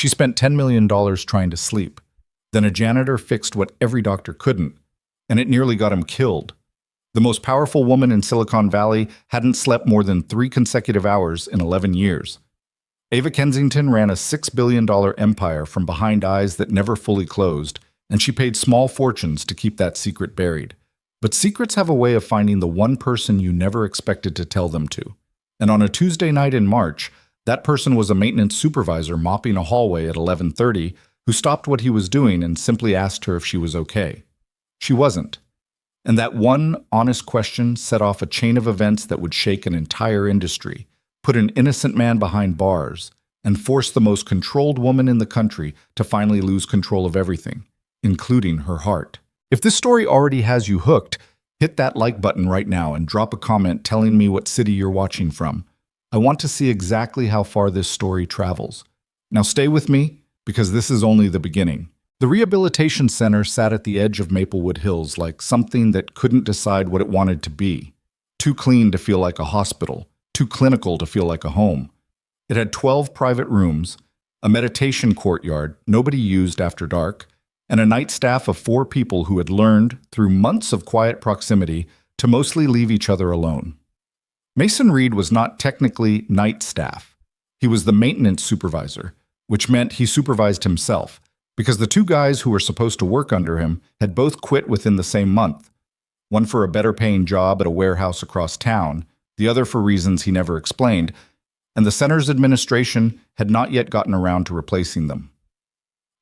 She spent $10 million trying to sleep. Then a janitor fixed what every doctor couldn't, and it nearly got him killed. The most powerful woman in Silicon Valley hadn't slept more than 3 consecutive hours in 11 years. Ava Kensington ran a $6 billion empire from behind eyes that never fully closed, and she paid small fortunes to keep that secret buried. But secrets have a way of finding the one person you never expected to tell them to. And on a Tuesday night in March, that person was a maintenance supervisor mopping a hallway at 11:30 who stopped what he was doing and simply asked her if she was okay. She wasn't. And that one honest question set off a chain of events that would shake an entire industry, put an innocent man behind bars, and force the most controlled woman in the country to finally lose control of everything, including her heart. If this story already has you hooked, hit that like button right now and drop a comment telling me what city you're watching from. I want to see exactly how far this story travels. Now stay with me, because this is only the beginning. The rehabilitation center sat at the edge of Maplewood Hills like something that couldn't decide what it wanted to be. Too clean to feel like a hospital, too clinical to feel like a home. It had 12 private rooms, a meditation courtyard nobody used after dark, and a night staff of 4 people who had learned, through months of quiet proximity, to mostly leave each other alone. Mason Reed was not technically night staff. He was the maintenance supervisor, which meant he supervised himself, because the 2 guys who were supposed to work under him had both quit within the same month, one for a better-paying job at a warehouse across town, the other for reasons he never explained, and the center's administration had not yet gotten around to replacing them.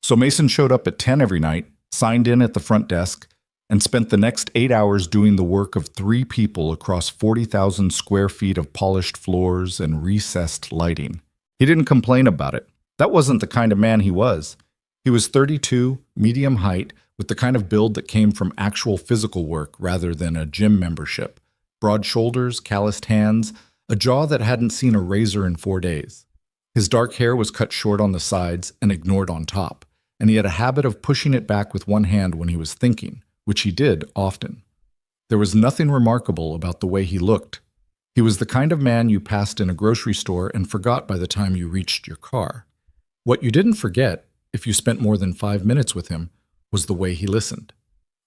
So Mason showed up at 10 every night, signed in at the front desk, and spent the next 8 hours doing the work of 3 people across 40,000 square feet of polished floors and recessed lighting. He didn't complain about it. That wasn't the kind of man he was. He was 32, medium height, with the kind of build that came from actual physical work rather than a gym membership. Broad shoulders, calloused hands, a jaw that hadn't seen a razor in 4 days. His dark hair was cut short on the sides and ignored on top, and he had a habit of pushing it back with one hand when he was thinking, which he did often. There was nothing remarkable about the way he looked. He was the kind of man you passed in a grocery store and forgot by the time you reached your car. What you didn't forget, if you spent more than 5 minutes with him, was the way he listened.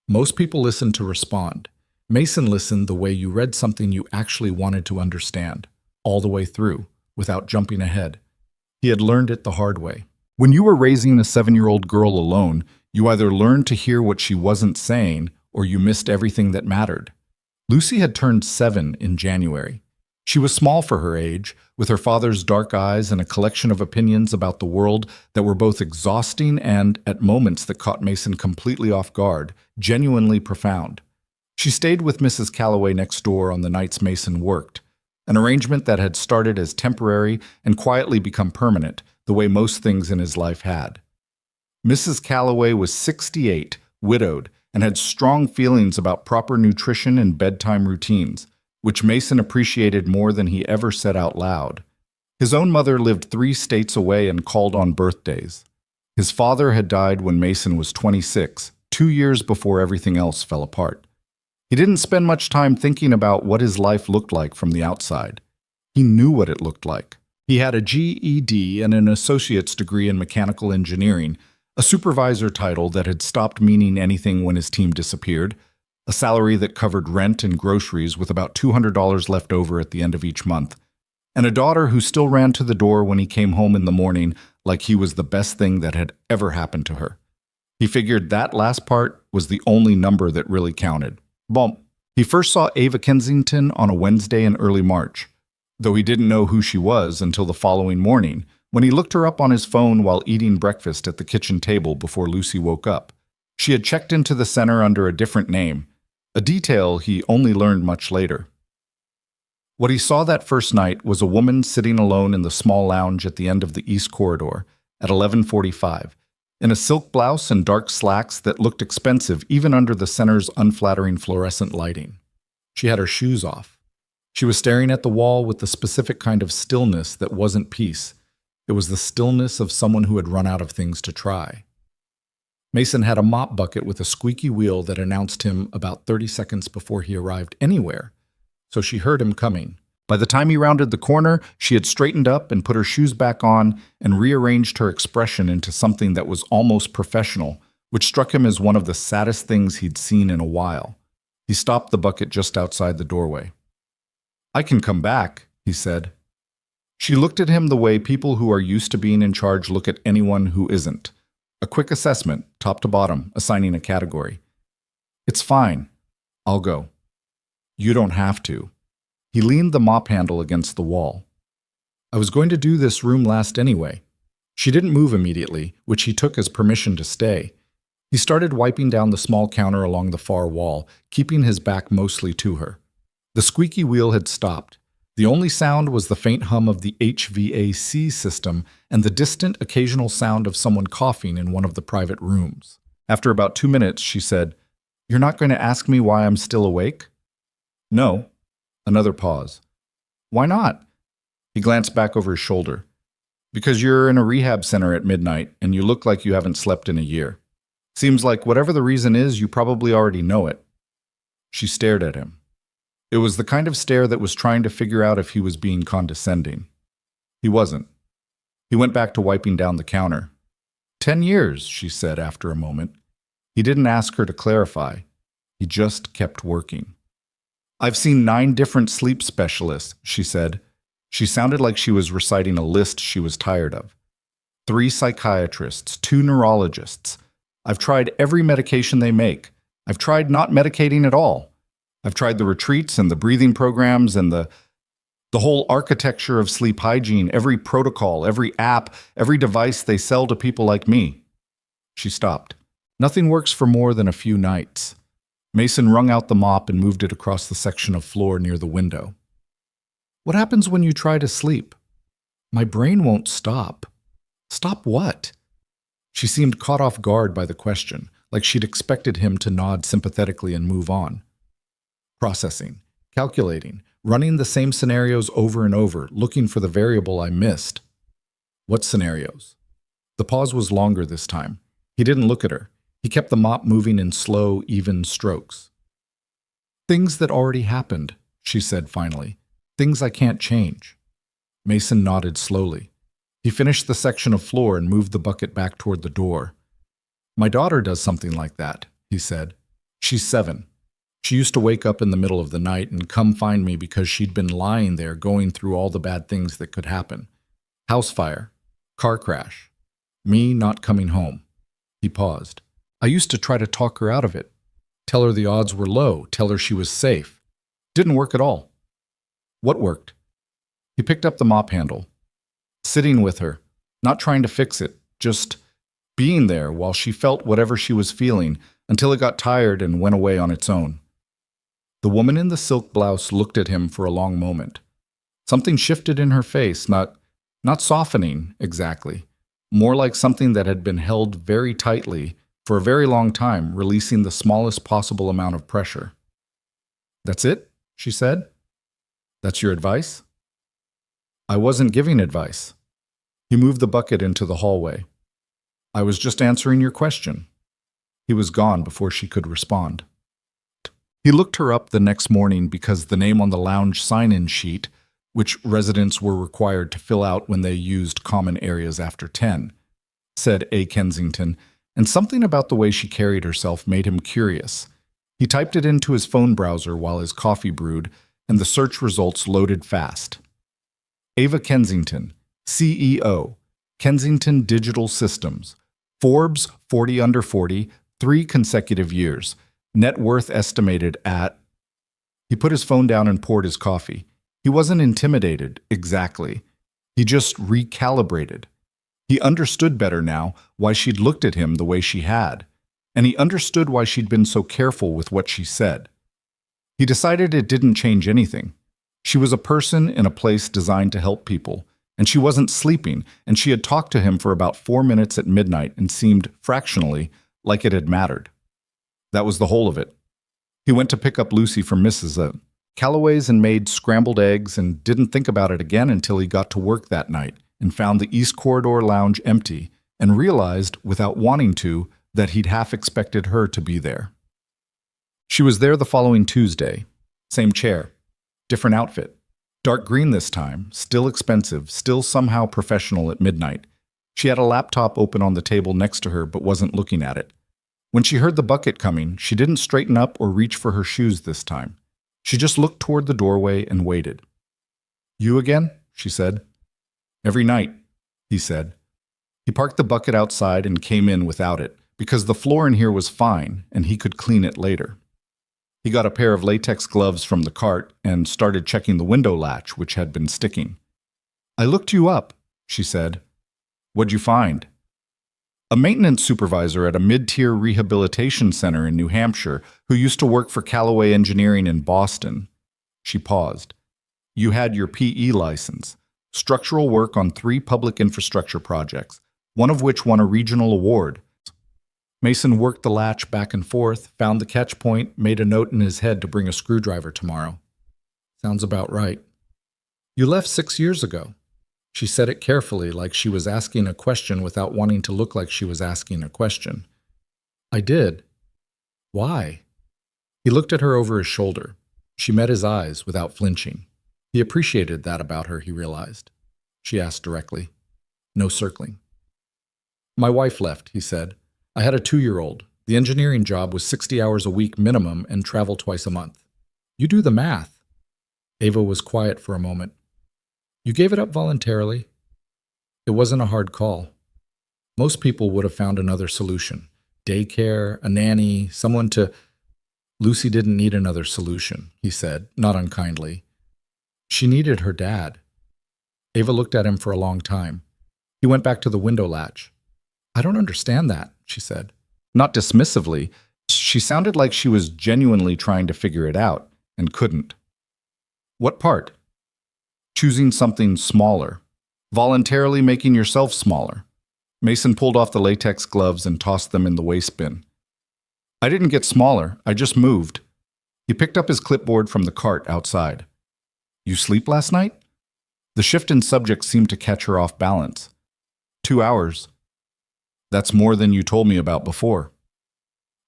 Most people listen to respond. Mason listened the way you read something you actually wanted to understand, all the way through, without jumping ahead. He had learned it the hard way. When you were raising a 7-year-old girl alone, you either learned to hear what she wasn't saying, or you missed everything that mattered. Lucy had turned 7 in January. She was small for her age, with her father's dark eyes and a collection of opinions about the world that were both exhausting and, at moments that caught Mason completely off guard, genuinely profound. She stayed with Mrs. Calloway next door on the nights Mason worked, an arrangement that had started as temporary and quietly become permanent, the way most things in his life had. Mrs. Calloway was 68, widowed, and had strong feelings about proper nutrition and bedtime routines, which Mason appreciated more than he ever said out loud. His own mother lived 3 states away and called on birthdays. His father had died when Mason was 26, 2 years before everything else fell apart. He didn't spend much time thinking about what his life looked like from the outside. He knew what it looked like. He had a GED and an associate's degree in mechanical engineering, a supervisor title that had stopped meaning anything when his team disappeared, a salary that covered rent and groceries with about $200 left over at the end of each month, and a daughter who still ran to the door when he came home in the morning like he was the best thing that had ever happened to her. He figured that last part was the only number that really counted. Bump. He first saw Ava Kensington on a Wednesday in early March, though he didn't know who she was until the following morning, when he looked her up on his phone while eating breakfast at the kitchen table before Lucy woke up. She had checked into the center under a different name, a detail he only learned much later. What he saw that first night was a woman sitting alone in the small lounge at the end of the East Corridor at 11:45, in a silk blouse and dark slacks that looked expensive even under the center's unflattering fluorescent lighting. She had her shoes off. She was staring at the wall with the specific kind of stillness that wasn't peace. It was the stillness of someone who had run out of things to try. Mason had a mop bucket with a squeaky wheel that announced him about 30 seconds before he arrived anywhere, so she heard him coming, By the time he rounded the corner, she had straightened up and put her shoes back on and rearranged her expression into something that was almost professional, which struck him as one of the saddest things he'd seen in a while. He stopped the bucket just outside the doorway. "I can come back," he said. She looked at him the way people who are used to being in charge look at anyone who isn't. A quick assessment, top to bottom, assigning a category. "It's fine. I'll go." "You don't have to." He leaned the mop handle against the wall. "I was going to do this room last anyway." She didn't move immediately, which he took as permission to stay. He started wiping down the small counter along the far wall, keeping his back mostly to her. The squeaky wheel had stopped. The only sound was the faint hum of the HVAC system and the distant occasional sound of someone coughing in one of the private rooms. After about 2 minutes, she said, "You're not going to ask me why I'm still awake?" "No." Another pause. "Why not?" He glanced back over his shoulder. "Because you're in a rehab center at midnight and you look like you haven't slept in a year. Seems like whatever the reason is, you probably already know it." She stared at him. It was the kind of stare that was trying to figure out if he was being condescending. He wasn't. He went back to wiping down the counter. 10 years, she said after a moment. He didn't ask her to clarify. He just kept working. "I've seen 9 different sleep specialists," she said. She sounded like she was reciting a list she was tired of. 3 psychiatrists, 2 neurologists. I've tried every medication they make. I've tried not medicating at all. I've tried the retreats and the breathing programs and the whole architecture of sleep hygiene, every protocol, every app, every device they sell to people like me." She stopped. "Nothing works for more than a few nights." Mason wrung out the mop and moved it across the section of floor near the window. "What happens when you try to sleep?" "My brain won't stop." "Stop what?" She seemed caught off guard by the question, like she'd expected him to nod sympathetically and move on. "Processing, calculating, running the same scenarios over and over, looking for the variable I missed." "What scenarios?" The pause was longer this time. He didn't look at her. He kept the mop moving in slow, even strokes. "Things that already happened," she said finally. "Things I can't change." Mason nodded slowly. He finished the section of floor and moved the bucket back toward the door. "My daughter does something like that," he said. "She's 7. She used to wake up in the middle of the night and come find me because she'd been lying there going through all the bad things that could happen. House fire, car crash, me not coming home." He paused. "I used to try to talk her out of it. Tell her the odds were low, tell her she was safe. Didn't work at all." "What worked?" He picked up the mop handle. Sitting with her, not trying to fix it, just being there while she felt whatever she was feeling until it got tired and went away on its own. The woman in the silk blouse looked at him for a long moment. Something shifted in her face, not softening exactly, more like something that had been held very tightly for a very long time, releasing the smallest possible amount of pressure. "That's it?" she said. "That's your advice?" "I wasn't giving advice." He moved the bucket into the hallway. "I was just answering your question." He was gone before she could respond. He looked her up the next morning because the name on the lounge sign-in sheet, which residents were required to fill out when they used common areas after 10, said A. Kensington, and something about the way she carried herself made him curious. He typed it into his phone browser while his coffee brewed, and the search results loaded fast. Ava Kensington, CEO, Kensington Digital Systems, Forbes 40 under 40, 3 consecutive years, net worth estimated at... He put his phone down and poured his coffee. He wasn't intimidated, exactly. He just recalibrated. He understood better now why she'd looked at him the way she had, and he understood why she'd been so careful with what she said. He decided it didn't change anything. She was a person in a place designed to help people, and she wasn't sleeping, and she had talked to him for about 4 minutes at midnight and seemed, fractionally, like it had mattered. That was the whole of it. He went to pick up Lucy from Mrs. Calloway's and made scrambled eggs and didn't think about it again until he got to work that night and found the East Corridor lounge empty and realized, without wanting to, that he'd half expected her to be there. She was there the following Tuesday. Same chair. Different outfit. Dark green this time, still expensive, still somehow professional at midnight. She had a laptop open on the table next to her but wasn't looking at it. When she heard the bucket coming, she didn't straighten up or reach for her shoes this time. She just looked toward the doorway and waited. "You again?" she said. "Every night," he said. He parked the bucket outside and came in without it, because the floor in here was fine and he could clean it later. He got a pair of latex gloves from the cart and started checking the window latch, which had been sticking. "I looked you up," she said. "What'd you find?" "A maintenance supervisor at a mid-tier rehabilitation center in New Hampshire who used to work for Callaway Engineering in Boston." She paused. "You had your PE license, structural work on 3 public infrastructure projects, one of which won a regional award." Mason worked the latch back and forth, found the catch point, made a note in his head to bring a screwdriver tomorrow. "Sounds about right." "You left 6 years ago." She said it carefully, like she was asking a question without wanting to look like she was asking a question. "I did." "Why?" He looked at her over his shoulder. She met his eyes without flinching. He appreciated that about her, he realized. She asked directly. No circling. "My wife left," he said. "I had a 2-year-old. The engineering job was 60 hours a week minimum and travel twice a month." "You do the math." Ava was quiet for a moment. "You gave it up voluntarily?" "It wasn't a hard call. Most people would have found another solution. Daycare, a nanny, someone to—" "Lucy didn't need another solution," he said, not unkindly. "She needed her dad." Ava looked at him for a long time. He went back to the window latch. "I don't understand that," she said. Not dismissively. She sounded like she was genuinely trying to figure it out, and couldn't. "What part?" "Choosing something smaller. Voluntarily making yourself smaller." Mason pulled off the latex gloves and tossed them in the waste bin. "I didn't get smaller, I just moved." He picked up his clipboard from the cart outside. "You sleep last night?" The shift in subject seemed to catch her off balance. 2 hours. "That's more than you told me about before."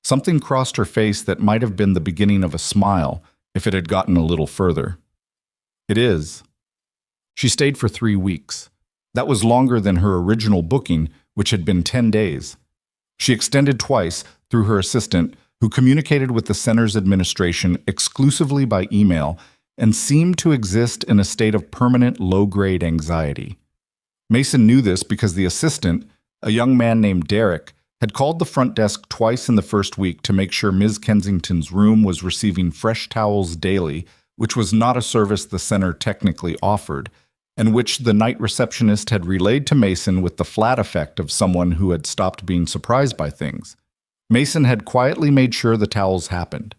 Something crossed her face that might have been the beginning of a smile if it had gotten a little further. "It is." She stayed for 3 weeks. That was longer than her original booking, which had been 10 days. She extended twice through her assistant, who communicated with the center's administration exclusively by email and seemed to exist in a state of permanent low-grade anxiety. Mason knew this because the assistant, a young man named Derek, had called the front desk twice in the first week to make sure Ms. Kensington's room was receiving fresh towels daily, which was not a service the center technically offered, and which the night receptionist had relayed to Mason with the flat effect of someone who had stopped being surprised by things. Mason had quietly made sure the towels happened.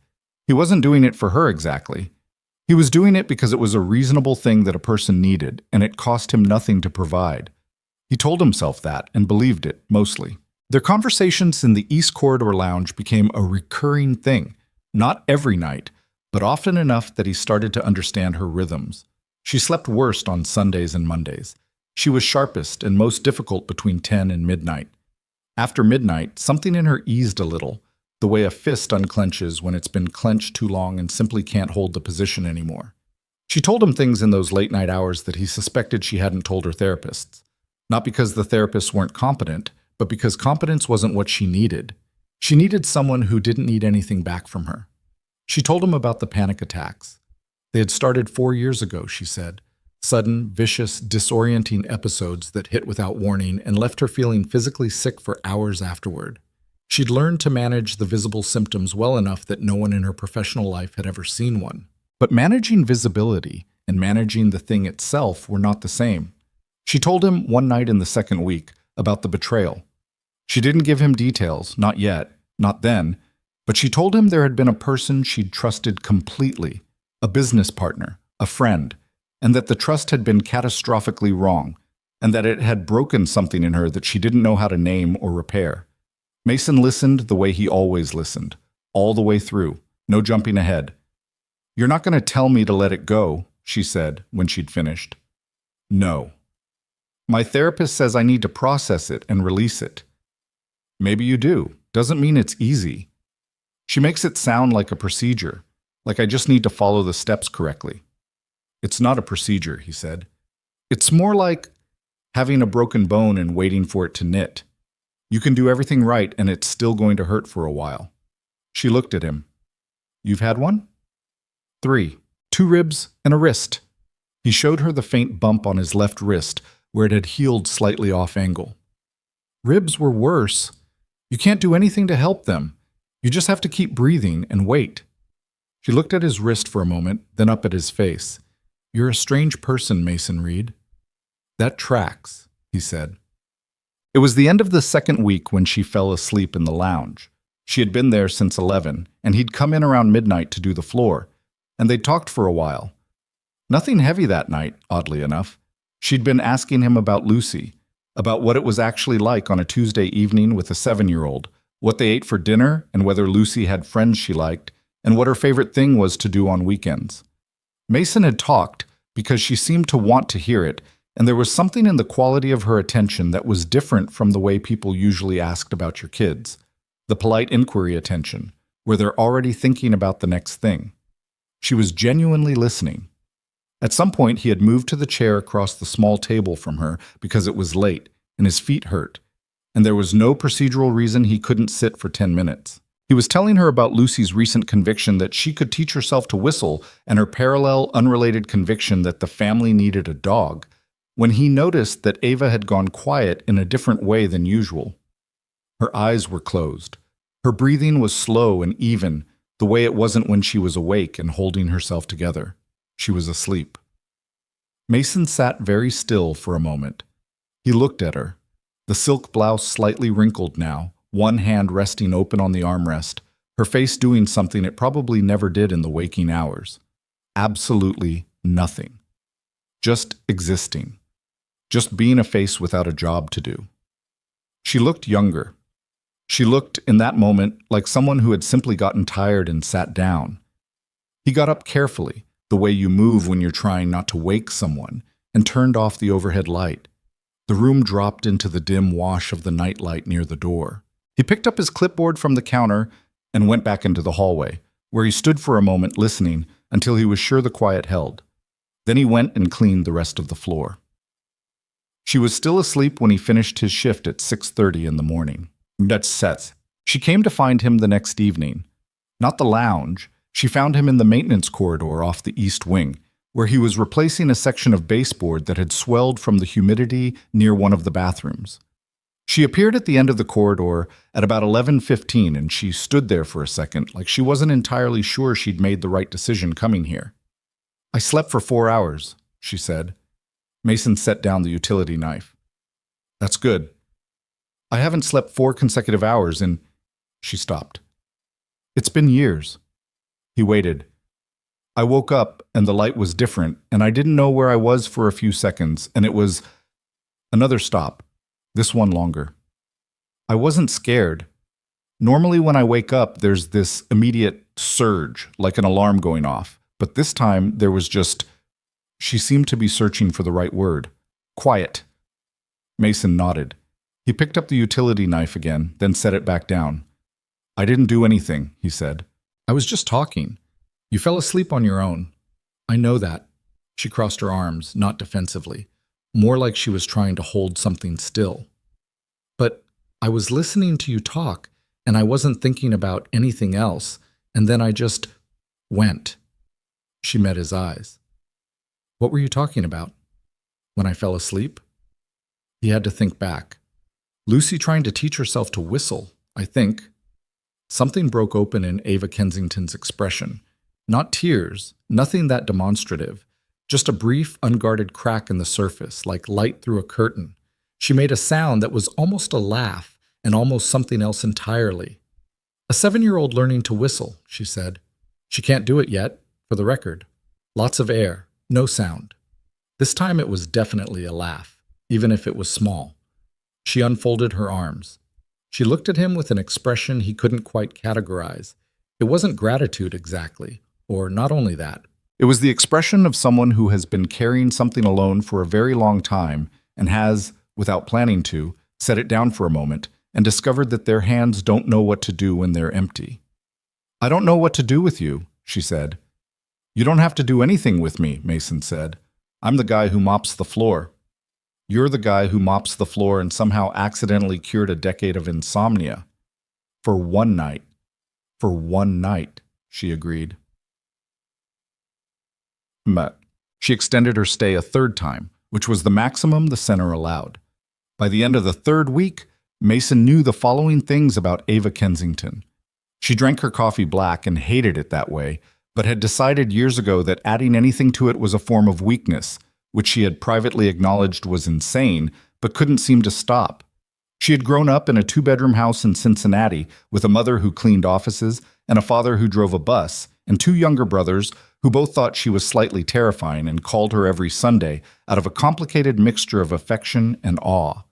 He wasn't doing it for her exactly. He was doing it because it was a reasonable thing that a person needed, and it cost him nothing to provide. He told himself that, and believed it, mostly. Their conversations in the East Corridor Lounge became a recurring thing, not every night, but often enough that he started to understand her rhythms. She slept worst on Sundays and Mondays. She was sharpest and most difficult between 10 and midnight. After midnight, something in her eased a little, the way a fist unclenches when it's been clenched too long and simply can't hold the position anymore. She told him things in those late-night hours that he suspected she hadn't told her therapists. Not because the therapists weren't competent, but because competence wasn't what she needed. She needed someone who didn't need anything back from her. She told him about the panic attacks. They had started 4 years ago, she said. Sudden, vicious, disorienting episodes that hit without warning and left her feeling physically sick for hours afterward. She'd learned to manage the visible symptoms well enough that no one in her professional life had ever seen one. But managing visibility and managing the thing itself were not the same. She told him one night in the second week about the betrayal. She didn't give him details, not yet, not then, but she told him there had been a person she'd trusted completely, a business partner, a friend, and that the trust had been catastrophically wrong, and that it had broken something in her that she didn't know how to name or repair. Mason listened the way he always listened, all the way through, no jumping ahead. "You're not going to tell me to let it go," she said when she'd finished. "No." "My therapist says I need to process it and release it." "Maybe you do. Doesn't mean it's easy." She makes it sound like a procedure, like I just need to follow the steps correctly. It's not a procedure, he said. It's more like having a broken bone and waiting for it to knit. You can do everything right and it's still going to hurt for a while. She looked at him. You've had one? 3. 2 ribs and a wrist. He showed her the faint bump on his left wrist where it had healed slightly off angle. Ribs were worse. You can't do anything to help them. You just have to keep breathing and wait. She looked at his wrist for a moment, then up at his face. You're a strange person, Mason Reed. That tracks, he said. It was the end of the second week when she fell asleep in the lounge. She had been there since 11, and he'd come in around midnight to do the floor, and they'd talked for a while. Nothing heavy that night, oddly enough. She'd been asking him about Lucy, about what it was actually like on a Tuesday evening with a 7-year-old, what they ate for dinner, and whether Lucy had friends she liked, and what her favorite thing was to do on weekends. Mason had talked because she seemed to want to hear it, and there was something in the quality of her attention that was different from the way people usually asked about your kids. The polite inquiry attention, where they're already thinking about the next thing. She was genuinely listening. At some point, he had moved to the chair across the small table from her because it was late and his feet hurt, and there was no procedural reason he couldn't sit for 10 minutes. He was telling her about Lucy's recent conviction that she could teach herself to whistle and her parallel, unrelated conviction that the family needed a dog, when he noticed that Ava had gone quiet in a different way than usual. Her eyes were closed. Her breathing was slow and even, the way it wasn't when she was awake and holding herself together. She was asleep. Mason sat very still for a moment. He looked at her, the silk blouse slightly wrinkled now, one hand resting open on the armrest, her face doing something it probably never did in the waking hours. Absolutely nothing. Just existing. Just being a face without a job to do. She looked younger. She looked, in that moment, like someone who had simply gotten tired and sat down. He got up carefully, the way you move when you're trying not to wake someone, and turned off the overhead light. The room dropped into the dim wash of the nightlight near the door. He picked up his clipboard from the counter and went back into the hallway, where he stood for a moment listening until he was sure the quiet held. Then he went and cleaned the rest of the floor. She was still asleep when he finished his shift at 6:30 in the morning. That's Seth. She came to find him the next evening. Not the lounge. She found him in the maintenance corridor off the east wing, where he was replacing a section of baseboard that had swelled from the humidity near one of the bathrooms. She appeared at the end of the corridor at about 11:15, and she stood there for a second, like she wasn't entirely sure she'd made the right decision coming here. I slept for 4 hours, she said. Mason set down the utility knife. That's good. I haven't slept 4 consecutive hours and... She stopped. It's been years. He waited. I woke up and the light was different, and I didn't know where I was for a few seconds, and it was another stop, this one longer. I wasn't scared. Normally when I wake up, there's this immediate surge, like an alarm going off, but this time there was just... She seemed to be searching for the right word. Quiet. Mason nodded. He picked up the utility knife again, then set it back down. I didn't do anything, he said. I was just talking. You fell asleep on your own. I know that. She crossed her arms, not defensively, more like she was trying to hold something still. But I was listening to you talk, and I wasn't thinking about anything else, and then I just went. She met his eyes. What were you talking about? When I fell asleep? He had to think back. Lucy trying to teach herself to whistle, I think. Something broke open in Ava Kensington's expression. Not tears, nothing that demonstrative. Just a brief, unguarded crack in the surface, like light through a curtain. She made a sound that was almost a laugh, and almost something else entirely. A 7-year-old learning to whistle, she said. She can't do it yet, for the record. Lots of air, no sound. This time it was definitely a laugh, even if it was small. She unfolded her arms. She looked at him with an expression he couldn't quite categorize. It wasn't gratitude exactly, or not only that. It was the expression of someone who has been carrying something alone for a very long time and has, without planning to, set it down for a moment and discovered that their hands don't know what to do when they're empty. I don't know what to do with you, she said. You don't have to do anything with me, Mason said. I'm the guy who mops the floor. You're the guy who mops the floor and somehow accidentally cured a decade of insomnia. For one night. For one night, she agreed. But she extended her stay a third time, which was the maximum the center allowed. By the end of the third week, Mason knew the following things about Ava Kensington. She drank her coffee black and hated it that way, but had decided years ago that adding anything to it was a form of weakness, which she had privately acknowledged was insane, but couldn't seem to stop. She had grown up in a two-bedroom house in Cincinnati with a mother who cleaned offices and a father who drove a bus, and two younger brothers who both thought she was slightly terrifying and called her every Sunday out of a complicated mixture of affection and awe.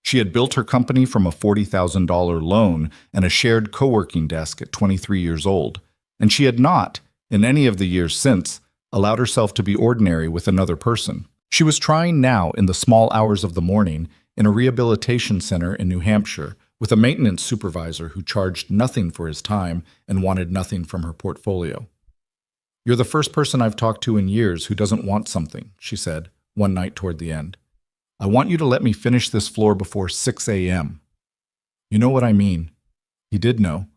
She had built her company from a $40,000 loan and a shared co-working desk at 23 years old, and she had not, in any of the years since, allowed herself to be ordinary with another person. She was trying now in the small hours of the morning in a rehabilitation center in New Hampshire with a maintenance supervisor who charged nothing for his time and wanted nothing from her portfolio. You're the first person I've talked to in years who doesn't want something, she said, one night toward the end. I want you to let me finish this floor before 6 a.m. You know what I mean. He did know.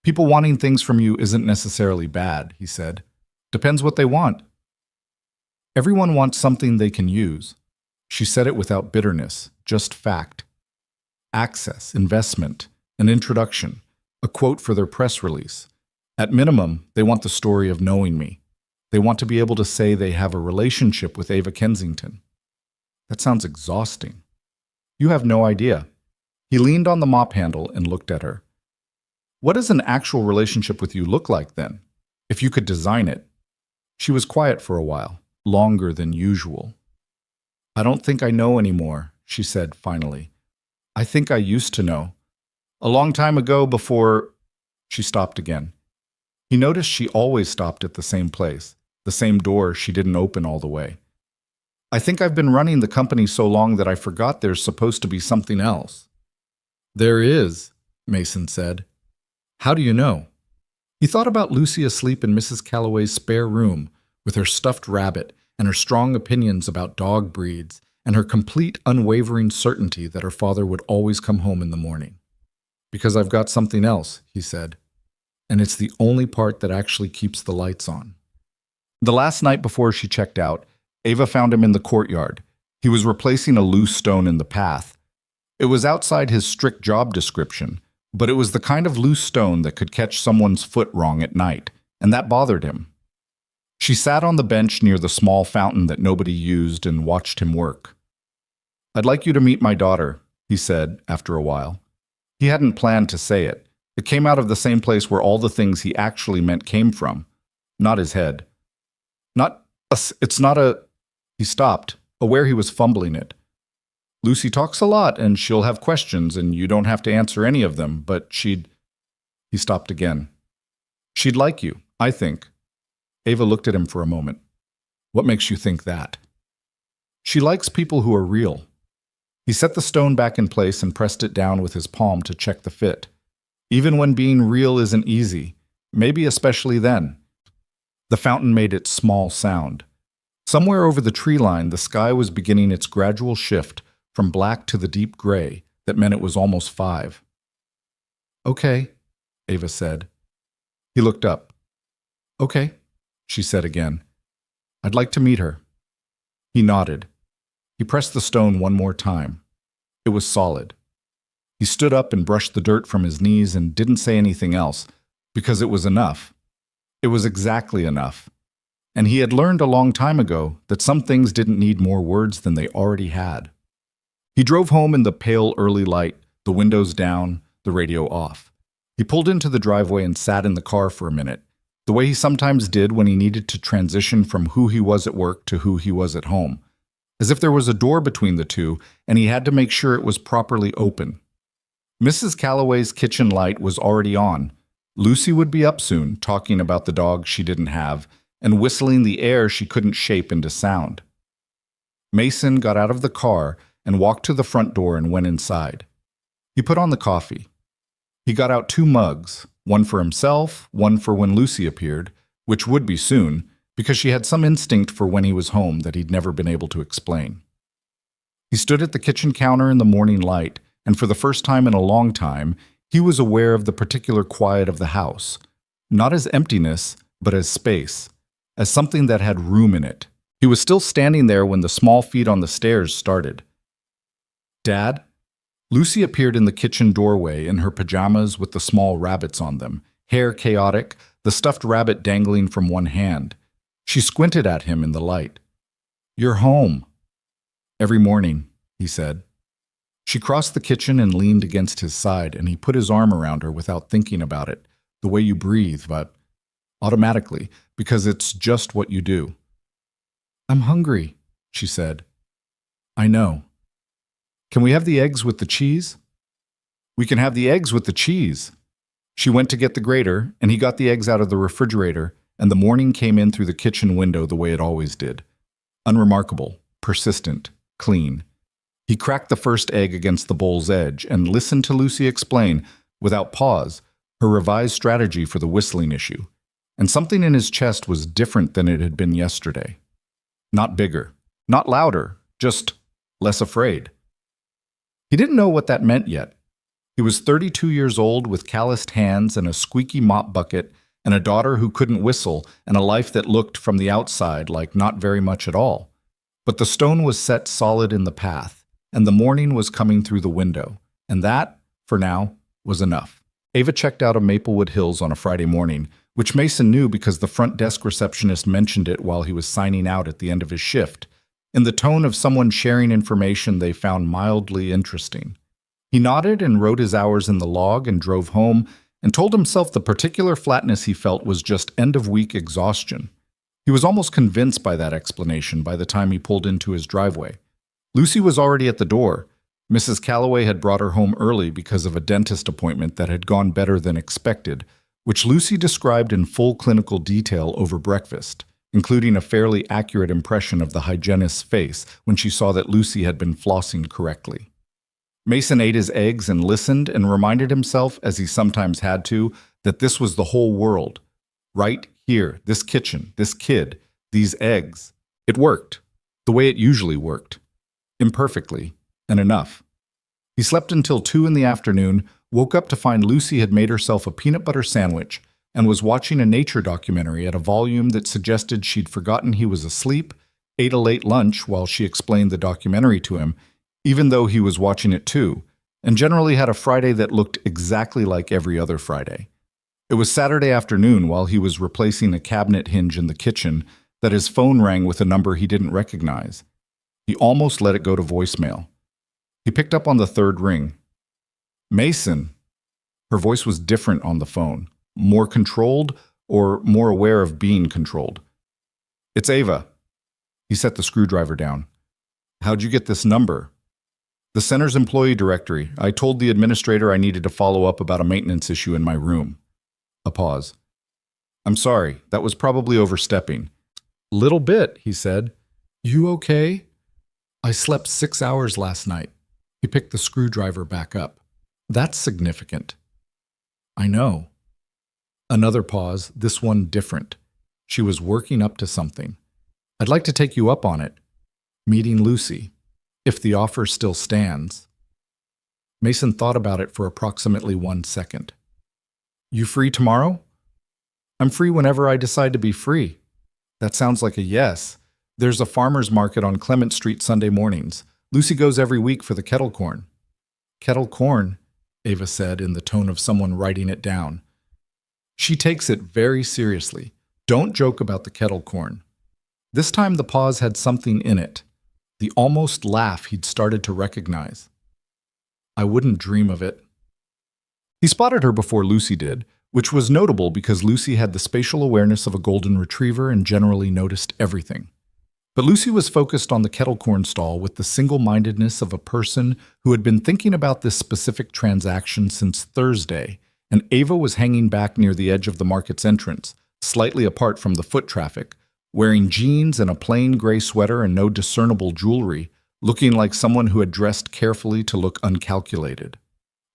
People wanting things from you isn't necessarily bad, he said. Depends what they want. Everyone wants something they can use. She said it without bitterness, just fact. Access, investment, an introduction, a quote for their press release. At minimum, they want the story of knowing me. They want to be able to say they have a relationship with Ava Kensington. That sounds exhausting. You have no idea. He leaned on the mop handle and looked at her. What does an actual relationship with you look like then, if you could design it? She was quiet for a while, longer than usual. I don't think I know anymore, she said finally. I think I used to know. A long time ago before... She stopped again. He noticed she always stopped at the same place, the same door she didn't open all the way. I think I've been running the company so long that I forgot there's supposed to be something else. There is, Mason said. How do you know? He thought about Lucy asleep in Mrs. Calloway's spare room with her stuffed rabbit and her strong opinions about dog breeds and her complete unwavering certainty that her father would always come home in the morning. Because I've got something else, he said, and it's the only part that actually keeps the lights on. The last night before she checked out, Ava found him in the courtyard. He was replacing a loose stone in the path. It was outside his strict job description, but it was the kind of loose stone that could catch someone's foot wrong at night, and that bothered him. She sat on the bench near the small fountain that nobody used and watched him work. I'd like you to meet my daughter, he said after a while. He hadn't planned to say it. It came out of the same place where all the things he actually meant came from, not his head. It's not a... He stopped, aware he was fumbling it. Lucy talks a lot, and she'll have questions, and you don't have to answer any of them, but she'd... He stopped again. She'd like you, I think. Ava looked at him for a moment. What makes you think that? She likes people who are real. He set the stone back in place and pressed it down with his palm to check the fit. Even when being real isn't easy, maybe especially then. The fountain made its small sound. Somewhere over the tree line, the sky was beginning its gradual shift from black to the deep gray that meant it was almost 5. Okay, Ava said. He looked up. Okay, she said again. I'd like to meet her. He nodded. He pressed the stone one more time. It was solid. He stood up and brushed the dirt from his knees and didn't say anything else, because it was enough. It was exactly enough. And he had learned a long time ago that some things didn't need more words than they already had. He drove home in the pale early light, the windows down, the radio off. He pulled into the driveway and sat in the car for a minute, the way he sometimes did when he needed to transition from who he was at work to who he was at home, as if there was a door between the two and he had to make sure it was properly open. Mrs. Calloway's kitchen light was already on. Lucy would be up soon, talking about the dog she didn't have and whistling the air she couldn't shape into sound. Mason got out of the car and walked to the front door and went inside. He put on the coffee. He got out 2 mugs, one for himself, one for when Lucy appeared, which would be soon, because she had some instinct for when he was home that he'd never been able to explain. He stood at the kitchen counter in the morning light, and for the first time in a long time, he was aware of the particular quiet of the house, not as emptiness, but as space, as something that had room in it. He was still standing there when the small feet on the stairs started. "Dad?" Lucy appeared in the kitchen doorway in her pajamas with the small rabbits on them, hair chaotic, the stuffed rabbit dangling from one hand. She squinted at him in the light. "You're home." "Every morning," he said. She crossed the kitchen and leaned against his side, and he put his arm around her without thinking about it, the way you breathe, but automatically, because it's just what you do. "I'm hungry," she said. "I know. Can we have the eggs with the cheese?" "We can have the eggs with the cheese." She went to get the grater, and he got the eggs out of the refrigerator, and the morning came in through the kitchen window the way it always did. Unremarkable, persistent, clean. He cracked the first egg against the bowl's edge and listened to Lucy explain, without pause, her revised strategy for the whistling issue. And something in his chest was different than it had been yesterday. Not bigger, not louder, just less afraid. He didn't know what that meant yet. He was 32 years old with calloused hands and a squeaky mop bucket and a daughter who couldn't whistle and a life that looked from the outside like not very much at all. But the stone was set solid in the path, and the morning was coming through the window, and that, for now, was enough. Ava checked out of Maplewood Hills on a Friday morning, which Mason knew because the front desk receptionist mentioned it while he was signing out at the end of his shift, in the tone of someone sharing information they found mildly interesting. He nodded and wrote his hours in the log and drove home and told himself the particular flatness he felt was just end-of-week exhaustion. He was almost convinced by that explanation by the time he pulled into his driveway. Lucy was already at the door. Mrs. Calloway had brought her home early because of a dentist appointment that had gone better than expected, which Lucy described in full clinical detail over breakfast, including a fairly accurate impression of the hygienist's face when she saw that Lucy had been flossing correctly. Mason ate his eggs and listened and reminded himself, as he sometimes had to, that this was the whole world. Right here, this kitchen, this kid, these eggs. It worked, the way it usually worked. Imperfectly, and enough. He slept until 2 in the afternoon, woke up to find Lucy had made herself a peanut butter sandwich, and was watching a nature documentary at a volume that suggested she'd forgotten he was asleep, ate a late lunch while she explained the documentary to him, even though he was watching it too, and generally had a Friday that looked exactly like every other Friday. It was Saturday afternoon while he was replacing a cabinet hinge in the kitchen that his phone rang with a number he didn't recognize. He almost let it go to voicemail. He picked up on the third ring. "Mason." Her voice was different on the phone, more controlled or more aware of being controlled. "It's Ava." He set the screwdriver down. "How'd you get this number?" "The center's employee directory. I told the administrator I needed to follow up about a maintenance issue in my room." A pause. "I'm sorry, that was probably overstepping." "Little bit," he said. "You okay?" "I slept 6 hours last night." He picked the screwdriver back up. "That's significant." "I know." Another pause, this one different. She was working up to something. "I'd like to take you up on it. Meeting Lucy. If the offer still stands." Mason thought about it for approximately 1 second. "You free tomorrow?" "I'm free whenever I decide to be free." "That sounds like a yes. There's a farmer's market on Clement Street Sunday mornings. Lucy goes every week for the kettle corn." "Kettle corn," Ava said in the tone of someone writing it down. "She takes it very seriously. Don't joke about the kettle corn." This time the pause had something in it. The almost laugh he'd started to recognize. "I wouldn't dream of it." He spotted her before Lucy did, which was notable because Lucy had the spatial awareness of a golden retriever and generally noticed everything. But Lucy was focused on the kettle corn stall with the single-mindedness of a person who had been thinking about this specific transaction since Thursday, and Ava was hanging back near the edge of the market's entrance, slightly apart from the foot traffic, wearing jeans and a plain gray sweater and no discernible jewelry, looking like someone who had dressed carefully to look uncalculated.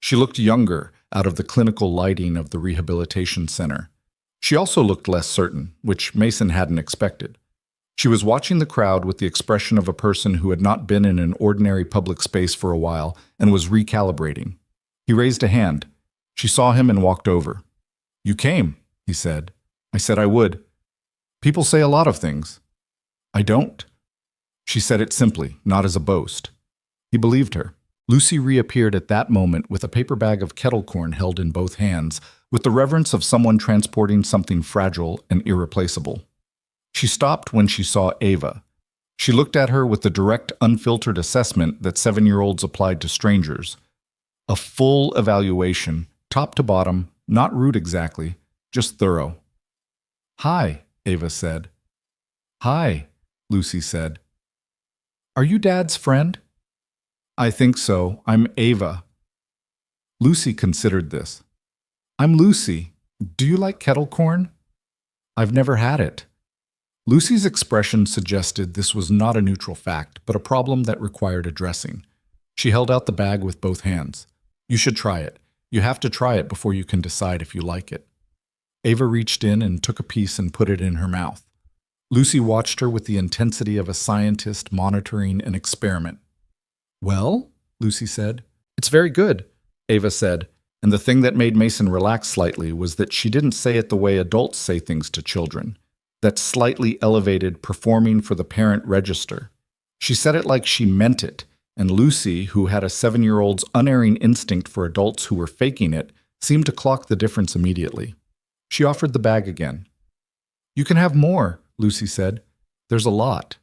She looked younger out of the clinical lighting of the rehabilitation center. She also looked less certain, which Mason hadn't expected. She was watching the crowd with the expression of a person who had not been in an ordinary public space for a while and was recalibrating. He raised a hand. She saw him and walked over. "You came," he said. "I said I would. People say a lot of things." "I don't." She said it simply, not as a boast. He believed her. Lucy reappeared at that moment with a paper bag of kettle corn held in both hands, with the reverence of someone transporting something fragile and irreplaceable. She stopped when she saw Ava. She looked at her with the direct, unfiltered assessment that 7-year-olds applied to strangers. A full evaluation, top to bottom, not rude exactly, just thorough. "Hi," Ava said. "Hi," Lucy said. "Are you Dad's friend?" "I think so. I'm Ava." Lucy considered this. "I'm Lucy. Do you like kettle corn?" "I've never had it." Lucy's expression suggested this was not a neutral fact, but a problem that required addressing. She held out the bag with both hands. "You should try it. You have to try it before you can decide if you like it." Ava reached in and took a piece and put it in her mouth. Lucy watched her with the intensity of a scientist monitoring an experiment. "Well?" Lucy said. "It's very good," Ava said, and the thing that made Mason relax slightly was that she didn't say it the way adults say things to children, that slightly elevated performing for the parent register. She said it like she meant it, and Lucy, who had a 7-year-old's unerring instinct for adults who were faking it, seemed to clock the difference immediately. She offered the bag again. "You can have more," Lucy said. "There's a lot."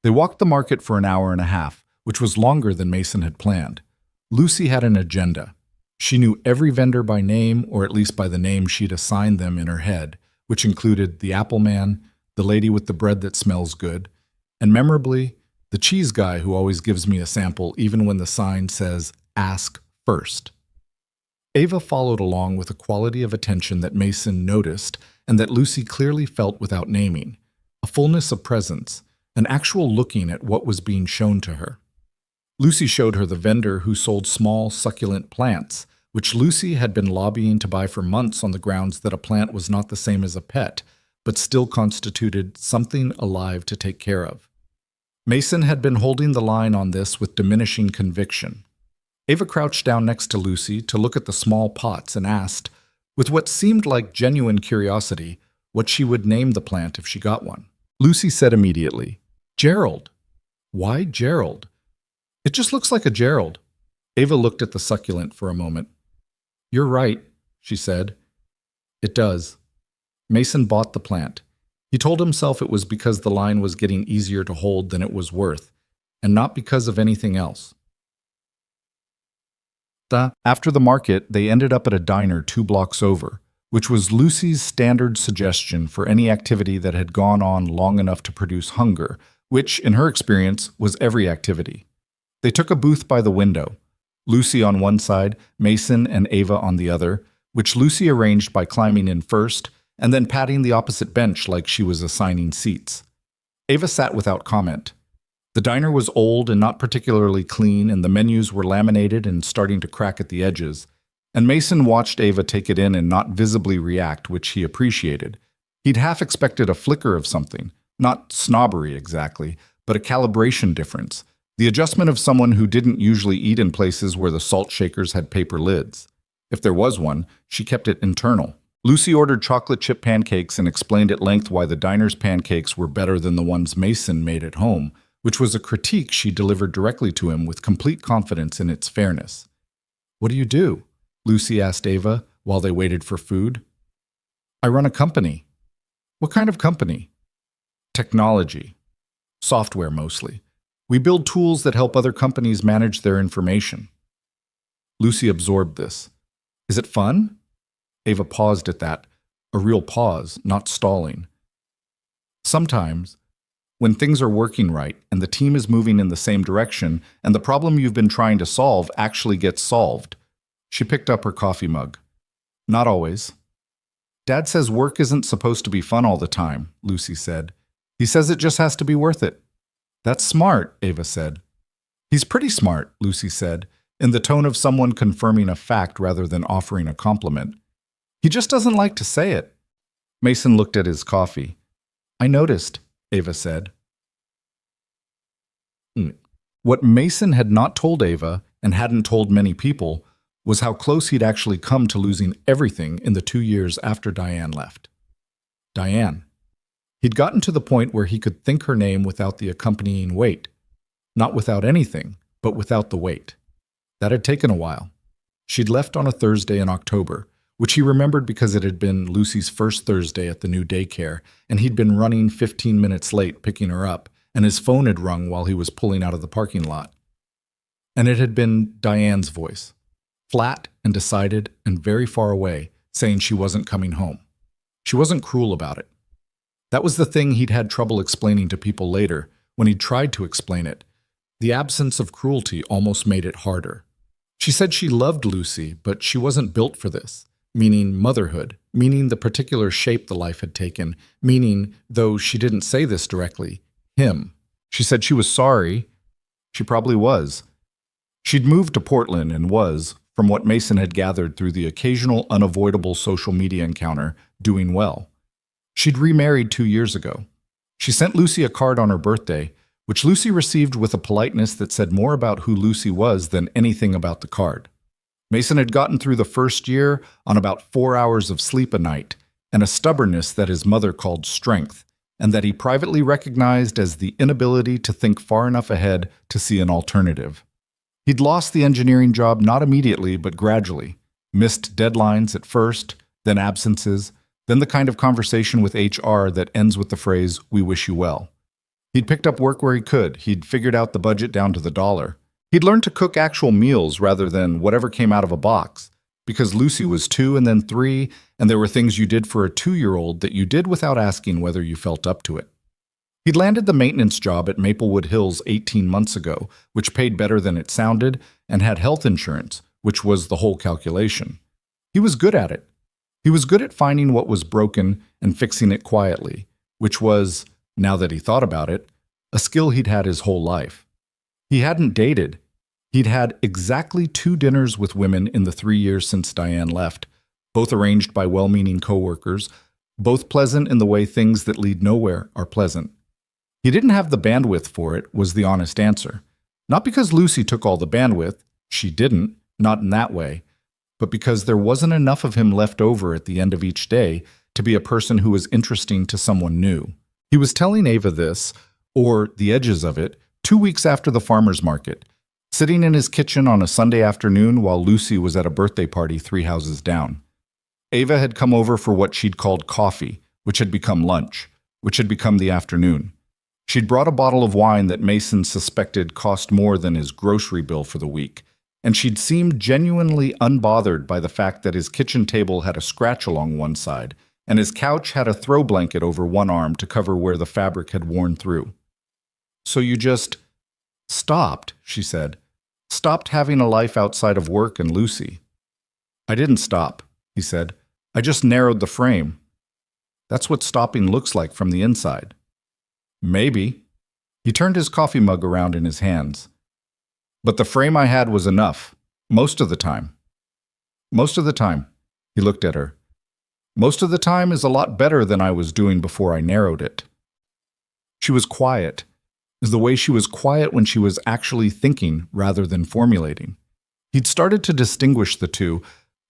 They walked the market for an hour and a half, which was longer than Mason had planned. Lucy had an agenda. She knew every vendor by name, or at least by the name she'd assigned them in her head, which included the apple man, the lady with the bread that smells good, and memorably, the cheese guy who always gives me a sample even when the sign says, "Ask first." Ava followed along with a quality of attention that Mason noticed and that Lucy clearly felt without naming, a fullness of presence, an actual looking at what was being shown to her. Lucy showed her the vendor who sold small, succulent plants, which Lucy had been lobbying to buy for months on the grounds that a plant was not the same as a pet, but still constituted something alive to take care of. Mason had been holding the line on this with diminishing conviction. Ava crouched down next to Lucy to look at the small pots and asked, with what seemed like genuine curiosity, what she would name the plant if she got one. Lucy said immediately, "Gerald." "Why Gerald?" "It just looks like a Gerald." Ava looked at the succulent for a moment. "You're right," she said. "It does." Mason bought the plant. He told himself it was because the line was getting easier to hold than it was worth, and not because of anything else. After the market, they ended up at a diner 2 blocks over, which was Lucy's standard suggestion for any activity that had gone on long enough to produce hunger, which, in her experience, was every activity. They took a booth by the window, Lucy on one side, Mason and Ava on the other, which Lucy arranged by climbing in first and then patting the opposite bench like she was assigning seats. Ava sat without comment. The diner was old and not particularly clean, and the menus were laminated and starting to crack at the edges, and Mason watched Ava take it in and not visibly react, which he appreciated. He'd half expected a flicker of something, not snobbery exactly, but a calibration difference, the adjustment of someone who didn't usually eat in places where the salt shakers had paper lids. If there was one, she kept it internal. Lucy ordered chocolate chip pancakes and explained at length why the diner's pancakes were better than the ones Mason made at home, which was a critique she delivered directly to him with complete confidence in its fairness. "What do you do?" Lucy asked Ava while they waited for food. "I run a company." "What kind of company?" "Technology. Software mostly. We build tools that help other companies manage their information." Lucy absorbed this. "Is it fun?" Ava paused at that, a real pause, not stalling. "Sometimes, when things are working right and the team is moving in the same direction and the problem you've been trying to solve actually gets solved." She picked up her coffee mug. "Not always." "Dad says work isn't supposed to be fun all the time," Lucy said. "He says it just has to be worth it." "That's smart," Ava said. "He's pretty smart," Lucy said, in the tone of someone confirming a fact rather than offering a compliment. "He just doesn't like to say it." Mason looked at his coffee. I noticed, Ava said. What Mason had not told Ava, and hadn't told many people, was how close he'd actually come to losing everything in the 2 years after Diane left. Diane. He'd gotten to the point where he could think her name without the accompanying weight. Not without anything, but without the weight. That had taken a while. She'd left on a Thursday in October, which he remembered because it had been Lucy's first Thursday at the new daycare, and he'd been running 15 minutes late picking her up, and his phone had rung while he was pulling out of the parking lot. And it had been Diane's voice, flat and decided and very far away, saying she wasn't coming home. She wasn't cruel about it. That was the thing he'd had trouble explaining to people later, when he'd tried to explain it. The absence of cruelty almost made it harder. She said she loved Lucy, but she wasn't built for this, meaning motherhood, meaning the particular shape the life had taken, meaning, though she didn't say this directly, him. She said she was sorry. She probably was. She'd moved to Portland and was, from what Mason had gathered through the occasional unavoidable social media encounter, doing well. She'd remarried 2 years ago. She sent Lucy a card on her birthday, which Lucy received with a politeness that said more about who Lucy was than anything about the card. Mason had gotten through the first year on about 4 hours of sleep a night, and a stubbornness that his mother called strength, and that he privately recognized as the inability to think far enough ahead to see an alternative. He'd lost the engineering job not immediately but gradually, missed deadlines at first, then absences, then the kind of conversation with HR that ends with the phrase, "We wish you well." He'd picked up work where he could. He'd figured out the budget down to the dollar. He'd learned to cook actual meals rather than whatever came out of a box, because Lucy was 2 and then 3, and there were things you did for a 2-year-old that you did without asking whether you felt up to it. He'd landed the maintenance job at Maplewood Hills 18 months ago, which paid better than it sounded, and had health insurance, which was the whole calculation. He was good at it. He was good at finding what was broken and fixing it quietly, which was, now that he thought about it, a skill he'd had his whole life. He hadn't dated. He'd had exactly 2 dinners with women in the 3 years since Diane left, both arranged by well-meaning coworkers, both pleasant in the way things that lead nowhere are pleasant. He didn't have the bandwidth for it, was the honest answer. Not because Lucy took all the bandwidth, she didn't, not in that way, but because there wasn't enough of him left over at the end of each day to be a person who was interesting to someone new. He was telling Ava this, or the edges of it, 2 weeks after the farmer's market, sitting in his kitchen on a Sunday afternoon while Lucy was at a birthday party 3 houses down. Ava had come over for what she'd called coffee, which had become lunch, which had become the afternoon. She'd brought a bottle of wine that Mason suspected cost more than his grocery bill for the week, and she'd seemed genuinely unbothered by the fact that his kitchen table had a scratch along one side, and his couch had a throw blanket over one arm to cover where the fabric had worn through. "So you just stopped," she said. "Stopped having a life outside of work and Lucy." "I didn't stop," he said. "I just narrowed the frame. That's what stopping looks like from the inside." "Maybe." He turned his coffee mug around in his hands. "But the frame I had was enough. Most of the time." "Most of the time." He looked at her. "Most of the time is a lot better than I was doing before I narrowed it." She was quiet. It was the way she was quiet when she was actually thinking rather than formulating. He'd started to distinguish the two.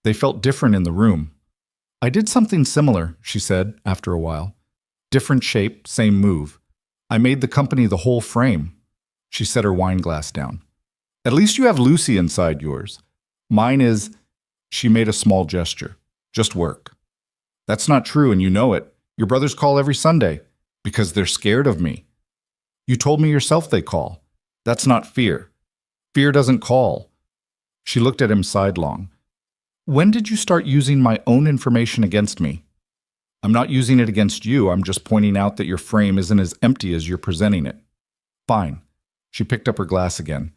They felt different in the room. "I did something similar," she said after a while. "Different shape, same move. I made the company the whole frame." She set her wine glass down. "At least you have Lucy inside yours. Mine is," she made a small gesture, "just work." "That's not true, and you know it. Your brothers call every Sunday. Because they're scared of me." "You told me yourself they call. That's not fear. Fear doesn't call." She looked at him sidelong. "When did you start using my own information against me?" "I'm not using it against you. I'm just pointing out that your frame isn't as empty as you're presenting it." "Fine." She picked up her glass again.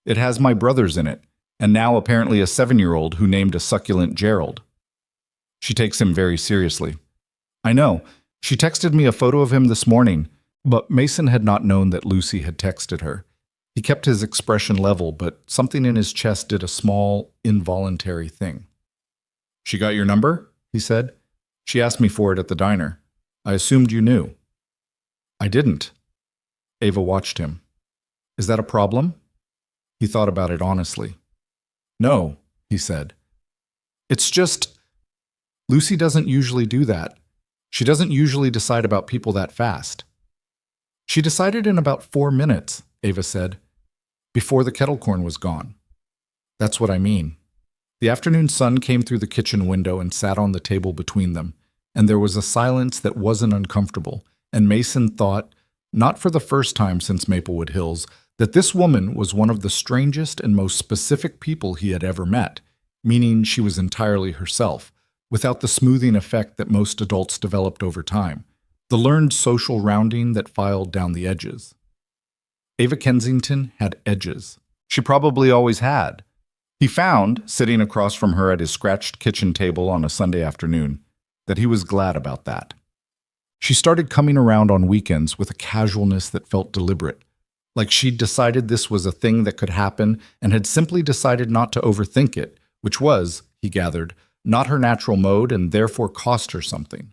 "It has my brothers in it, and now apparently a 7-year-old who named a succulent Gerald." She takes him very seriously. "I know. She texted me a photo of him this morning." But Mason had not known that Lucy had texted her. He kept his expression level, but something in his chest did a small, involuntary thing. "She got your number?" he said. She asked me for it at the diner. I assumed you knew. I didn't. Ava watched him. Is that a problem? He thought about it honestly. No, he said. It's just, Lucy doesn't usually do that. She doesn't usually decide about people that fast. She decided in about 4 minutes, Ava said, before the kettle corn was gone. That's what I mean. The afternoon sun came through the kitchen window and sat on the table between them, and there was a silence that wasn't uncomfortable, and Mason thought, not for the first time since Maplewood Hills, that this woman was one of the strangest and most specific people he had ever met, meaning she was entirely herself, without the smoothing effect that most adults developed over time, the learned social rounding that filed down the edges. Ava Kensington had edges. She probably always had. He found, sitting across from her at his scratched kitchen table on a Sunday afternoon, that he was glad about that. She started coming around on weekends with a casualness that felt deliberate, like she'd decided this was a thing that could happen and had simply decided not to overthink it, which was, he gathered, not her natural mode and therefore cost her something.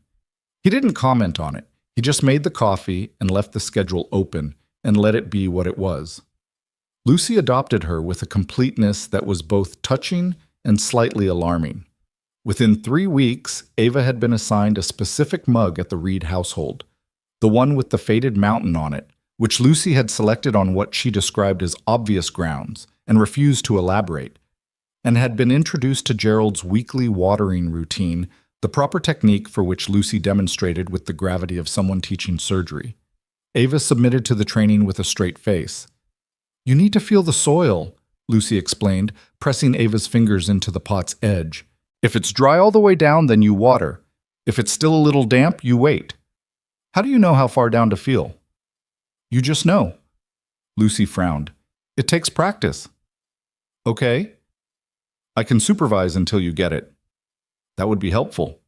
He didn't comment on it. He just made the coffee and left the schedule open and let it be what it was. Lucy adopted her with a completeness that was both touching and slightly alarming. Within 3 weeks, Ava had been assigned a specific mug at the Reed household, the one with the faded mountain on it, which Lucy had selected on what she described as obvious grounds and refused to elaborate, and had been introduced to Gerald's weekly watering routine, the proper technique for which Lucy demonstrated with the gravity of someone teaching surgery. Ava submitted to the training with a straight face. You need to feel the soil, Lucy explained, pressing Ava's fingers into the pot's edge. If it's dry all the way down, then you water. If it's still a little damp, you wait. How do you know how far down to feel? You just know. Lucy frowned. It takes practice. Okay. I can supervise until you get it. That would be helpful.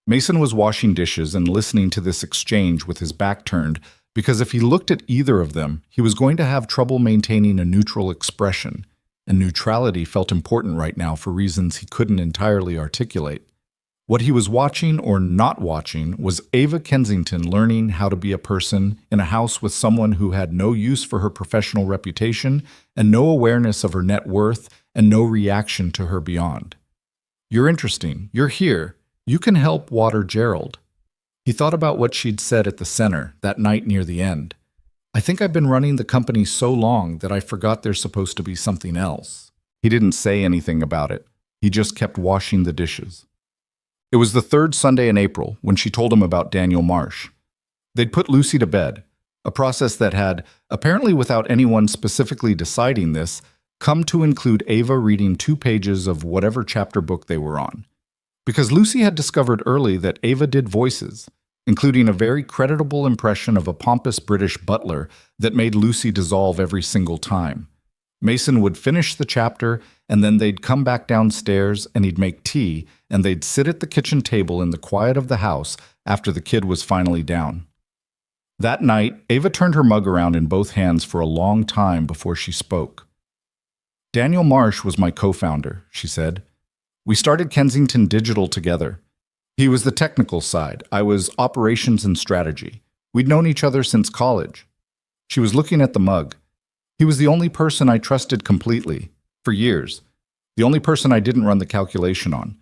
Mason was washing dishes and listening to this exchange with his back turned, because if he looked at either of them, he was going to have trouble maintaining a neutral expression, and neutrality felt important right now for reasons he couldn't entirely articulate. What he was watching or not watching was Ava Kensington learning how to be a person in a house with someone who had no use for her professional reputation and no awareness of her net worth and no reaction to her beyond. You're interesting. You're here. You can help water Gerald. He thought about what she'd said at the center that night near the end. I think I've been running the company so long that I forgot there's supposed to be something else. He didn't say anything about it. He just kept washing the dishes. It was the 3rd Sunday in April when she told him about Daniel Marsh. They'd put Lucy to bed, a process that had, apparently without anyone specifically deciding this, come to include Ava reading 2 pages of whatever chapter book they were on. Because Lucy had discovered early that Ava did voices, including a very creditable impression of a pompous British butler that made Lucy dissolve every single time. Mason would finish the chapter, and then they'd come back downstairs and he'd make tea, and they'd sit at the kitchen table in the quiet of the house after the kid was finally down. That night, Ava turned her mug around in both hands for a long time before she spoke. Daniel Marsh was my co-founder, she said. We started Kensington Digital together. He was the technical side. I was operations and strategy. We'd known each other since college. She was looking at the mug. He was the only person I trusted completely, for years. The only person I didn't run the calculation on.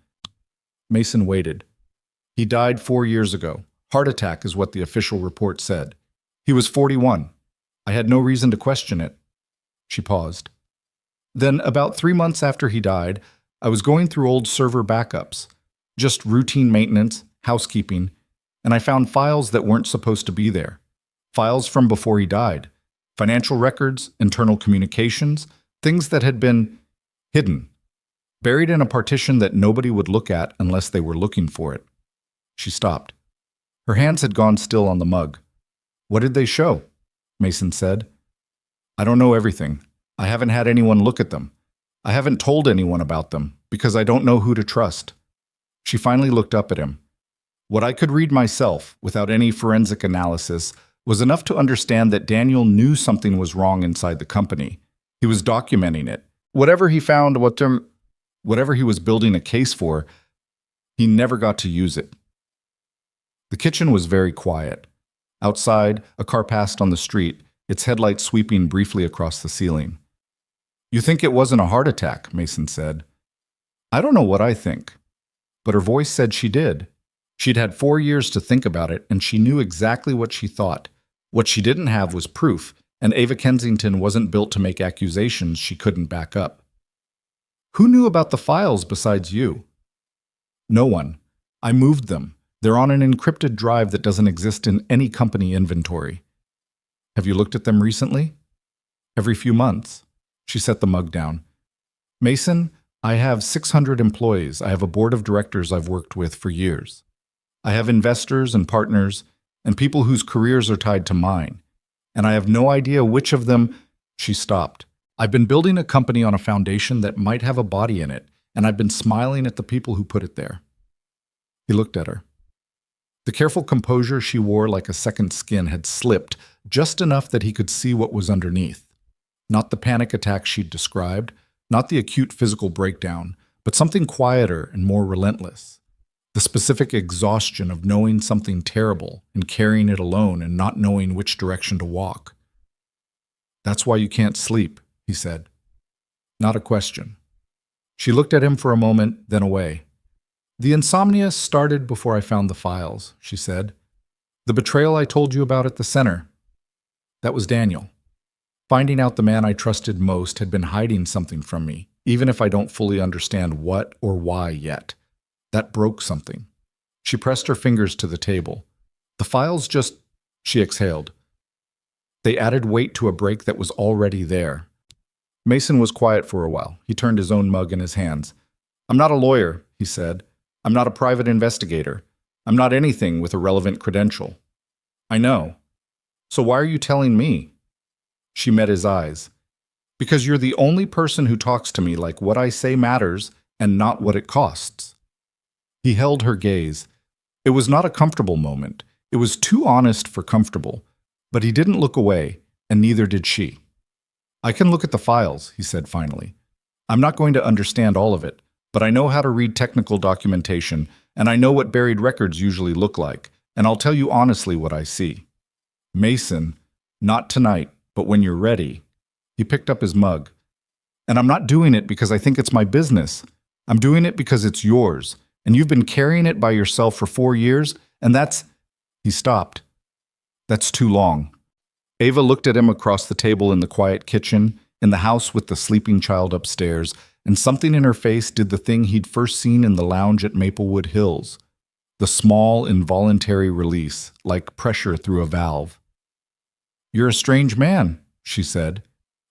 Mason waited. He died 4 years ago. Heart attack is what the official report said. He was 41. I had no reason to question it. She paused. Then, about 3 months after he died, I was going through old server backups. Just routine maintenance, housekeeping, and I found files that weren't supposed to be there. Files from before he died. Financial records, internal communications, things that had been hidden, buried in a partition that nobody would look at unless they were looking for it. She stopped. Her hands had gone still on the mug. What did they show? Mason said. I don't know everything. I haven't had anyone look at them. I haven't told anyone about them because I don't know who to trust. She finally looked up at him. What I could read myself, without any forensic analysis, was enough to understand that Daniel knew something was wrong inside the company. He was documenting it. Whatever he found, whatever he was building a case for, he never got to use it. The kitchen was very quiet. Outside, a car passed on the street, its headlights sweeping briefly across the ceiling. "You think it wasn't a heart attack," Mason said. "I don't know what I think." But her voice said she did. She'd had 4 years to think about it, and she knew exactly what she thought. What she didn't have was proof, and Ava Kensington wasn't built to make accusations she couldn't back up. "Who knew about the files besides you?" "No one. I moved them. They're on an encrypted drive that doesn't exist in any company inventory." "Have you looked at them recently?" "Every few months." She set the mug down. "Mason, I have 600 employees. I have a board of directors I've worked with for years. I have investors and partners and people whose careers are tied to mine. And I have no idea which of them—" She stopped. "I've been building a company on a foundation that might have a body in it, and I've been smiling at the people who put it there." He looked at her. The careful composure she wore like a second skin had slipped just enough that he could see what was underneath. Not the panic attack she'd described, not the acute physical breakdown, but something quieter and more relentless. The specific exhaustion of knowing something terrible and carrying it alone and not knowing which direction to walk. "That's why you can't sleep," he said. Not a question. She looked at him for a moment, then away. "The insomnia started before I found the files," she said. "The betrayal I told you about at the center. That was Daniel. Finding out the man I trusted most had been hiding something from me, even if I don't fully understand what or why yet. That broke something." She pressed her fingers to the table. "The files just—" She exhaled. "They added weight to a break that was already there." Mason was quiet for a while. He turned his own mug in his hands. "I'm not a lawyer," he said. "I'm not a private investigator. I'm not anything with a relevant credential." "I know. So why are you telling me?" She met his eyes. "Because you're the only person who talks to me like what I say matters and not what it costs." He held her gaze. It was not a comfortable moment. It was too honest for comfortable. But he didn't look away, and neither did she. "I can look at the files," he said finally. "I'm not going to understand all of it, but I know how to read technical documentation, and I know what buried records usually look like, and I'll tell you honestly what I see." "Mason, not tonight, but when you're ready." He picked up his mug. "And I'm not doing it because I think it's my business. I'm doing it because it's yours, and you've been carrying it by yourself for 4 years, and that's—" He stopped. "That's too long." Ava looked at him across the table in the quiet kitchen, in the house with the sleeping child upstairs, and something in her face did the thing he'd first seen in the lounge at Maplewood Hills. The small, involuntary release, like pressure through a valve. "You're a strange man," she said.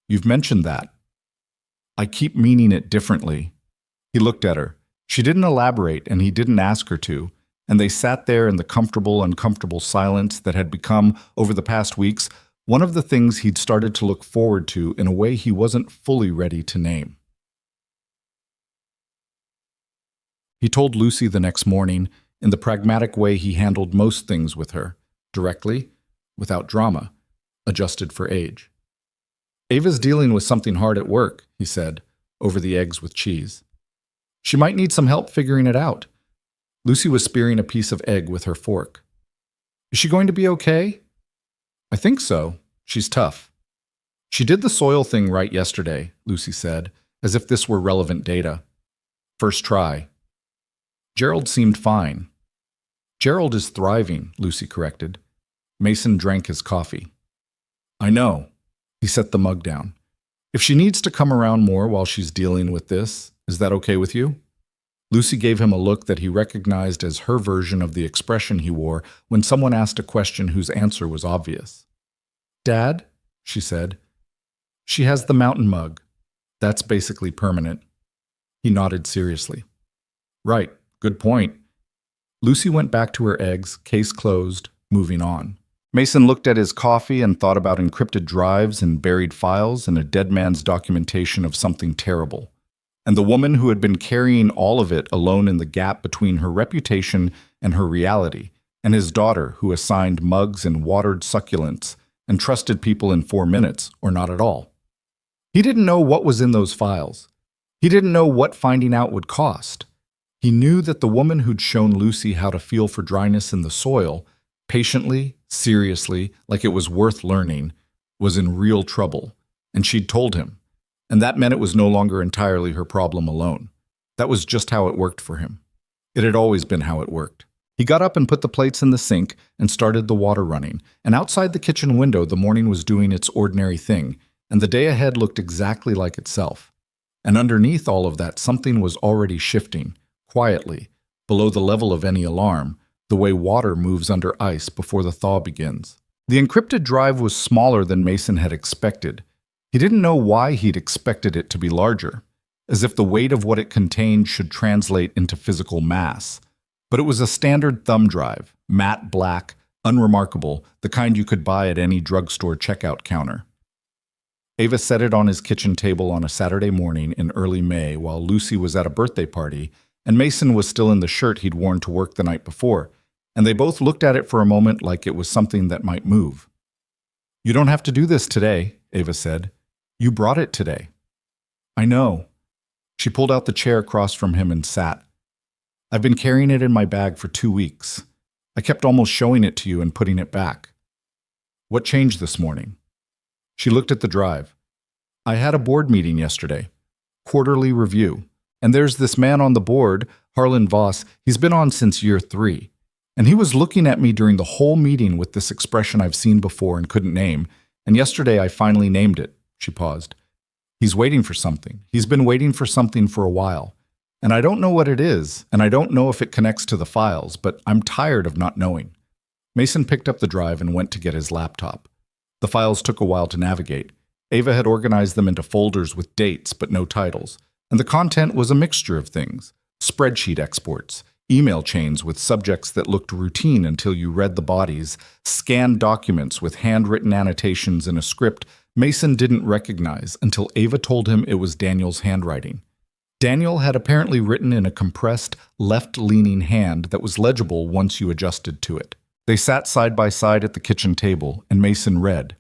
"You've mentioned that." "I keep meaning it differently." He looked at her. She didn't elaborate, and he didn't ask her to, and they sat there in the comfortable, uncomfortable silence that had become, over the past weeks, one of the things he'd started to look forward to in a way he wasn't fully ready to name. He told Lucy the next morning, in the pragmatic way he handled most things with her, directly, without drama, adjusted for age. "Ava's dealing with something hard at work," he said, over the eggs with cheese. "She might need some help figuring it out." Lucy was spearing a piece of egg with her fork. "Is she going to be okay?" "I think so. She's tough." "She did the soil thing right yesterday," Lucy said, as if this were relevant data. "First try." "Gerald seemed fine." "Gerald is thriving," Lucy corrected. Mason drank his coffee. "I know." He set the mug down. "If she needs to come around more while she's dealing with this, is that okay with you?" Lucy gave him a look that he recognized as her version of the expression he wore when someone asked a question whose answer was obvious. "Dad?" she said. "She has the mountain mug. That's basically permanent." He nodded seriously. "Right, good point." Lucy went back to her eggs, case closed, moving on. Mason looked at his coffee and thought about encrypted drives and buried files and a dead man's documentation of something terrible. And the woman who had been carrying all of it alone in the gap between her reputation and her reality, and his daughter who assigned mugs and watered succulents and trusted people in 4 minutes, or not at all. He didn't know what was in those files. He didn't know what finding out would cost. He knew that the woman who'd shown Lucy how to feel for dryness in the soil, patiently, seriously, like it was worth learning, was in real trouble, and she'd told him. And that meant it was no longer entirely her problem alone. That was just how it worked for him. It had always been how it worked. He got up and put the plates in the sink and started the water running, and outside the kitchen window the morning was doing its ordinary thing, and the day ahead looked exactly like itself. And underneath all of that, something was already shifting, quietly, below the level of any alarm, the way water moves under ice before the thaw begins. The encrypted drive was smaller than Mason had expected. He didn't know why he'd expected it to be larger, as if the weight of what it contained should translate into physical mass. But it was a standard thumb drive, matte black, unremarkable, the kind you could buy at any drugstore checkout counter. Ava set it on his kitchen table on a Saturday morning in early May while Lucy was at a birthday party, and Mason was still in the shirt he'd worn to work the night before, and they both looked at it for a moment like it was something that might move. "You don't have to do this today," Ava said. "You brought it today." "I know." She pulled out the chair across from him and sat. "I've been carrying it in my bag for 2 weeks. I kept almost showing it to you and putting it back." "What changed this morning?" She looked at the drive. "I had a board meeting yesterday. Quarterly review. And there's this man on the board, Harlan Voss. He's been on since year 3. And he was looking at me during the whole meeting with this expression I've seen before and couldn't name. And yesterday I finally named it." She paused. "He's waiting for something. He's been waiting for something for a while. And I don't know what it is, and I don't know if it connects to the files, but I'm tired of not knowing." Mason picked up the drive and went to get his laptop. The files took a while to navigate. Ava had organized them into folders with dates but no titles, and the content was a mixture of things: spreadsheet exports, email chains with subjects that looked routine until you read the bodies, scanned documents with handwritten annotations in a script Mason didn't recognize until Ava told him it was Daniel's handwriting. Daniel had apparently written in a compressed, left-leaning hand that was legible once you adjusted to it. They sat side by side at the kitchen table, and Mason read.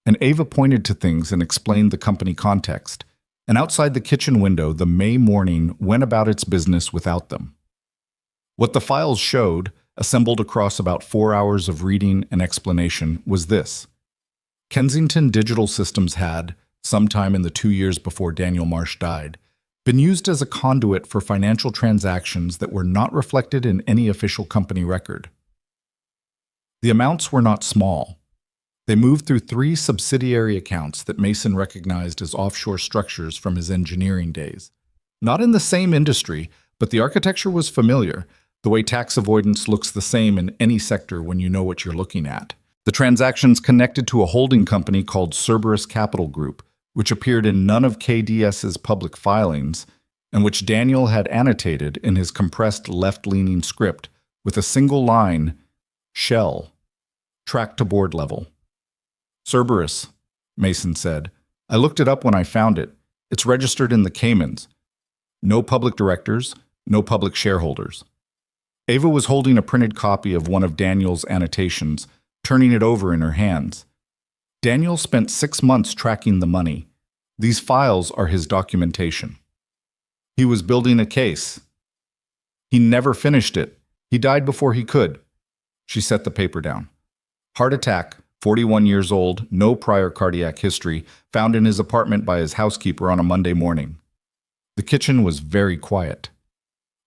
And Ava pointed to things and explained the company context. And outside the kitchen window, the May morning went about its business without them. What the files showed, assembled across about 4 hours of reading and explanation, was this. Kensington Digital Systems had, sometime in the 2 years before Daniel Marsh died, been used as a conduit for financial transactions that were not reflected in any official company record. The amounts were not small. They moved through 3 subsidiary accounts that Mason recognized as offshore structures from his engineering days. Not in the same industry, but the architecture was familiar, the way tax avoidance looks the same in any sector when you know what you're looking at. The transactions connected to a holding company called Cerberus Capital Group, which appeared in none of KDS's public filings, and which Daniel had annotated in his compressed left-leaning script with a single line, "Shell. Track to board level." "Cerberus," Mason said. "I looked it up when I found it. It's registered in the Caymans. No public directors, no public shareholders." Ava was holding a printed copy of one of Daniel's annotations, turning it over in her hands. Daniel spent 6 months tracking the money. These files are his documentation. He was building a case. He never finished it. He died before he could. She set the paper down. Heart attack, 41 years old, no prior cardiac history, found in his apartment by his housekeeper on a Monday morning. The kitchen was very quiet.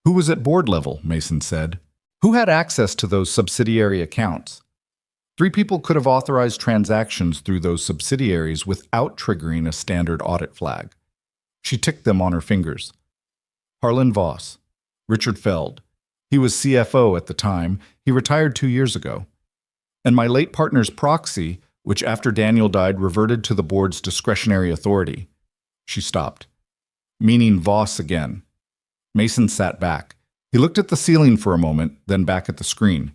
Who was at board level, Mason said. Who had access to those subsidiary accounts? 3 people could have authorized transactions through those subsidiaries without triggering a standard audit flag. She ticked them on her fingers. Harlan Voss, Richard Feld. He was CFO at the time. He retired 2 years ago. And my late partner's proxy, which after Daniel died reverted to the board's discretionary authority. She stopped. Meaning Voss again. Mason sat back. He looked at the ceiling for a moment, then back at the screen.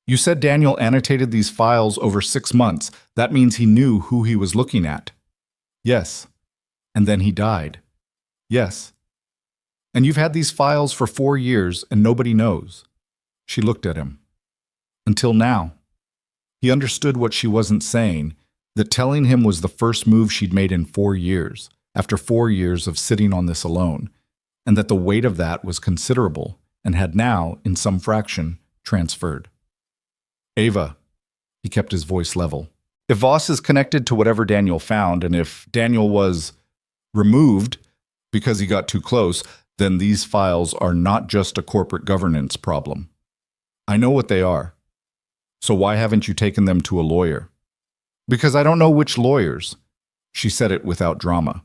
You said Daniel annotated these files over 6 months. That means he knew who he was looking at. Yes. And then he died. Yes. And you've had these files for 4 years and nobody knows. She looked at him. Until now. He understood what she wasn't saying, that telling him was the first move she'd made in 4 years, after 4 years of sitting on this alone. and that the weight of that was considerable and had now, in some fraction, transferred. Ava, he kept his voice level. If Voss is connected to whatever Daniel found, and if Daniel was removed because he got too close, then these files are not just a corporate governance problem. I know what they are. So why haven't you taken them to a lawyer? Because I don't know which lawyers. She said it without drama.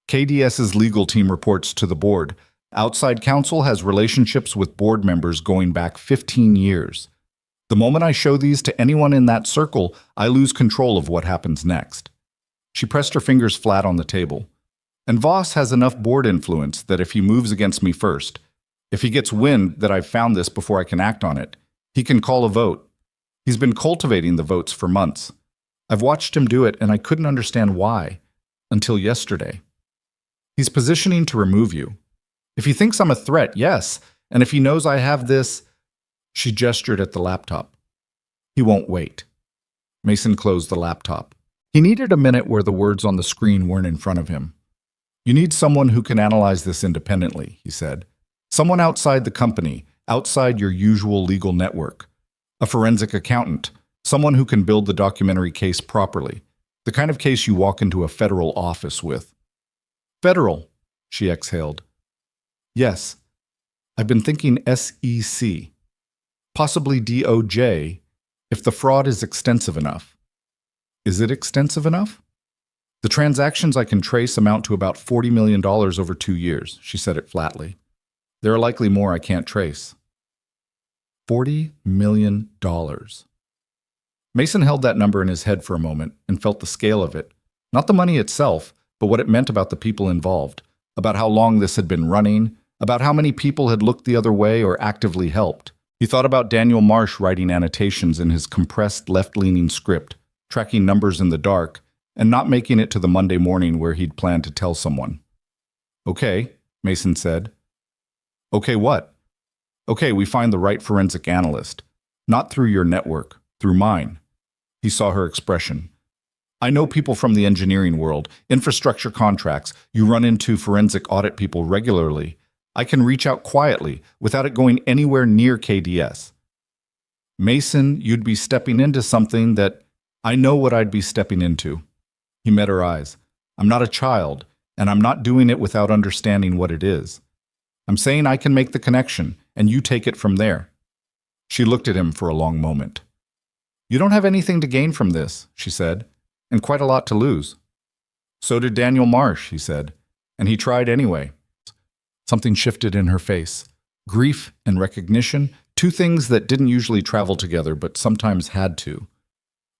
KDS's legal team reports to the board. Outside counsel has relationships with board members going back 15 years. The moment I show these to anyone in that circle, I lose control of what happens next. She pressed her fingers flat on the table. And Voss has enough board influence that if he moves against me first, if he gets wind that I've found this before I can act on it, he can call a vote. He's been cultivating the votes for months. I've watched him do it, and I couldn't understand why, until yesterday. He's positioning to remove you. If he thinks I'm a threat, yes, and if he knows I have this... She gestured at the laptop. He won't wait. Mason closed the laptop. He needed a minute where the words on the screen weren't in front of him. You need someone who can analyze this independently, he said. Someone outside the company, outside your usual legal network. A forensic accountant, someone who can build the documentary case properly, the kind of case you walk into a federal office with. Federal, she exhaled. Yes, I've been thinking SEC. Possibly DOJ, if the fraud is extensive enough. Is it extensive enough? The transactions I can trace amount to about $40 million over 2 years, she said it flatly. There are likely more I can't trace. $40 million. Mason held that number in his head for a moment and felt the scale of it. Not the money itself, but what it meant about the people involved, about how long this had been running, about how many people had looked the other way or actively helped. He thought about Daniel Marsh writing annotations in his compressed left-leaning script, tracking numbers in the dark, and not making it to the Monday morning where he'd planned to tell someone. Okay, Mason said. Okay, what? Okay, we find the right forensic analyst. Not through your network, through mine. He saw her expression. I know people from the engineering world, infrastructure contracts. You run into forensic audit people regularly. I can reach out quietly, without it going anywhere near KDS. Mason, you'd be stepping into something that I know what I'd be stepping into. He met her eyes. I'm not a child, and I'm not doing it without understanding what it is. I'm saying I can make the connection, and you take it from there. She looked at him for a long moment. You don't have anything to gain from this, she said, and quite a lot to lose. So did Daniel Marsh, he said, and he tried anyway. Something shifted in her face. Grief and recognition, two things that didn't usually travel together but sometimes had to.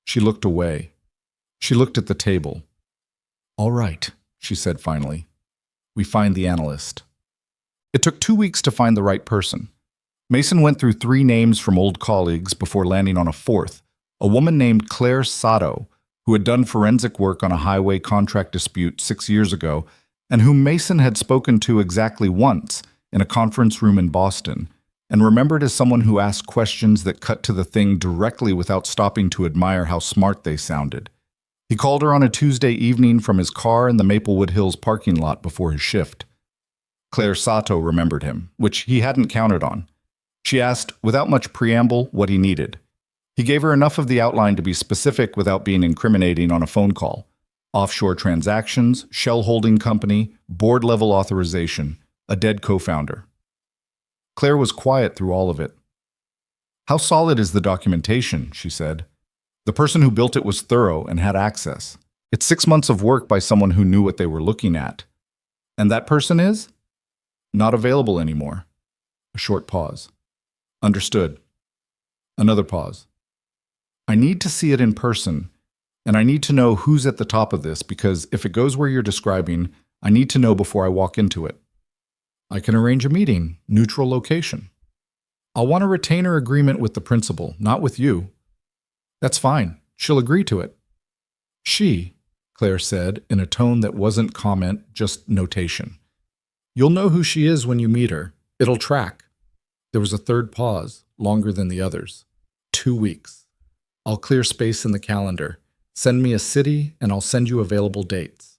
She looked away. She looked at the table. All right, she said finally. We find the analyst. It took 2 weeks to find the right person. Mason went through 3 names from old colleagues before landing on a 4th, a woman named Claire Sato, who had done forensic work on a highway contract dispute 6 years ago, and whom Mason had spoken to exactly once in a conference room in Boston, and remembered as someone who asked questions that cut to the thing directly without stopping to admire how smart they sounded. He called her on a Tuesday evening from his car in the Maplewood Hills parking lot before his shift. Claire Sato remembered him, which he hadn't counted on. She asked, without much preamble, what he needed. He gave her enough of the outline to be specific without being incriminating on a phone call. Offshore transactions, shell holding company, board-level authorization, a dead co-founder. Claire was quiet through all of it. How solid is the documentation, she said. The person who built it was thorough and had access. It's 6 months of work by someone who knew what they were looking at. And that person is? Not available anymore. A short pause. Understood. Another pause. I need to see it in person, and I need to know who's at the top of this because if it goes where you're describing, I need to know before I walk into it. I can arrange a meeting, neutral location. I'll want a retainer agreement with the principal, not with you. That's fine. She'll agree to it. She, Claire said in a tone that wasn't comment, just notation. You'll know who she is when you meet her. It'll track. There was a third pause, longer than the others. 2 weeks. I'll clear space in the calendar. Send me a city, and I'll send you available dates.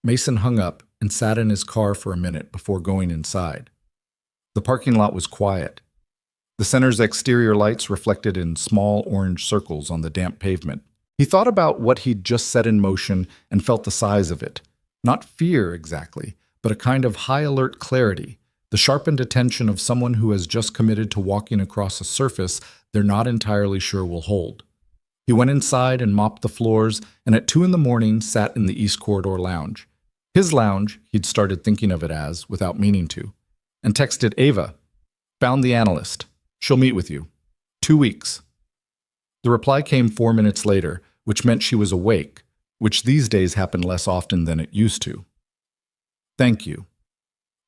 Mason hung up and sat in his car for a minute before going inside. The parking lot was quiet. The center's exterior lights reflected in small orange circles on the damp pavement. He thought about what he'd just set in motion and felt the size of it. Not fear exactly, but a kind of high-alert clarity, the sharpened attention of someone who has just committed to walking across a surface they're not entirely sure will hold. He went inside and mopped the floors, and at 2 a.m. sat in the East Corridor lounge. His lounge, he'd started thinking of it as, without meaning to, and texted Ava, "Found the analyst. She'll meet with you. 2 weeks." The reply came 4 minutes later, which meant she was awake, which these days happened less often than it used to. "Thank you."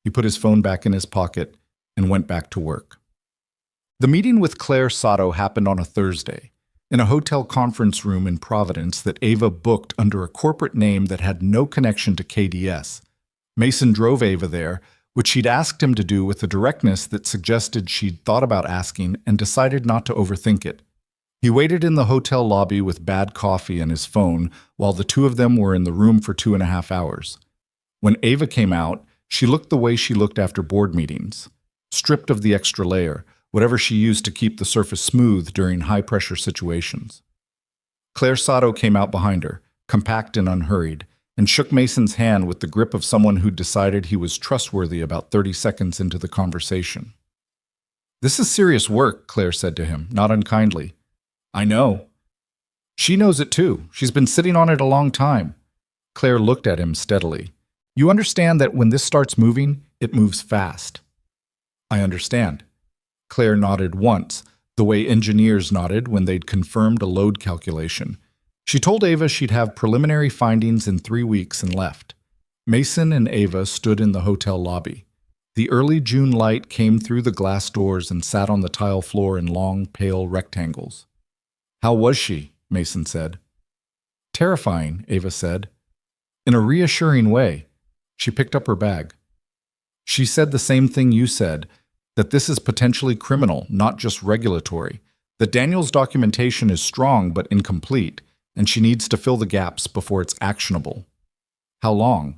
He put his phone back in his pocket and went back to work. The meeting with Claire Sato happened on a Thursday, in a hotel conference room in Providence that Ava booked under a corporate name that had no connection to KDS. Mason drove Ava there, which she'd asked him to do with a directness that suggested she'd thought about asking and decided not to overthink it. He waited in the hotel lobby with bad coffee and his phone while the two of them were in the room for 2.5 hours. When Ava came out, she looked the way she looked after board meetings, stripped of the extra layer, whatever she used to keep the surface smooth during high-pressure situations. Claire Sato came out behind her, compact and unhurried, and shook Mason's hand with the grip of someone who'd decided he was trustworthy about 30 seconds into the conversation. "This is serious work," Claire said to him, not unkindly. "I know." "She knows it too. She's been sitting on it a long time." Claire looked at him steadily. "You understand that when this starts moving, it moves fast." "I understand." Claire nodded once, the way engineers nodded when they'd confirmed a load calculation. She told Ava she'd have preliminary findings in 3 weeks and left. Mason and Ava stood in the hotel lobby. The early June light came through the glass doors and sat on the tile floor in long, pale rectangles. "How was she?" Mason said. "Terrifying," Ava said. "In a reassuring way." She picked up her bag. "She said the same thing you said, that this is potentially criminal, not just regulatory, that Daniel's documentation is strong but incomplete, and she needs to fill the gaps before it's actionable." "How long?"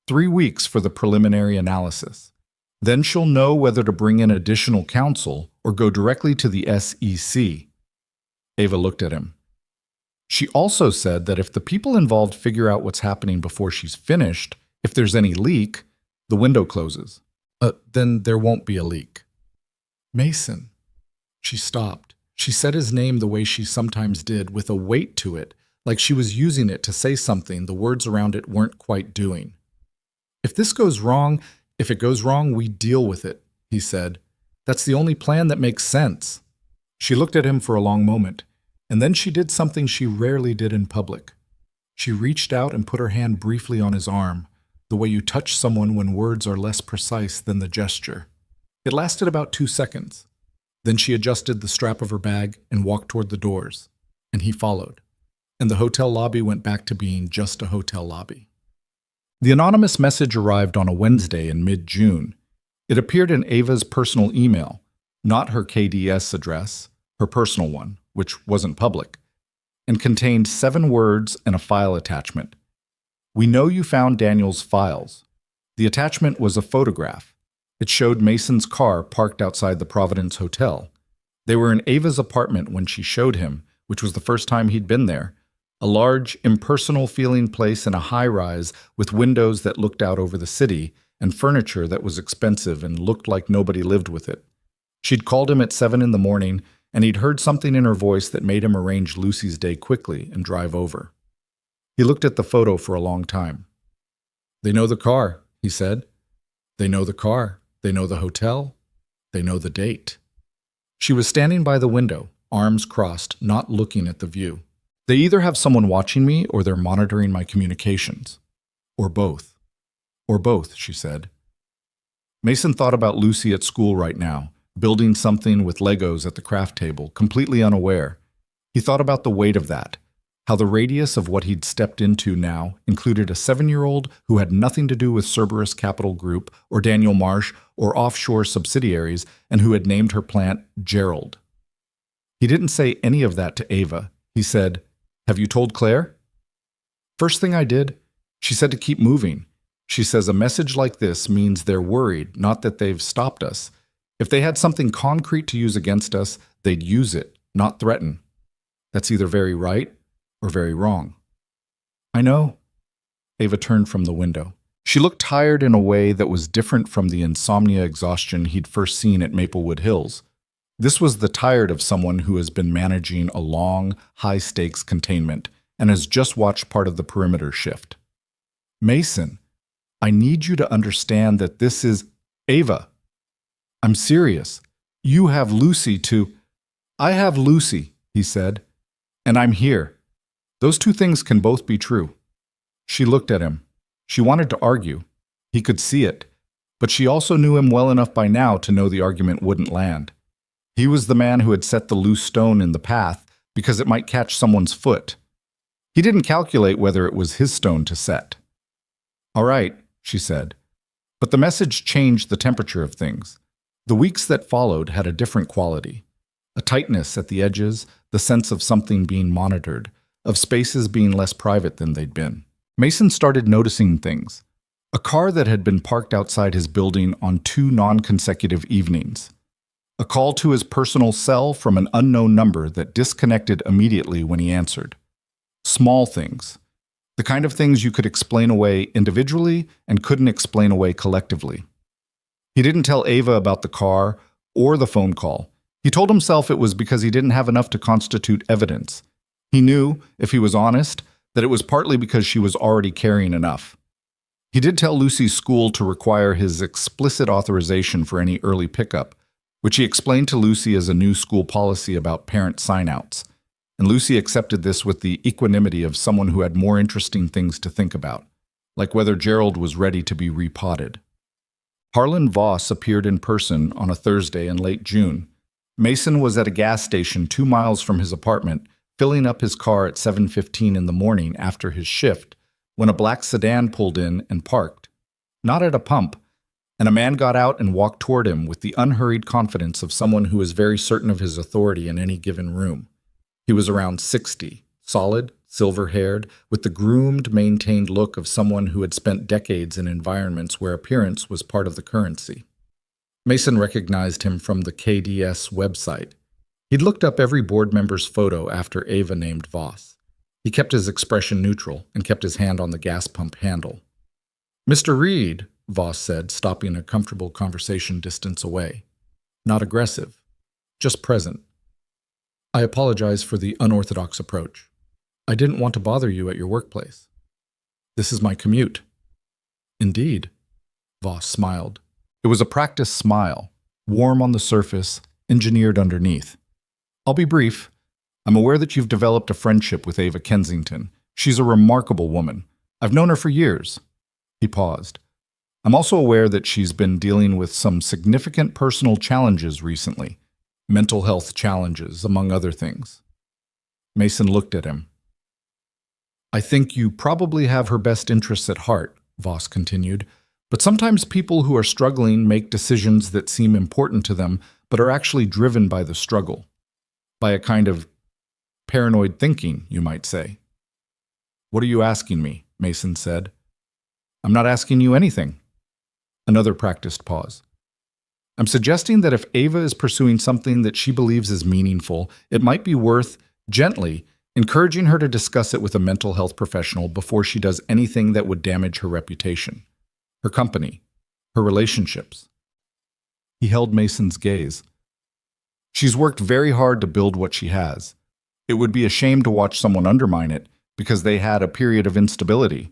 3 weeks for the preliminary analysis. Then she'll know whether to bring in additional counsel or go directly to the SEC. Ava looked at him. She also said that if the people involved figure out what's happening before she's finished, if there's any leak, the window closes. Then there won't be a leak. "Mason." She stopped. She said his name the way she sometimes did, with a weight to it, like she was using it to say something the words around it weren't quite doing. If it goes wrong, we deal with it," he said. "That's the only plan that makes sense." She looked at him for a long moment, and then she did something she rarely did in public. She reached out and put her hand briefly on his arm, the way you touch someone when words are less precise than the gesture. It lasted about 2 seconds. Then she adjusted the strap of her bag and walked toward the doors, and he followed, and the hotel lobby went back to being just a hotel lobby. The anonymous message arrived on a Wednesday in mid-June. It appeared in Ava's personal email, not her KDS address, her personal one, which wasn't public, and contained 7 words and a file attachment. "We know you found Daniel's files." The attachment was a photograph. It showed Mason's car parked outside the Providence Hotel. They were in Ava's apartment when she showed him, which was the first time he'd been there, a large, impersonal-feeling place in a high-rise with windows that looked out over the city and furniture that was expensive and looked like nobody lived with it. She'd called him at 7 in the morning, and he'd heard something in her voice that made him arrange Lucy's day quickly and drive over. He looked at the photo for a long time. "They know the car," he said. "They know the car. They know the hotel. They know the date." She was standing by the window, arms crossed, not looking at the view. "They either have someone watching me or they're monitoring my communications. Or both." "Or both," she said. Mason thought about Lucy at school right now, building something with Legos at the craft table, completely unaware. He thought about the weight of that, how the radius of what he'd stepped into now included a 7-year-old who had nothing to do with Cerberus Capital Group or Daniel Marsh or offshore subsidiaries and who had named her plant Gerald. He didn't say any of that to Ava. He said, "Have you told Claire?" "First thing I did, she said to keep moving. She says a message like this means they're worried, not that they've stopped us. If they had something concrete to use against us, they'd use it, not threaten. That's either very right or very wrong. I know. Ava turned from the window. She looked tired in a way that was different from the insomnia exhaustion he'd first seen at Maplewood Hills. This was the tired of someone who has been managing a long, high-stakes containment and has just watched part of the perimeter shift. Mason, I need you to understand that this is Ava. I'm serious. You have Lucy to... I have Lucy, he said, and I'm here. Those two things can both be true. She looked at him. She wanted to argue. He could see it, but she also knew him well enough by now to know the argument wouldn't land. He was the man who had set the loose stone in the path because it might catch someone's foot. He didn't calculate whether it was his stone to set. All right, she said. But the message changed the temperature of things. The weeks that followed had a different quality. A tightness at the edges, the sense of something being monitored, of spaces being less private than they'd been. Mason started noticing things. A car that had been parked outside his building on 2 non-consecutive evenings. A call to his personal cell from an unknown number that disconnected immediately when he answered. Small things. The kind of things you could explain away individually and couldn't explain away collectively. He didn't tell Ava about the car or the phone call. He told himself it was because he didn't have enough to constitute evidence. He knew, if he was honest, that it was partly because she was already carrying enough. He did tell Lucy's school to require his explicit authorization for any early pickup, which he explained to Lucy as a new school policy about parent sign-outs. And Lucy accepted this with the equanimity of someone who had more interesting things to think about, like whether Gerald was ready to be repotted. Harlan Voss appeared in person on a Thursday in late June. Mason was at a gas station 2 miles from his apartment, filling up his car at 7:15 in the morning after his shift, when a black sedan pulled in and parked. Not at a pump, and a man got out and walked toward him with the unhurried confidence of someone who is very certain of his authority in any given room. He was around 60, solid, silver-haired, with the groomed, maintained look of someone who had spent decades in environments where appearance was part of the currency. Mason recognized him from the KDS website. He'd looked up every board member's photo after Ava named Voss. He kept his expression neutral and kept his hand on the gas pump handle. "Mr. Reed," Voss said, stopping a comfortable conversation distance away. Not aggressive, just present. "I apologize for the unorthodox approach. I didn't want to bother you at your workplace. This is my commute." "Indeed," Voss smiled. It was a practiced smile, warm on the surface, engineered underneath. "I'll be brief. I'm aware that you've developed a friendship with Ava Kensington. She's a remarkable woman. I've known her for years." He paused. "I'm also aware that she's been dealing with some significant personal challenges recently. Mental health challenges, among other things." Mason looked at him. "I think you probably have her best interests at heart," Voss continued, "but sometimes people who are struggling make decisions that seem important to them but are actually driven by the struggle. By a kind of paranoid thinking, you might say." "What are you asking me?" Mason said. "I'm not asking you anything." Another practiced pause. "I'm suggesting that if Ava is pursuing something that she believes is meaningful, it might be worth, gently, encouraging her to discuss it with a mental health professional before she does anything that would damage her reputation, her company, her relationships." He held Mason's gaze. "She's worked very hard to build what she has. It would be a shame to watch someone undermine it because they had a period of instability."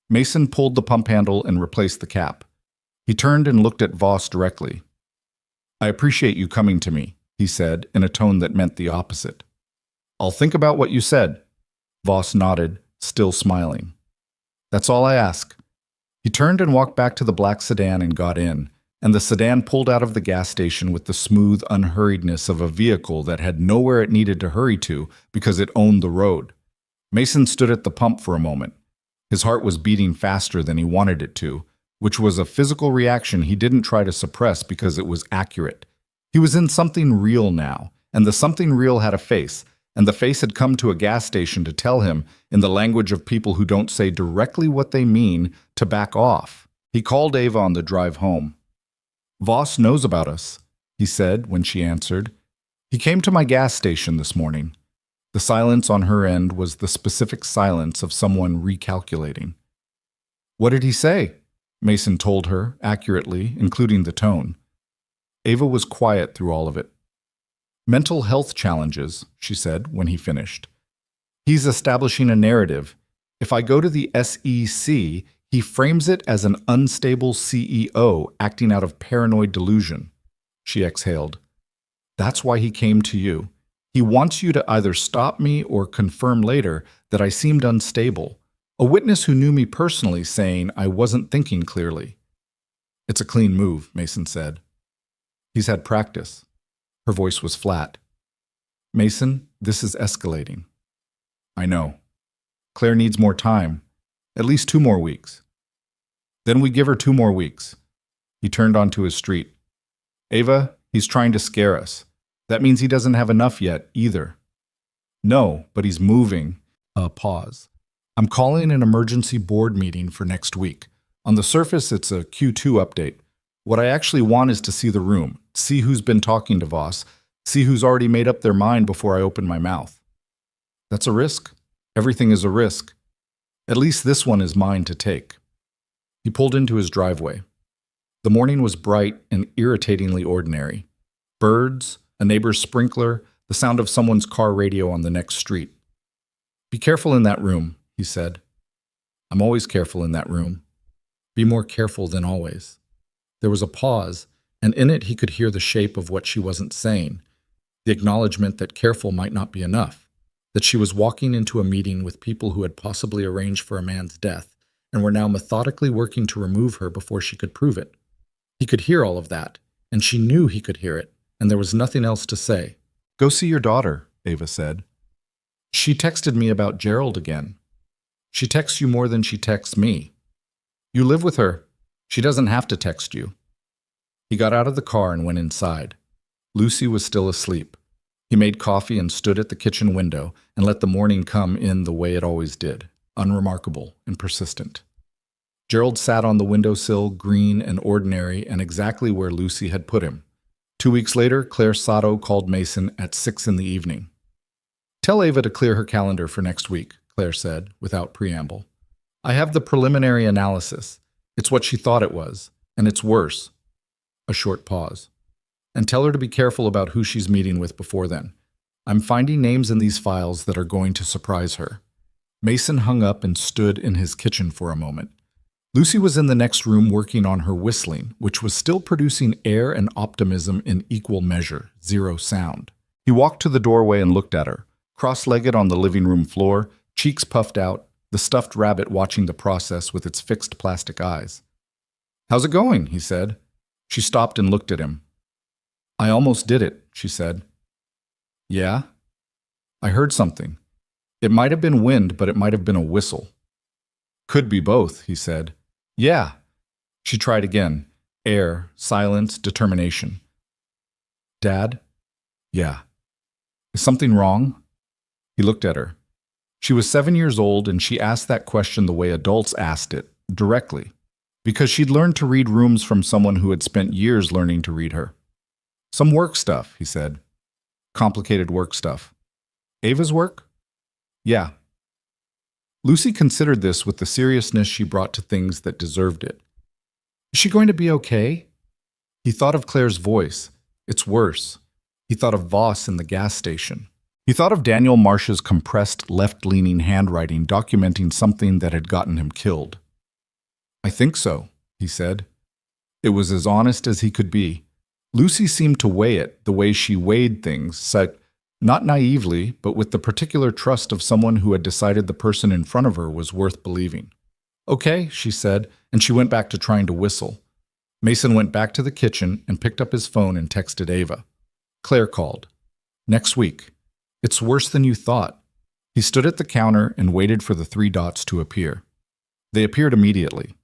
Mason pulled the pump handle and replaced the cap. He turned and looked at Voss directly. "I appreciate you coming to me," he said in a tone that meant the opposite. "I'll think about what you said." Voss nodded, still smiling. "That's all I ask." He turned and walked back to the black sedan and got in, and the sedan pulled out of the gas station with the smooth unhurriedness of a vehicle that had nowhere it needed to hurry to because it owned the road. Mason stood at the pump for a moment. His heart was beating faster than he wanted it to, which was a physical reaction he didn't try to suppress because it was accurate. He was in something real now, and the something real had a face, and the face had come to a gas station to tell him, in the language of people who don't say directly what they mean, to back off. He called Ava on the drive home. "Voss knows about us," he said when she answered. "He came to my gas station this morning." The silence on her end was the specific silence of someone recalculating. "What did he say?" Mason told her, accurately, including the tone. Ava was quiet through all of it. "Mental health challenges," she said when he finished. "He's establishing a narrative. If I go to the SEC, he frames it as an unstable CEO acting out of paranoid delusion." She exhaled. "That's why he came to you. He wants you to either stop me or confirm later that I seemed unstable. A witness who knew me personally saying I wasn't thinking clearly." "It's a clean move," Mason said. "He's had practice." Her voice was flat. "Mason, this is escalating." "I know. Claire needs more time. At least 2 more weeks." "Then we give her 2 more weeks." He turned onto his street. "Ava, he's trying to scare us. That means he doesn't have enough yet, either." "No, but he's moving." Pause. "I'm calling an emergency board meeting for next week. On the surface, it's a Q2 update. What I actually want is to see the room, see who's been talking to Voss, see who's already made up their mind before I open my mouth." "That's a risk. Everything is a risk. At least this one is mine to take." He pulled into his driveway. The morning was bright and irritatingly ordinary. Birds, a neighbor's sprinkler, the sound of someone's car radio on the next street. "Be careful in that room," he said. "I'm always careful in that room. Be more careful than always." There was a pause, and in it he could hear the shape of what she wasn't saying, the acknowledgement that careful might not be enough, that she was walking into a meeting with people who had possibly arranged for a man's death and were now methodically working to remove her before she could prove it. He could hear all of that, and she knew he could hear it, and there was nothing else to say. "Go see your daughter," Ava said. "She texted me about Gerald again." "She texts you more than she texts me." "You live with her. She doesn't have to text you." He got out of the car and went inside. Lucy was still asleep. He made coffee and stood at the kitchen window and let the morning come in the way it always did, unremarkable and persistent. Gerald sat on the windowsill, green and ordinary, and exactly where Lucy had put him. 2 weeks later, Claire Sato called Mason at 6 in the evening. "Tell Ava to clear her calendar for next week," Claire said, without preamble. "I have the preliminary analysis. It's what she thought it was, and it's worse." A short pause. "And tell her to be careful about who she's meeting with before then. I'm finding names in these files that are going to surprise her." Mason hung up and stood in his kitchen for a moment. Lucy was in the next room working on her whistling, which was still producing air and optimism in equal measure, 0 sound. He walked to the doorway and looked at her, cross-legged on the living room floor, cheeks puffed out, the stuffed rabbit watching the process with its fixed plastic eyes. "How's it going?" he said. She stopped and looked at him. "I almost did it," she said. "Yeah?" "I heard something. It might have been wind, but it might have been a whistle." "Could be both," he said. "Yeah." She tried again. Air, silence, determination. "Dad?" "Yeah." "Is something wrong?" He looked at her. She was 7 years old, and she asked that question the way adults asked it, directly, because she'd learned to read rooms from someone who had spent years learning to read her. "Some work stuff," he said. "Complicated work stuff." "Ava's work?" "Yeah." Lucy considered this with the seriousness she brought to things that deserved it. "Is she going to be okay?" He thought of Claire's voice. It's worse. He thought of Voss in the gas station. He thought of Daniel Marsh's compressed, left-leaning handwriting documenting something that had gotten him killed. "I think so," he said. It was as honest as he could be. Lucy seemed to weigh it the way she weighed things, not naively, but with the particular trust of someone who had decided the person in front of her was worth believing. "Okay," she said, and she went back to trying to whistle. Mason went back to the kitchen and picked up his phone and texted Ava. Claire called. "Next week. It's worse than you thought." He stood at the counter and waited for the 3 dots to appear. They appeared immediately.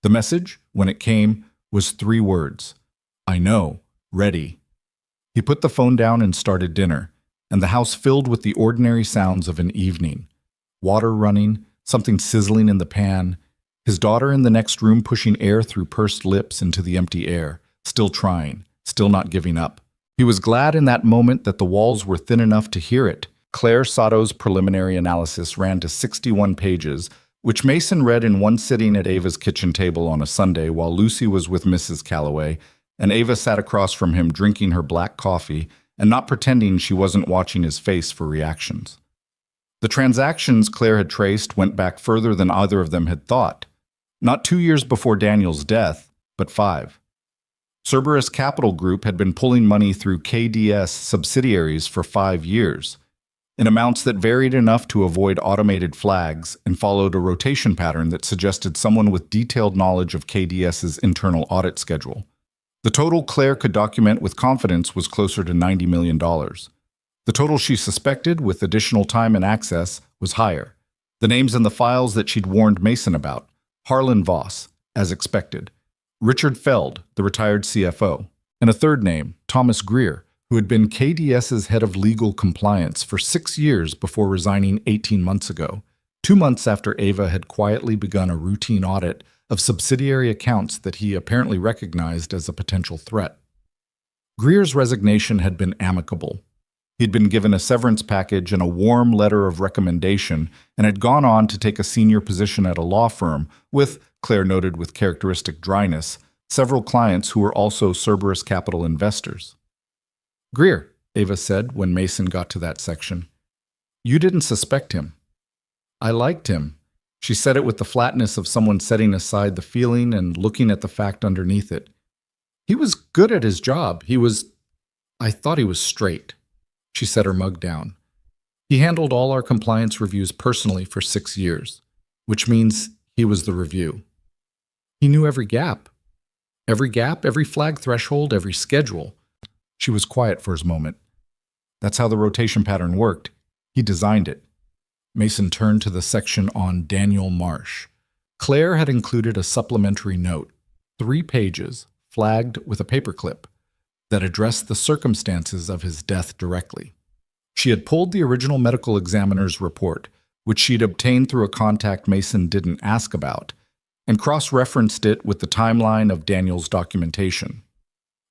The message, when it came, was 3 words. "I know. Ready." He put the phone down and started dinner. and the house filled with the ordinary sounds of an evening. Water running, something sizzling in the pan, his daughter in the next room pushing air through pursed lips into the empty air, still trying, still not giving up. He was glad in that moment that the walls were thin enough to hear it. Claire Sato's preliminary analysis ran to 61 pages, which Mason read in one sitting at Ava's kitchen table on a Sunday while Lucy was with Mrs. Calloway, and Ava sat across from him drinking her black coffee and not pretending she wasn't watching his face for reactions. The transactions Claire had traced went back further than either of them had thought. Not 2 years before Daniel's death, but 5. Cerberus Capital Group had been pulling money through KDS subsidiaries for 5 years, in amounts that varied enough to avoid automated flags and followed a rotation pattern that suggested someone with detailed knowledge of KDS's internal audit schedule. The total Claire could document with confidence was closer to $90 million. The total she suspected, with additional time and access, was higher. The names in the files that she'd warned Mason about: Harlan Voss, as expected; Richard Feld, the retired CFO; and a third name, Thomas Greer, who had been KDS's head of legal compliance for 6 years before resigning 18 months ago, 2 months after Ava had quietly begun a routine audit of subsidiary accounts that he apparently recognized as a potential threat. Greer's resignation had been amicable. He'd been given a severance package and a warm letter of recommendation and had gone on to take a senior position at a law firm with, Claire noted with characteristic dryness, several clients who were also Cerberus Capital investors. "Greer," Ava said when Mason got to that section. "You didn't suspect him." "I liked him." She said it with the flatness of someone setting aside the feeling and looking at the fact underneath it. "He was good at his job. I thought he was straight." She set her mug down. "He handled all our compliance reviews personally for 6 years, which means he was the review. He knew every gap, every flag threshold, every schedule." She was quiet for a moment. "That's how the rotation pattern worked. He designed it." Mason turned to the section on Daniel Marsh. Claire had included a supplementary note, 3 pages, flagged with a paperclip, that addressed the circumstances of his death directly. She had pulled the original medical examiner's report, which she'd obtained through a contact Mason didn't ask about, and cross-referenced it with the timeline of Daniel's documentation.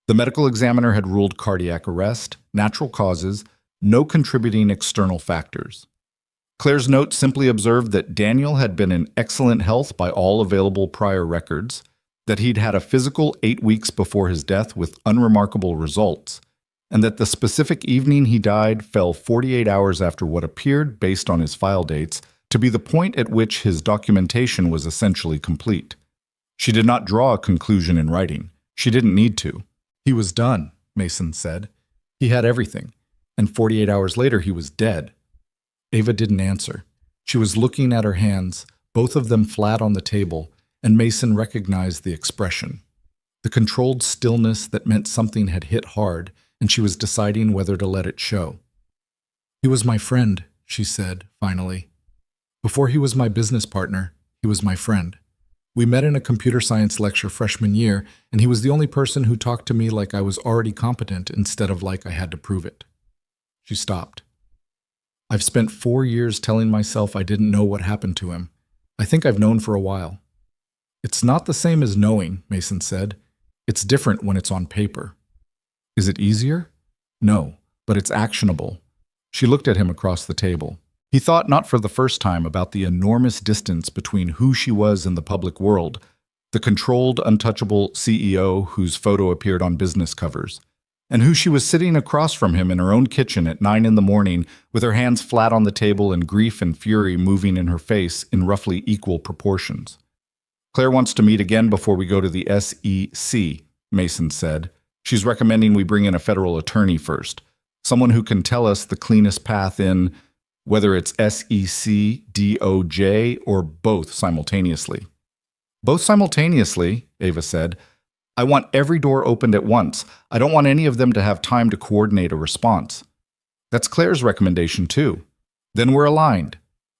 The medical examiner had ruled cardiac arrest, natural causes, no contributing external factors. Claire's note simply observed that Daniel had been in excellent health by all available prior records, that he'd had a physical 8 weeks before his death with unremarkable results, and that the specific evening he died fell 48 hours after what appeared, based on his file dates, to be the point at which his documentation was essentially complete. She did not draw a conclusion in writing. She didn't need to. "He was done," Mason said. "He had everything, and 48 hours later he was dead." Ava didn't answer. She was looking at her hands, both of them flat on the table, and Mason recognized the expression. The controlled stillness that meant something had hit hard, and she was deciding whether to let it show. "He was my friend," she said, finally. "Before he was my business partner, he was my friend. We met in a computer science lecture freshman year, and he was the only person who talked to me like I was already competent instead of like I had to prove it." She stopped. "I've spent 4 years telling myself I didn't know what happened to him. I think I've known for a while." "It's not the same as knowing," Mason said. "It's different when it's on paper." "Is it easier?" "No, but it's actionable." She looked at him across the table. He thought not for the first time about the enormous distance between who she was in the public world, the controlled, untouchable CEO whose photo appeared on business covers, and who she was sitting across from him in her own kitchen at 9 in the morning with her hands flat on the table and grief and fury moving in her face in roughly equal proportions. "Claire wants to meet again before we go to the SEC, Mason said. "She's recommending we bring in a federal attorney first, someone who can tell us the cleanest path in, whether it's SEC, DOJ, or both simultaneously." "Both simultaneously," Ava said. "I want every door opened at once. I don't want any of them to have time to coordinate a response." "That's Claire's recommendation, too." "Then we're aligned."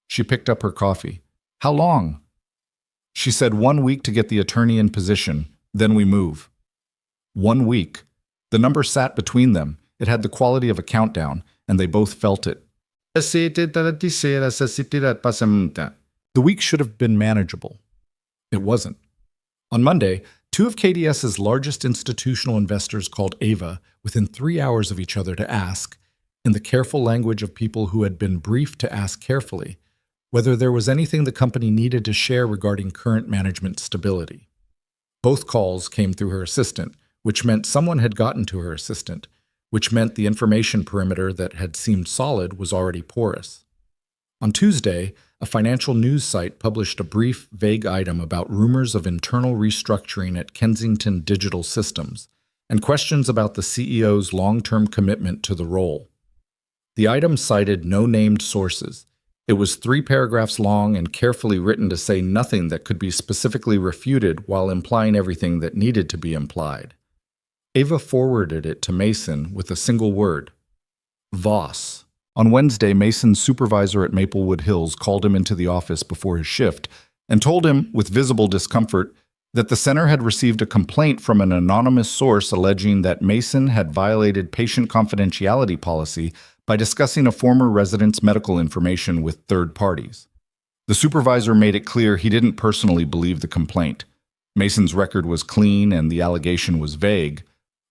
She picked up her coffee. "How long?" She said 1 week to get the attorney in position, then we move. 1 week. The number sat between them. It had the quality of a countdown, and they both felt it. The week should have been manageable. It wasn't. On Monday, two of KDS's largest institutional investors called Ava within 3 hours of each other to ask, in the careful language of people who had been briefed to ask carefully, whether there was anything the company needed to share regarding current management stability. Both calls came through her assistant, which meant someone had gotten to her assistant, which meant the information perimeter that had seemed solid was already porous. On Tuesday, a financial news site published a brief, vague item about rumors of internal restructuring at Kensington Digital Systems and questions about the CEO's long-term commitment to the role. The item cited no named sources. It was 3 paragraphs long and carefully written to say nothing that could be specifically refuted while implying everything that needed to be implied. Ava forwarded it to Mason with a single word: Voss. On Wednesday, Mason's supervisor at Maplewood Hills called him into the office before his shift and told him, with visible discomfort, that the center had received a complaint from an anonymous source alleging that Mason had violated patient confidentiality policy by discussing a former resident's medical information with third parties. The supervisor made it clear he didn't personally believe the complaint. Mason's record was clean and the allegation was vague,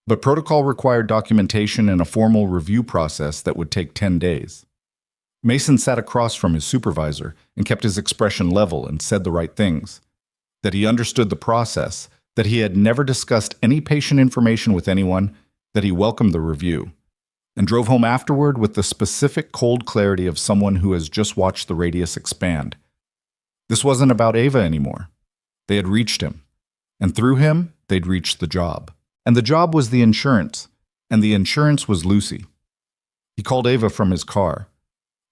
but protocol required documentation and a formal review process that would take 10 days. Mason sat across from his supervisor and kept his expression level and said the right things. That he understood the process, that he had never discussed any patient information with anyone, that he welcomed the review, and drove home afterward with the specific cold clarity of someone who has just watched the radius expand. This wasn't about Ava anymore. They had reached him, and through him, they'd reached the job. And the job was the insurance, and the insurance was Lucy. He called Ava from his car.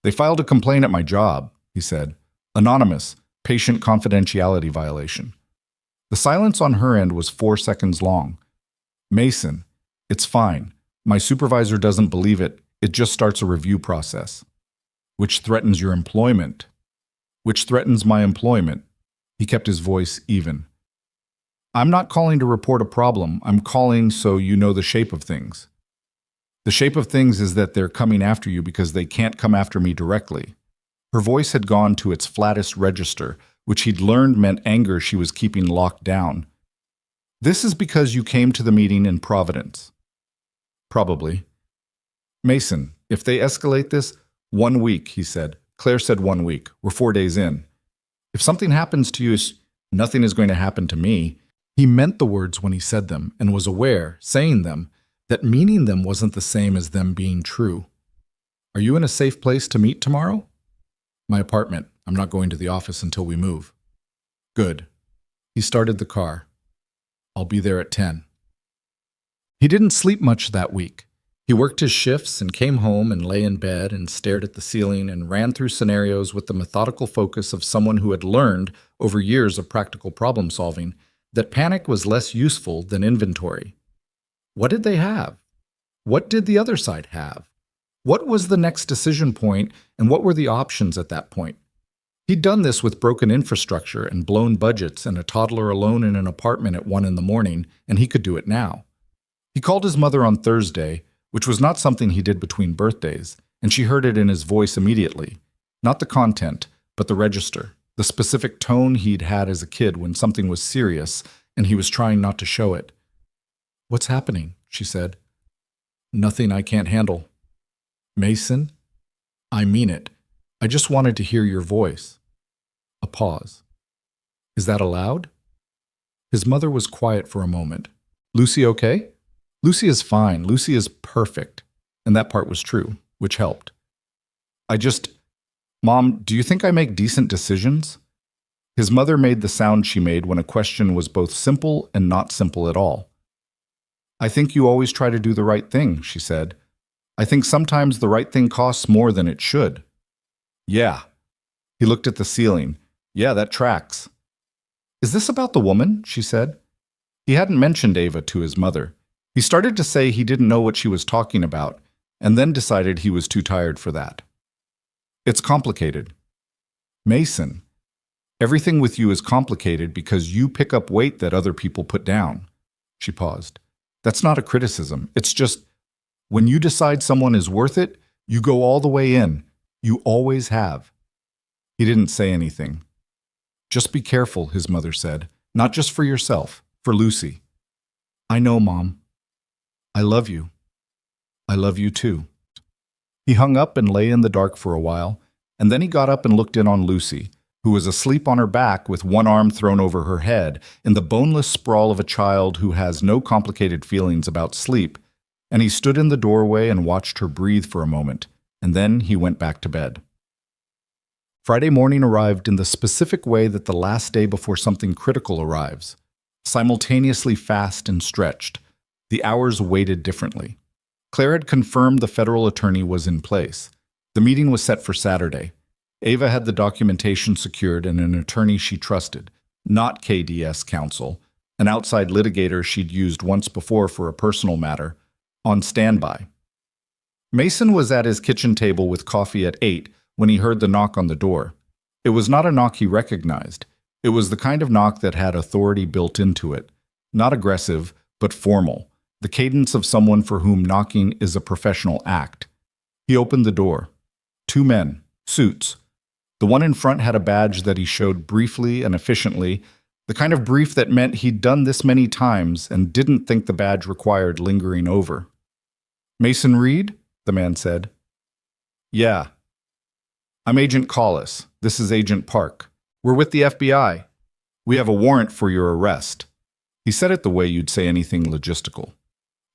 "They filed a complaint at my job," he said. "Anonymous, patient confidentiality violation." The silence on her end was 4 seconds long. "Mason, it's fine. My supervisor doesn't believe it. It just starts a review process." "Which threatens your employment." "Which threatens my employment." He kept his voice even. "I'm not calling to report a problem. I'm calling so you know the shape of things. The shape of things is that they're coming after you because they can't come after me directly." Her voice had gone to its flattest register, which he'd learned meant anger she was keeping locked down. "This is because you came to the meeting in Providence." "Probably." "Mason, if they escalate this, 1 week," he said. Claire said 1 week. We're 4 days in. "If something happens to you, nothing is going to happen to me." He meant the words when he said them and was aware, saying them, that meaning them wasn't the same as them being true. "Are you in a safe place to meet tomorrow?" "My apartment. I'm not going to the office until we move." "Good." He started the car. "I'll be there at 10. He didn't sleep much that week. He worked his shifts and came home and lay in bed and stared at the ceiling and ran through scenarios with the methodical focus of someone who had learned, over years of practical problem solving, that panic was less useful than inventory. What did they have? What did the other side have? What was the next decision point, and what were the options at that point? He'd done this with broken infrastructure and blown budgets and a toddler alone in an apartment at 1 a.m, and he could do it now. He called his mother on Thursday, which was not something he did between birthdays, and she heard it in his voice immediately. Not the content, but the register. The specific tone he'd had as a kid when something was serious and he was trying not to show it. "What's happening?" she said. "Nothing I can't handle." "Mason, I mean it. I just wanted to hear your voice." A pause. "Is that allowed?" His mother was quiet for a moment. "Lucy okay?" "Lucy is fine. Lucy is perfect." And that part was true, which helped. Mom, do you think I make decent decisions?" His mother made the sound she made when a question was both simple and not simple at all. "I think you always try to do the right thing," she said. "I think sometimes the right thing costs more than it should." "Yeah." He looked at the ceiling. "Yeah, that tracks." "Is this about the woman?" she said. He hadn't mentioned Ava to his mother. He started to say he didn't know what she was talking about, and then decided he was too tired for that. "It's complicated." "Mason, everything with you is complicated because you pick up weight that other people put down." She paused. "That's not a criticism. It's just, when you decide someone is worth it, You go all the way in. You always have." He didn't say anything. "Just be careful," his mother said. "Not just for yourself, for Lucy." "I know, Mom. I love you. I love you too." He hung up and lay in the dark for a while, and then he got up and looked in on Lucy, who was asleep on her back with one arm thrown over her head, in the boneless sprawl of a child who has no complicated feelings about sleep, and he stood in the doorway and watched her breathe for a moment, and then he went back to bed. Friday morning arrived in the specific way that the last day before something critical arrives, simultaneously fast and stretched. The hours waited differently. Claire had confirmed the federal attorney was in place. The meeting was set for Saturday. Ava had the documentation secured and an attorney she trusted, not KDS counsel, an outside litigator she'd used once before for a personal matter, on standby. Mason was at his kitchen table with coffee at 8 when he heard the knock on the door. It was not a knock he recognized. It was the kind of knock that had authority built into it, not aggressive, but formal, the cadence of someone for whom knocking is a professional act. He opened the door. 2 men, suits. The one in front had a badge that he showed briefly and efficiently, the kind of brief that meant he'd done this many times and didn't think the badge required lingering over. "Mason Reed?" the man said. "Yeah. I'm Agent Collis. This is Agent Park. We're with the FBI. We have a warrant for your arrest." He said it the way you'd say anything logistical.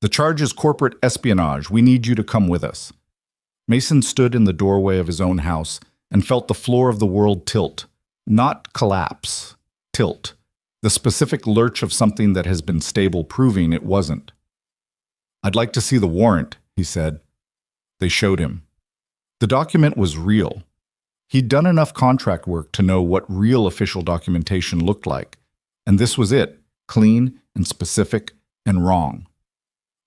"The charge is corporate espionage. We need you to come with us." Mason stood in the doorway of his own house and felt the floor of the world tilt. Not collapse. Tilt. The specific lurch of something that has been stable proving it wasn't. "I'd like to see the warrant," he said. They showed him. The document was real. He'd done enough contract work to know what real official documentation looked like, and this was it, clean and specific and wrong.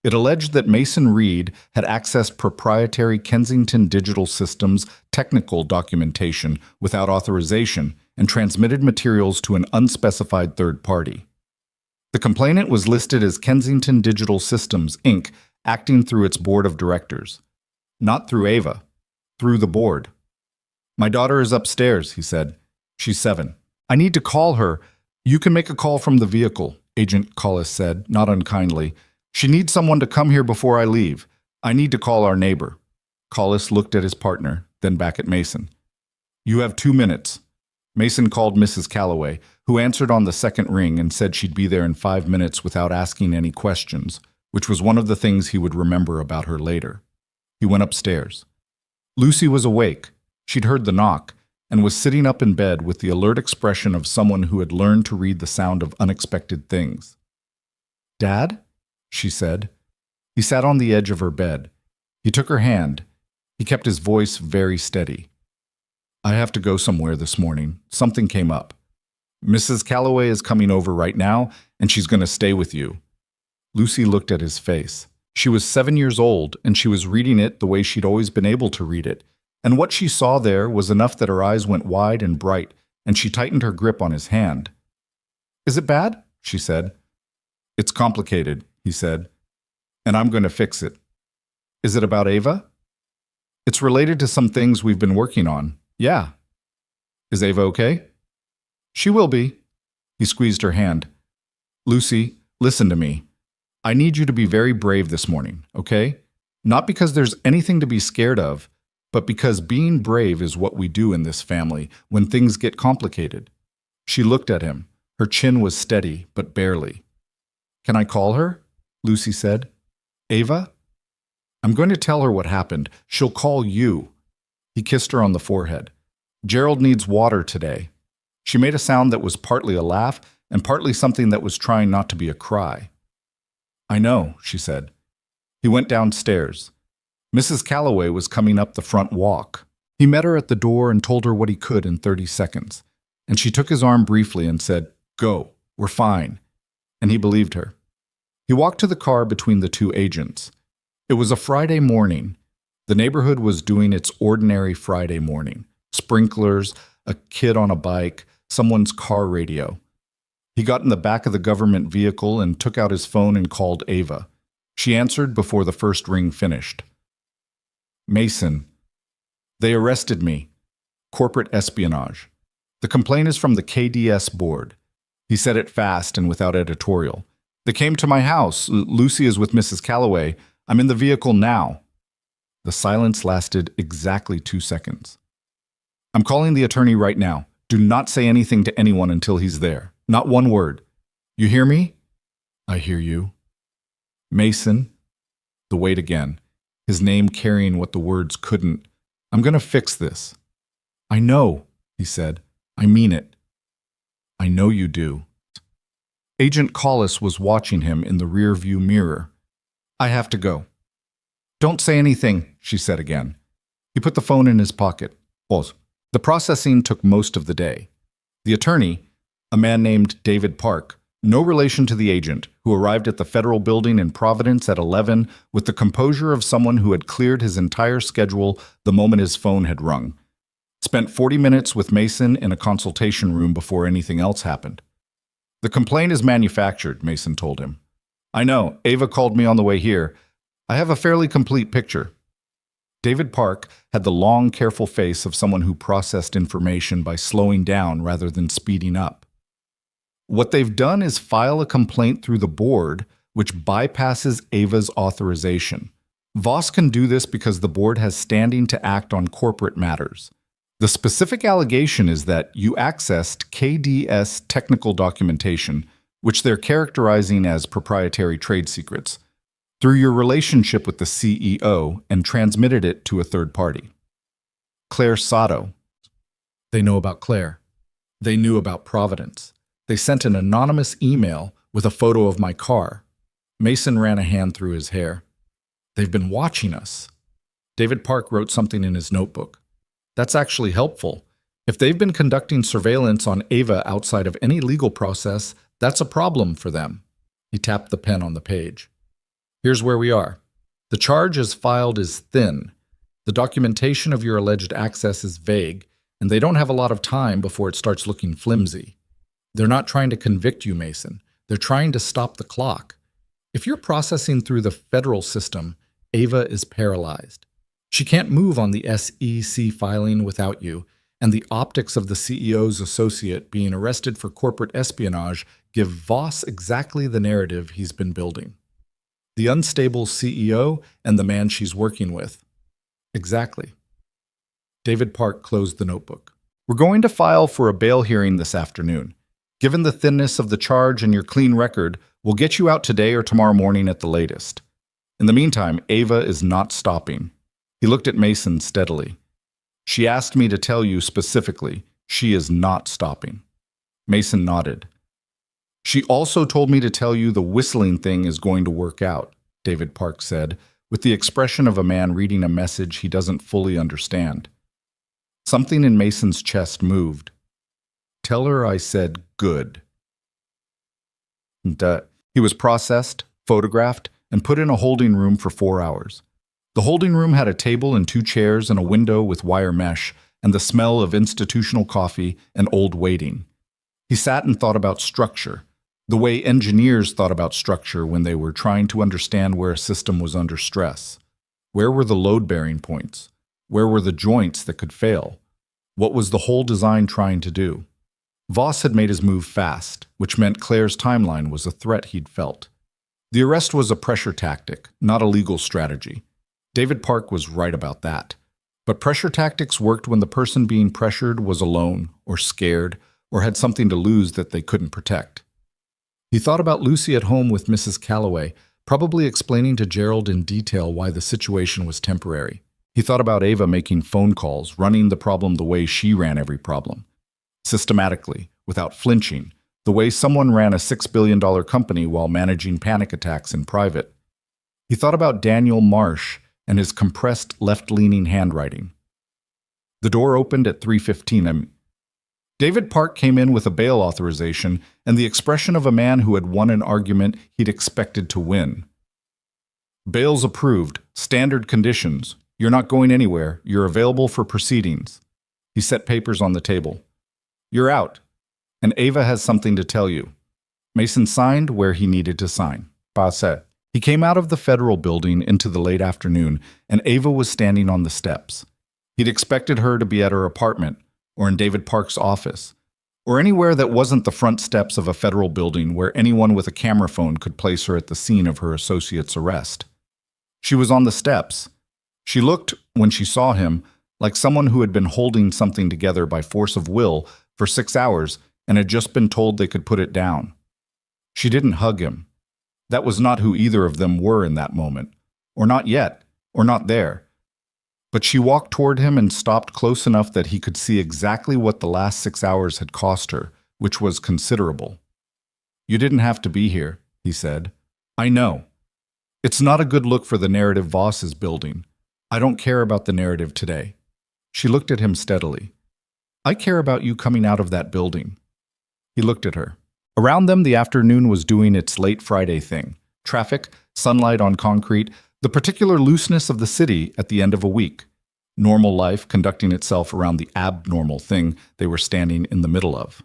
It alleged that Mason Reed had accessed proprietary Kensington Digital Systems technical documentation without authorization and transmitted materials to an unspecified third party. The complainant was listed as Kensington Digital Systems, Inc., acting through its board of directors. Not through Ava, through the board. "My daughter is upstairs," he said. "She's 7. I need to call her." "You can make a call from the vehicle," Agent Collis said, not unkindly. "She needs someone to come here before I leave. I need to call our neighbor." Collis looked at his partner, then back at Mason. "You have 2 minutes." Mason called Mrs. Calloway, who answered on the second ring and said she'd be there in 5 minutes without asking any questions, which was one of the things he would remember about her later. He went upstairs. Lucy was awake. She'd heard the knock and was sitting up in bed with the alert expression of someone who had learned to read the sound of unexpected things. "Dad?" she said. He sat on the edge of her bed. He took her hand. He kept his voice very steady. "I have to go somewhere this morning. Something came up. Mrs. Calloway is coming over right now, and she's going to stay with you." Lucy looked at his face. She was 7 years old, and she was reading it the way she'd always been able to read it, and what she saw there was enough that her eyes went wide and bright, and she tightened her grip on his hand. "Is it bad?" she said. "It's complicated," he said, "and I'm going to fix it." "Is it about Ava?" "It's related to some things we've been working on. Yeah." "Is Ava okay?" "She will be." He squeezed her hand. "Lucy, listen to me. I need you to be very brave this morning, okay? Not because there's anything to be scared of, but because being brave is what we do in this family when things get complicated." She looked at him. Her chin was steady, but barely. "Can I call her?" Lucy said. "Ava?" "I'm going to tell her what happened. She'll call you." He kissed her on the forehead. "Gerald needs water today." She made a sound that was partly a laugh and partly something that was trying not to be a cry. "I know," she said. He went downstairs. Mrs. Calloway was coming up the front walk. He met her at the door and told her what he could in 30 seconds. And she took his arm briefly and said, "Go, we're fine." And he believed her. He walked to the car between the 2 agents. It was a Friday morning. The neighborhood was doing its ordinary Friday morning. Sprinklers, a kid on a bike, someone's car radio. He got in the back of the government vehicle and took out his phone and called Ava. She answered before the first ring finished. Mason. They arrested me. Corporate espionage. The complaint is from the KDS board. He said it fast and without editorial. They came to my house. Lucy is with Mrs. Calloway. I'm in the vehicle now. The silence lasted exactly 2 seconds. I'm calling the attorney right now. Do not say anything to anyone until he's there. Not one word. You hear me? I hear you. Mason. The wait again. His name carrying what the words couldn't. I'm going to fix this. I know, he said. I mean it. I know you do. Agent Collis was watching him in the rear-view mirror. I have to go. Don't say anything, she said again. He put the phone in his pocket. Pause. The processing took most of the day. The attorney, a man named David Park, no relation to the agent, who arrived at the federal building in Providence at 11 with the composure of someone who had cleared his entire schedule the moment his phone had rung, spent 40 minutes with Mason in a consultation room before anything else happened. The complaint is manufactured, Mason told him. I know. Ava called me on the way here. I have a fairly complete picture. David Park had the long, careful face of someone who processed information by slowing down rather than speeding up. What they've done is file a complaint through the board, which bypasses Ava's authorization. Voss can do this because the board has standing to act on corporate matters. The specific allegation is that you accessed KDS technical documentation, which they're characterizing as proprietary trade secrets, through your relationship with the CEO and transmitted it to a third party. Claire Sato. They know about Claire. They knew about Providence. They sent an anonymous email with a photo of my car. Mason ran a hand through his hair. They've been watching us. David Park wrote something in his notebook. That's actually helpful. If they've been conducting surveillance on Ava outside of any legal process, that's a problem for them. He tapped the pen on the page. Here's where we are. The charge as filed is thin. The documentation of your alleged access is vague, and they don't have a lot of time before it starts looking flimsy. They're not trying to convict you, Mason. They're trying to stop the clock. If you're processing through the federal system, Ava is paralyzed. She can't move on the SEC filing without you, and the optics of the CEO's associate being arrested for corporate espionage give Voss exactly the narrative he's been building. The unstable CEO and the man she's working with. Exactly. David Park closed the notebook. We're going to file for a bail hearing this afternoon. Given the thinness of the charge and your clean record, we'll get you out today or tomorrow morning at the latest. In the meantime, Ava is not stopping. He looked at Mason steadily. She asked me to tell you specifically, she is not stopping. Mason nodded. She also told me to tell you the whistling thing is going to work out, David Park said, with the expression of a man reading a message he doesn't fully understand. Something in Mason's chest moved. Tell her I said good. He was processed, photographed, and put in a holding room for 4 hours. The holding room had a table and 2 chairs and a window with wire mesh and the smell of institutional coffee and old waiting. He sat and thought about structure, the way engineers thought about structure when they were trying to understand where a system was under stress. Where were the load-bearing points? Where were the joints that could fail? What was the whole design trying to do? Voss had made his move fast, which meant Claire's timeline was a threat he'd felt. The arrest was a pressure tactic, not a legal strategy. David Park was right about that. But pressure tactics worked when the person being pressured was alone, or scared, or had something to lose that they couldn't protect. He thought about Lucy at home with Mrs. Calloway, probably explaining to Gerald in detail why the situation was temporary. He thought about Ava making phone calls, running the problem the way she ran every problem. Systematically, without flinching, the way someone ran a $6 billion company while managing panic attacks in private. He thought about Daniel Marsh and his compressed left-leaning handwriting. The door opened at 3:15. David Park came in with a bail authorization and the expression of a man who had won an argument he'd expected to win. Bail's approved. Standard conditions. You're not going anywhere. You're available for proceedings. He set papers on the table. You're out, and Ava has something to tell you. Mason signed where he needed to sign. Passé. He came out of the federal building into the late afternoon, and Ava was standing on the steps. He'd expected her to be at her apartment, or in David Park's office, or anywhere that wasn't the front steps of a federal building where anyone with a camera phone could place her at the scene of her associate's arrest. She was on the steps. She looked, when she saw him, like someone who had been holding something together by force of will for 6 hours and had just been told they could put it down. She didn't hug him. That was not who either of them were in that moment, or not yet, or not there. But she walked toward him and stopped close enough that he could see exactly what the last 6 hours had cost her, which was considerable. "You didn't have to be here," he said. "I know. It's not a good look for the narrative Voss is building. I don't care about the narrative today." She looked at him steadily. "I care about you coming out of that building." He looked at her. Around them, the afternoon was doing its late Friday thing. Traffic, sunlight on concrete, the particular looseness of the city at the end of a week. Normal life conducting itself around the abnormal thing they were standing in the middle of.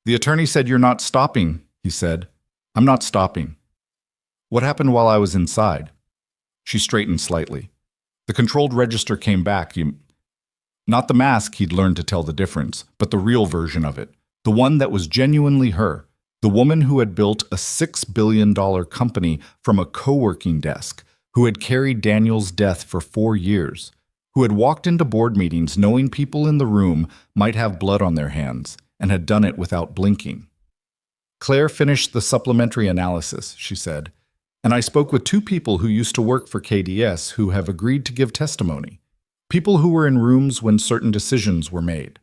"The attorney said you're not stopping," he said. "I'm not stopping." "What happened while I was inside?" She straightened slightly. The controlled register came back. Not the mask, he'd learned to tell the difference, but the real version of it. The one that was genuinely her, the woman who had built a $6 billion company from a co-working desk, who had carried Daniel's death for 4 years, who had walked into board meetings knowing people in the room might have blood on their hands, and had done it without blinking. "Claire finished the supplementary analysis," she said, "and I spoke with 2 people who used to work for KDS who have agreed to give testimony. People who were in rooms when certain decisions were made."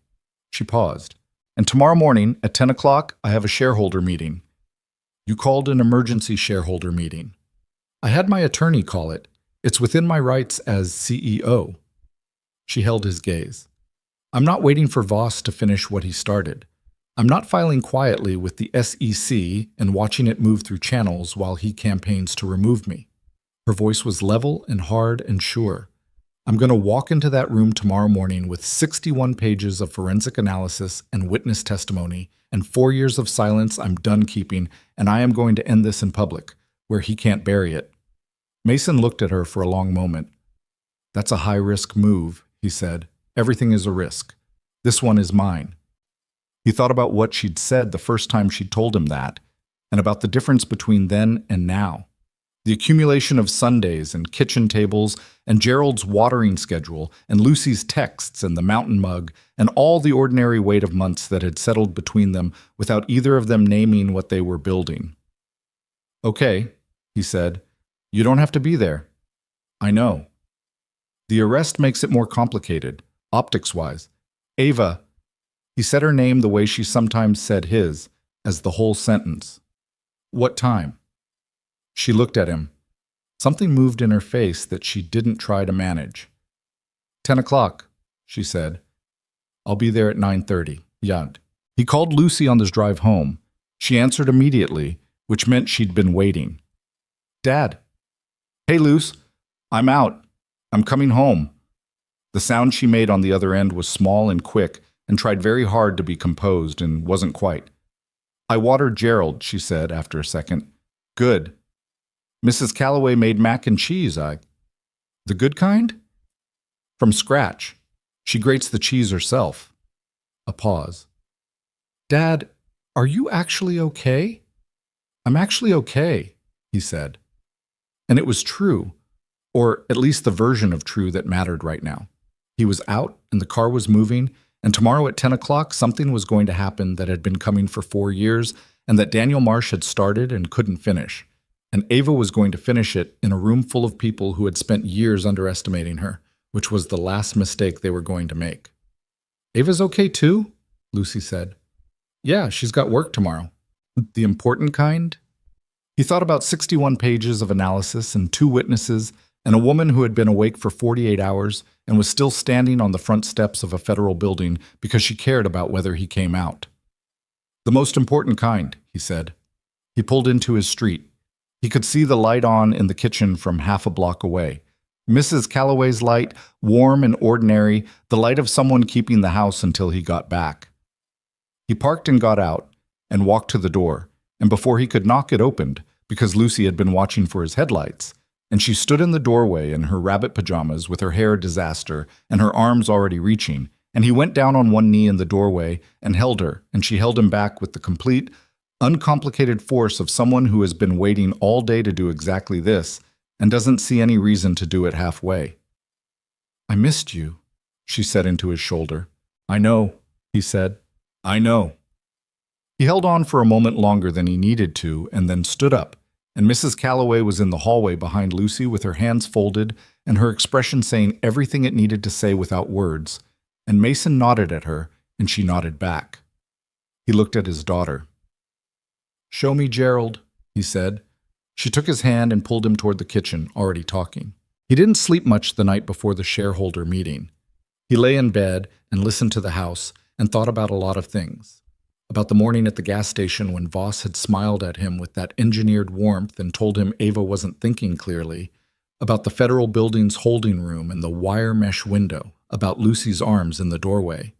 She paused. "And tomorrow morning at 10 o'clock, I have a shareholder meeting." "You called an emergency shareholder meeting." "I had my attorney call it. It's within my rights as CEO." She held his gaze. "I'm not waiting for Voss to finish what he started. I'm not filing quietly with the SEC and watching it move through channels while he campaigns to remove me." Her voice was level and hard and sure. "I'm going to walk into that room tomorrow morning with 61 pages of forensic analysis and witness testimony and 4 years of silence I'm done keeping, and I am going to end this in public, where he can't bury it." Mason looked at her for a long moment. "That's a high-risk move," he said. "Everything is a risk. This one is mine." He thought about what she'd said the first time she told him that, and about the difference between then and now. The accumulation of Sundays and kitchen tables and Gerald's watering schedule and Lucy's texts and the mountain mug and all the ordinary weight of months that had settled between them without either of them naming what they were building. "Okay," he said. "You don't have to be there." "I know." "The arrest makes it more complicated, optics-wise. Ava," he said her name the way she sometimes said his, as the whole sentence. "What time?" She looked at him. Something moved in her face that she didn't try to manage. 10 o'clock, she said. "I'll be there at 9:30. Yad." He called Lucy on his drive home. She answered immediately, which meant she'd been waiting. "Dad." "Hey, Luce. I'm out. I'm coming home." The sound she made on the other end was small and quick and tried very hard to be composed and wasn't quite. "I watered Gerald," she said after a second. "Good. Mrs. Calloway made mac and cheese. The good kind?" "From scratch. She grates the cheese herself." A pause. "Dad, are you actually okay?" "I'm actually okay," he said. And it was true, or at least the version of true that mattered right now. He was out, and the car was moving, and tomorrow at 10 o'clock something was going to happen that had been coming for 4 years, and that Daniel Marsh had started and couldn't finish. And Ava was going to finish it in a room full of people who had spent years underestimating her, which was the last mistake they were going to make. "Ava's okay too?" Lucy said. "Yeah, she's got work tomorrow." "The important kind?" He thought about 61 pages of analysis and 2 witnesses and a woman who had been awake for 48 hours and was still standing on the front steps of a federal building because she cared about whether he came out. "The most important kind," he said. He pulled into his street. He could see the light on in the kitchen from half a block away. Mrs. Calloway's light, warm and ordinary, the light of someone keeping the house until he got back. He parked and got out, and walked to the door, and before he could knock, it opened, because Lucy had been watching for his headlights, and she stood in the doorway in her rabbit pajamas with her hair a disaster and her arms already reaching, and he went down on one knee in the doorway and held her, and she held him back with the complete, uncomplicated force of someone who has been waiting all day to do exactly this and doesn't see any reason to do it halfway. "I missed you," she said into his shoulder. "I know," he said. "I know." He held on for a moment longer than he needed to and then stood up, and Mrs. Calloway was in the hallway behind Lucy with her hands folded and her expression saying everything it needed to say without words, and Mason nodded at her, and she nodded back. He looked at his daughter. "Show me Gerald," he said. She took his hand and pulled him toward the kitchen, already talking. He didn't sleep much the night before the shareholder meeting. He lay in bed and listened to the house and thought about a lot of things. About the morning at the gas station when Voss had smiled at him with that engineered warmth and told him Ava wasn't thinking clearly. About the federal building's holding room and the wire mesh window. About Lucy's arms in the doorway.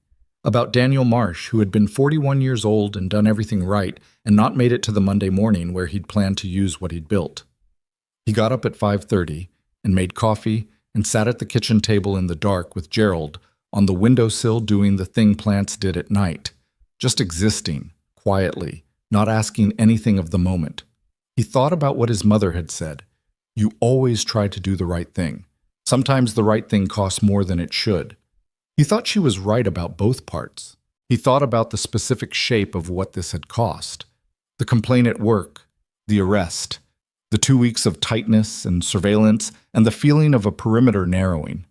About Daniel Marsh, who had been 41 years old and done everything right and not made it to the Monday morning where he'd planned to use what he'd built. He got up at 5:30 and made coffee and sat at the kitchen table in the dark with Gerald on the windowsill doing the thing plants did at night, just existing, quietly, not asking anything of the moment. He thought about what his mother had said. You always try to do the right thing. Sometimes the right thing costs more than it should. He thought she was right about both parts. He thought about the specific shape of what this had cost. The complaint at work, the arrest, the 2 weeks of tightness and surveillance, and the feeling of a perimeter narrowing.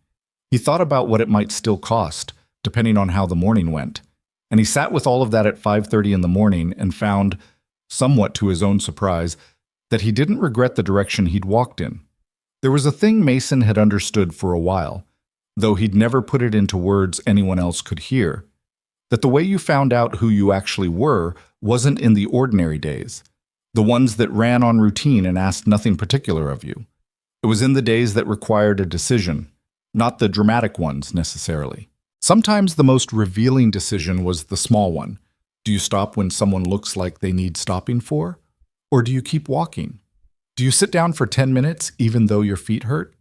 He thought about what it might still cost, depending on how the morning went. And he sat with all of that at 5:30 in the morning and found, somewhat to his own surprise, that he didn't regret the direction he'd walked in. There was a thing Mason had understood for a while, though he'd never put it into words anyone else could hear, that the way you found out who you actually were wasn't in the ordinary days, the ones that ran on routine and asked nothing particular of you. It was in the days that required a decision, not the dramatic ones necessarily. Sometimes the most revealing decision was the small one. Do you stop when someone looks like they need stopping for? Or do you keep walking? Do you sit down for 10 minutes even though your feet hurt?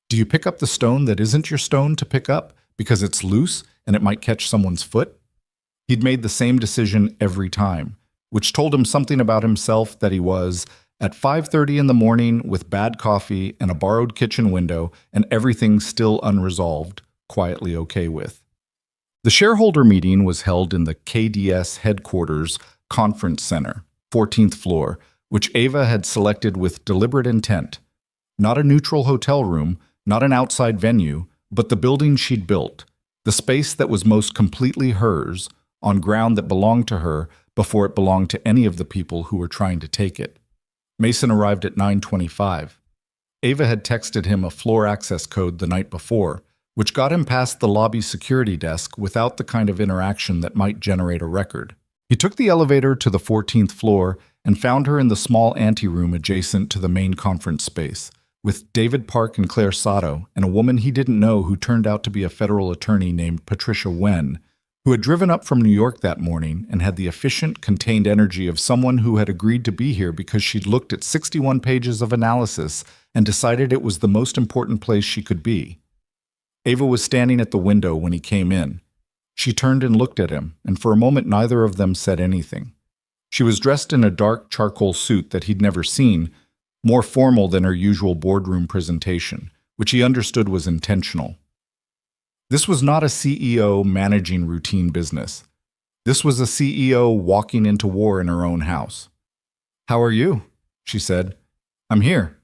Do you pick up the stone that isn't your stone to pick up because it's loose and it might catch someone's foot? He'd made the same decision every time, which told him something about himself that he was, at 5:30 in the morning with bad coffee and a borrowed kitchen window and everything still unresolved, quietly okay with. The shareholder meeting was held in the KDS headquarters conference center, 14th floor, which Ava had selected with deliberate intent. Not a neutral hotel room, not an outside venue, but the building she'd built, the space that was most completely hers, on ground that belonged to her before it belonged to any of the people who were trying to take it. Mason arrived at 9:25. Ava had texted him a floor access code the night before, which got him past the lobby security desk without the kind of interaction that might generate a record. He took the elevator to the 14th floor and found her in the small anteroom adjacent to the main conference space, with David Park and Claire Sato and a woman he didn't know who turned out to be a federal attorney named Patricia Wen, who had driven up from New York that morning and had the efficient, contained energy of someone who had agreed to be here because she'd looked at 61 pages of analysis and decided it was the most important place she could be. Ava was standing at the window when he came in. She turned and looked at him, and for a moment neither of them said anything. She was dressed in a dark charcoal suit that he'd never seen, more formal than her usual boardroom presentation, which he understood was intentional. This was not a CEO managing routine business. This was a CEO walking into war in her own house. "How are you?" she said. "I'm here."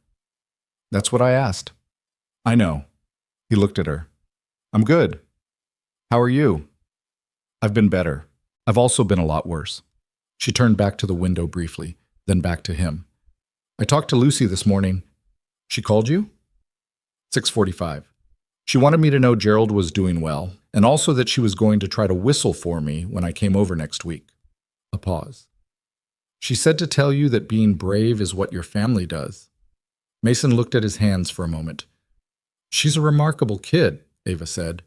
"That's what I asked." "I know." He looked at her. "I'm good. How are you?" "I've been better. I've also been a lot worse." She turned back to the window briefly, then back to him. "I talked to Lucy this morning." "She called you?" 6:45. "She wanted me to know Gerald was doing well, and also that she was going to try to whistle for me when I came over next week." A pause. "She said to tell you that being brave is what your family does." Mason looked at his hands for a moment. "She's a remarkable kid," Ava said.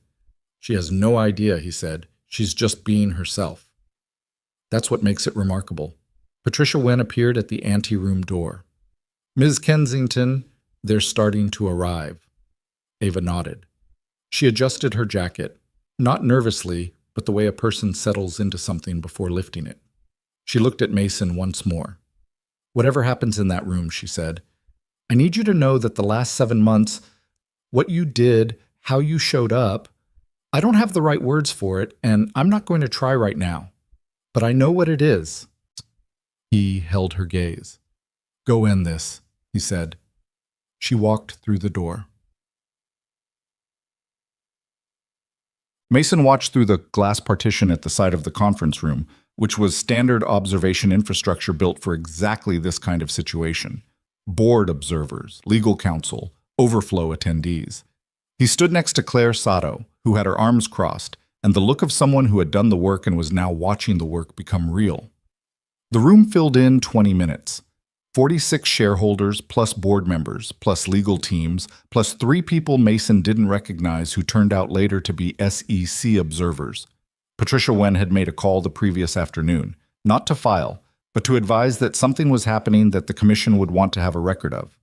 "She has no idea," he said. "She's just being herself." "That's what makes it remarkable." Patricia Wen appeared at the anteroom door. Ms. Kensington, they're starting to arrive. Ava nodded. She adjusted her jacket, not nervously, but the way a person settles into something before lifting it. She looked at Mason once more. Whatever happens in that room, she said, I need you to know that the last 7 months, what you did, how you showed up, I don't have the right words for it, and I'm not going to try right now. But I know what it is. He held her gaze. Go end this, he said. She walked through the door. Mason watched through the glass partition at the side of the conference room, which was standard observation infrastructure built for exactly this kind of situation. Board observers, legal counsel, overflow attendees. He stood next to Claire Sato, who had her arms crossed, and the look of someone who had done the work and was now watching the work become real. The room filled in 20 minutes. 46 shareholders, plus board members, plus legal teams, plus 3 people Mason didn't recognize who turned out later to be SEC observers. Patricia Wen had made a call the previous afternoon, not to file, but to advise that something was happening that the commission would want to have a record of.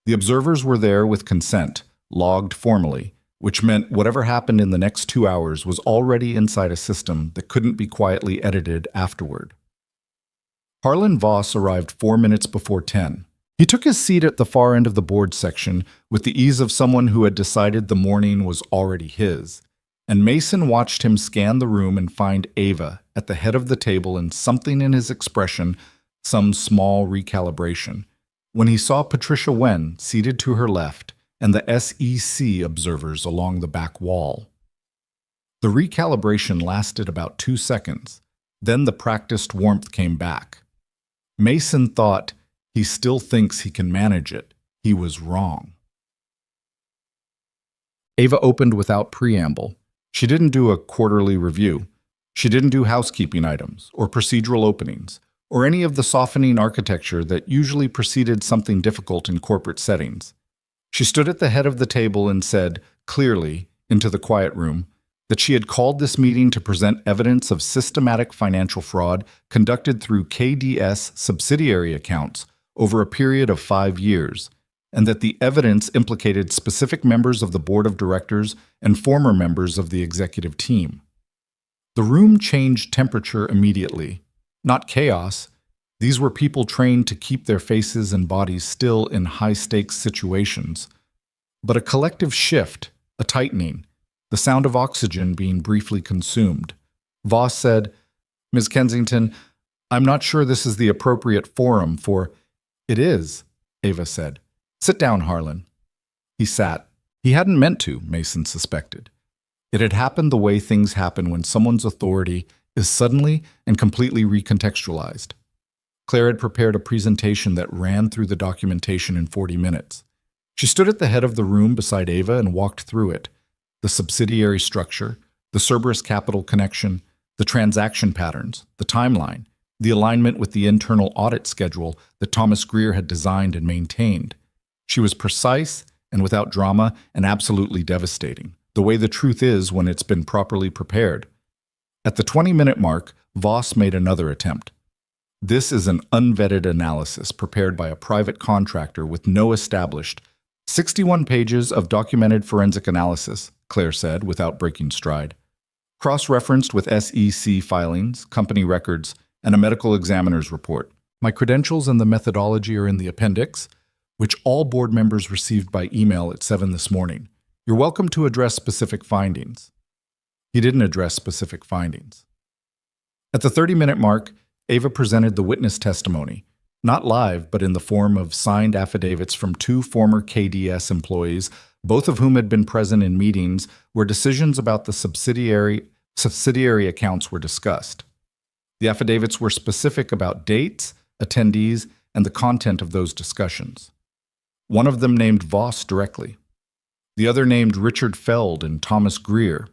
The observers were there with consent, logged formally, which meant whatever happened in the next 2 hours was already inside a system that couldn't be quietly edited afterward. Harlan Voss arrived 4 minutes before 10. He took his seat at the far end of the board section with the ease of someone who had decided the morning was already his, and Mason watched him scan the room and find Ava at the head of the table and something in his expression, some small recalibration, when he saw Patricia Wen seated to her left and the SEC observers along the back wall. The recalibration lasted about 2 seconds. Then the practiced warmth came back. Mason thought, he still thinks he can manage it. He was wrong. Ava opened without preamble. She didn't do a quarterly review. She didn't do housekeeping items or procedural openings or any of the softening architecture that usually preceded something difficult in corporate settings. She stood at the head of the table and said, clearly, into the quiet room, that she had called this meeting to present evidence of systematic financial fraud conducted through KDS subsidiary accounts over a period of 5 years, and that the evidence implicated specific members of the board of directors and former members of the executive team. The room changed temperature immediately. Not chaos. These were people trained to keep their faces and bodies still in high-stakes situations. But a collective shift, a tightening, the sound of oxygen being briefly consumed. Voss said, Ms. Kensington, I'm not sure this is the appropriate forum for— It is, Ava said. Sit down, Harlan. He sat. He hadn't meant to, Mason suspected. It had happened the way things happen when someone's authority is suddenly and completely recontextualized. Claire had prepared a presentation that ran through the documentation in 40 minutes. She stood at the head of the room beside Ava and walked through it. The subsidiary structure, the Cerberus capital connection, the transaction patterns, the timeline, the alignment with the internal audit schedule that Thomas Greer had designed and maintained. She was precise and without drama and absolutely devastating, the way the truth is when it's been properly prepared. At the 20-minute mark, Voss made another attempt. This is an unvetted analysis prepared by a private contractor with no established 61 pages of documented forensic analysis, Claire said without breaking stride. Cross-referenced with SEC filings, company records, and a medical examiner's report. My credentials and the methodology are in the appendix, which all board members received by email at 7 this morning. You're welcome to address specific findings. He didn't address specific findings. At the 30-minute mark, Ava presented the witness testimony, not live, but in the form of signed affidavits from 2 former KDS employees, both of whom had been present in meetings where decisions about the subsidiary accounts were discussed. The affidavits were specific about dates, attendees, and the content of those discussions. One of them named Voss directly. The other named Richard Feld and Thomas Greer.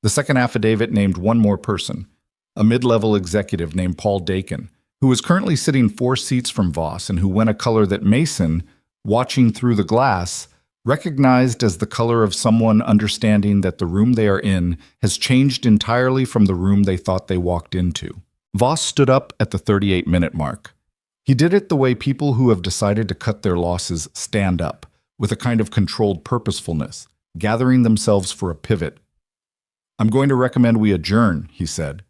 The second affidavit named one more person, a mid-level executive named Paul Dakin, who was currently sitting 4 seats from Voss and who went a color that Mason, watching through the glass, recognized as the color of someone understanding that the room they are in has changed entirely from the room they thought they walked into. Voss stood up at the 38-minute mark. He did it the way people who have decided to cut their losses stand up, with a kind of controlled purposefulness, gathering themselves for a pivot. "I'm going to recommend we adjourn," he said.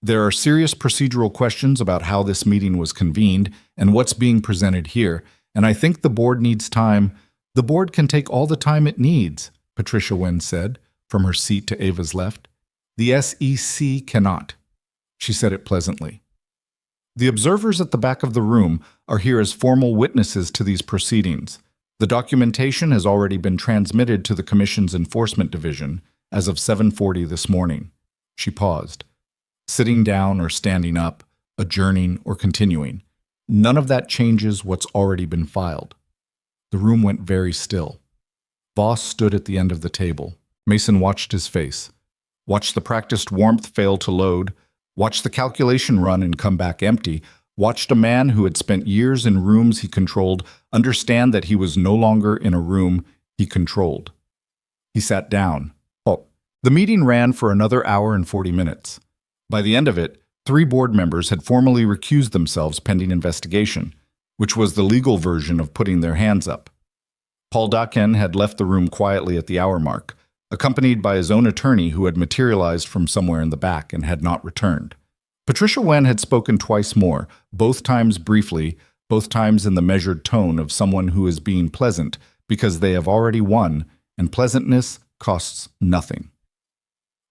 "There are serious procedural questions about how this meeting was convened and what's being presented here, and I think the board needs time." "The board can take all the time it needs," Patricia Wen said, from her seat to Ava's left. "The SEC cannot." She said it pleasantly. "The observers at the back of the room are here as formal witnesses to these proceedings. The documentation has already been transmitted to the Commission's Enforcement Division as of 7:40 this morning." She paused. Sitting down or standing up, adjourning or continuing, none of that changes what's already been filed. The room went very still. Voss stood at the end of the table. Mason watched his face, watched the practiced warmth fail to load, watched the calculation run and come back empty, watched a man who had spent years in rooms he controlled understand that he was no longer in a room he controlled. He sat down. The meeting ran for another hour and 40 minutes. By the end of it, 3 board members had formally recused themselves pending investigation, which was the legal version of putting their hands up. Paul Daken had left the room quietly at the hour mark, accompanied by his own attorney who had materialized from somewhere in the back and had not returned. Patricia Wen had spoken twice more, both times briefly, both times in the measured tone of someone who is being pleasant because they have already won, and pleasantness costs nothing.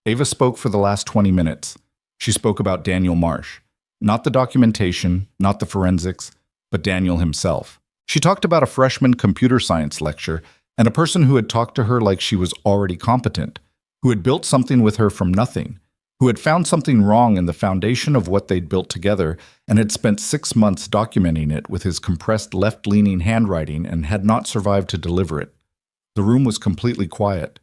Ava spoke for the last 20 minutes. She spoke about Daniel Marsh. Not the documentation, not the forensics, but Daniel himself. She talked about a freshman computer science lecture and a person who had talked to her like she was already competent, who had built something with her from nothing, who had found something wrong in the foundation of what they'd built together and had spent 6 months documenting it with his compressed left-leaning handwriting and had not survived to deliver it. The room was completely quiet.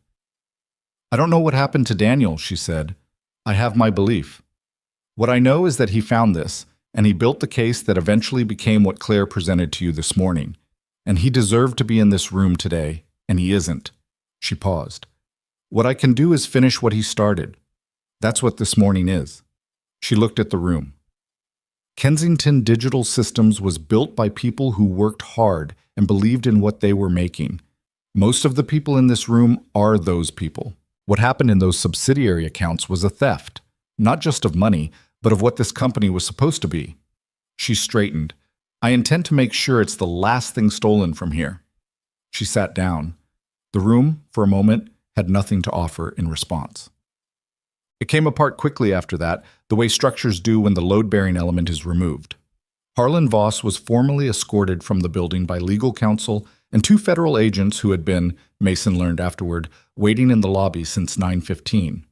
"I don't know what happened to Daniel," she said. "I have my belief. What I know is that he found this, and he built the case that eventually became what Claire presented to you this morning. And he deserved to be in this room today, and he isn't." She paused. "What I can do is finish what he started. That's what this morning is." She looked at the room. Kensington Digital Systems was built by people who worked hard and believed in what they were making. Most of the people in this room are those people. What happened in those subsidiary accounts was a theft, not just of money, but of what this company was supposed to be. She straightened. "I intend to make sure it's the last thing stolen from here." She sat down. The room, for a moment, had nothing to offer in response. It came apart quickly after that, the way structures do when the load-bearing element is removed. Harlan Voss was formally escorted from the building by legal counsel and 2 federal agents who had been, Mason learned afterward, waiting in the lobby since 9:15.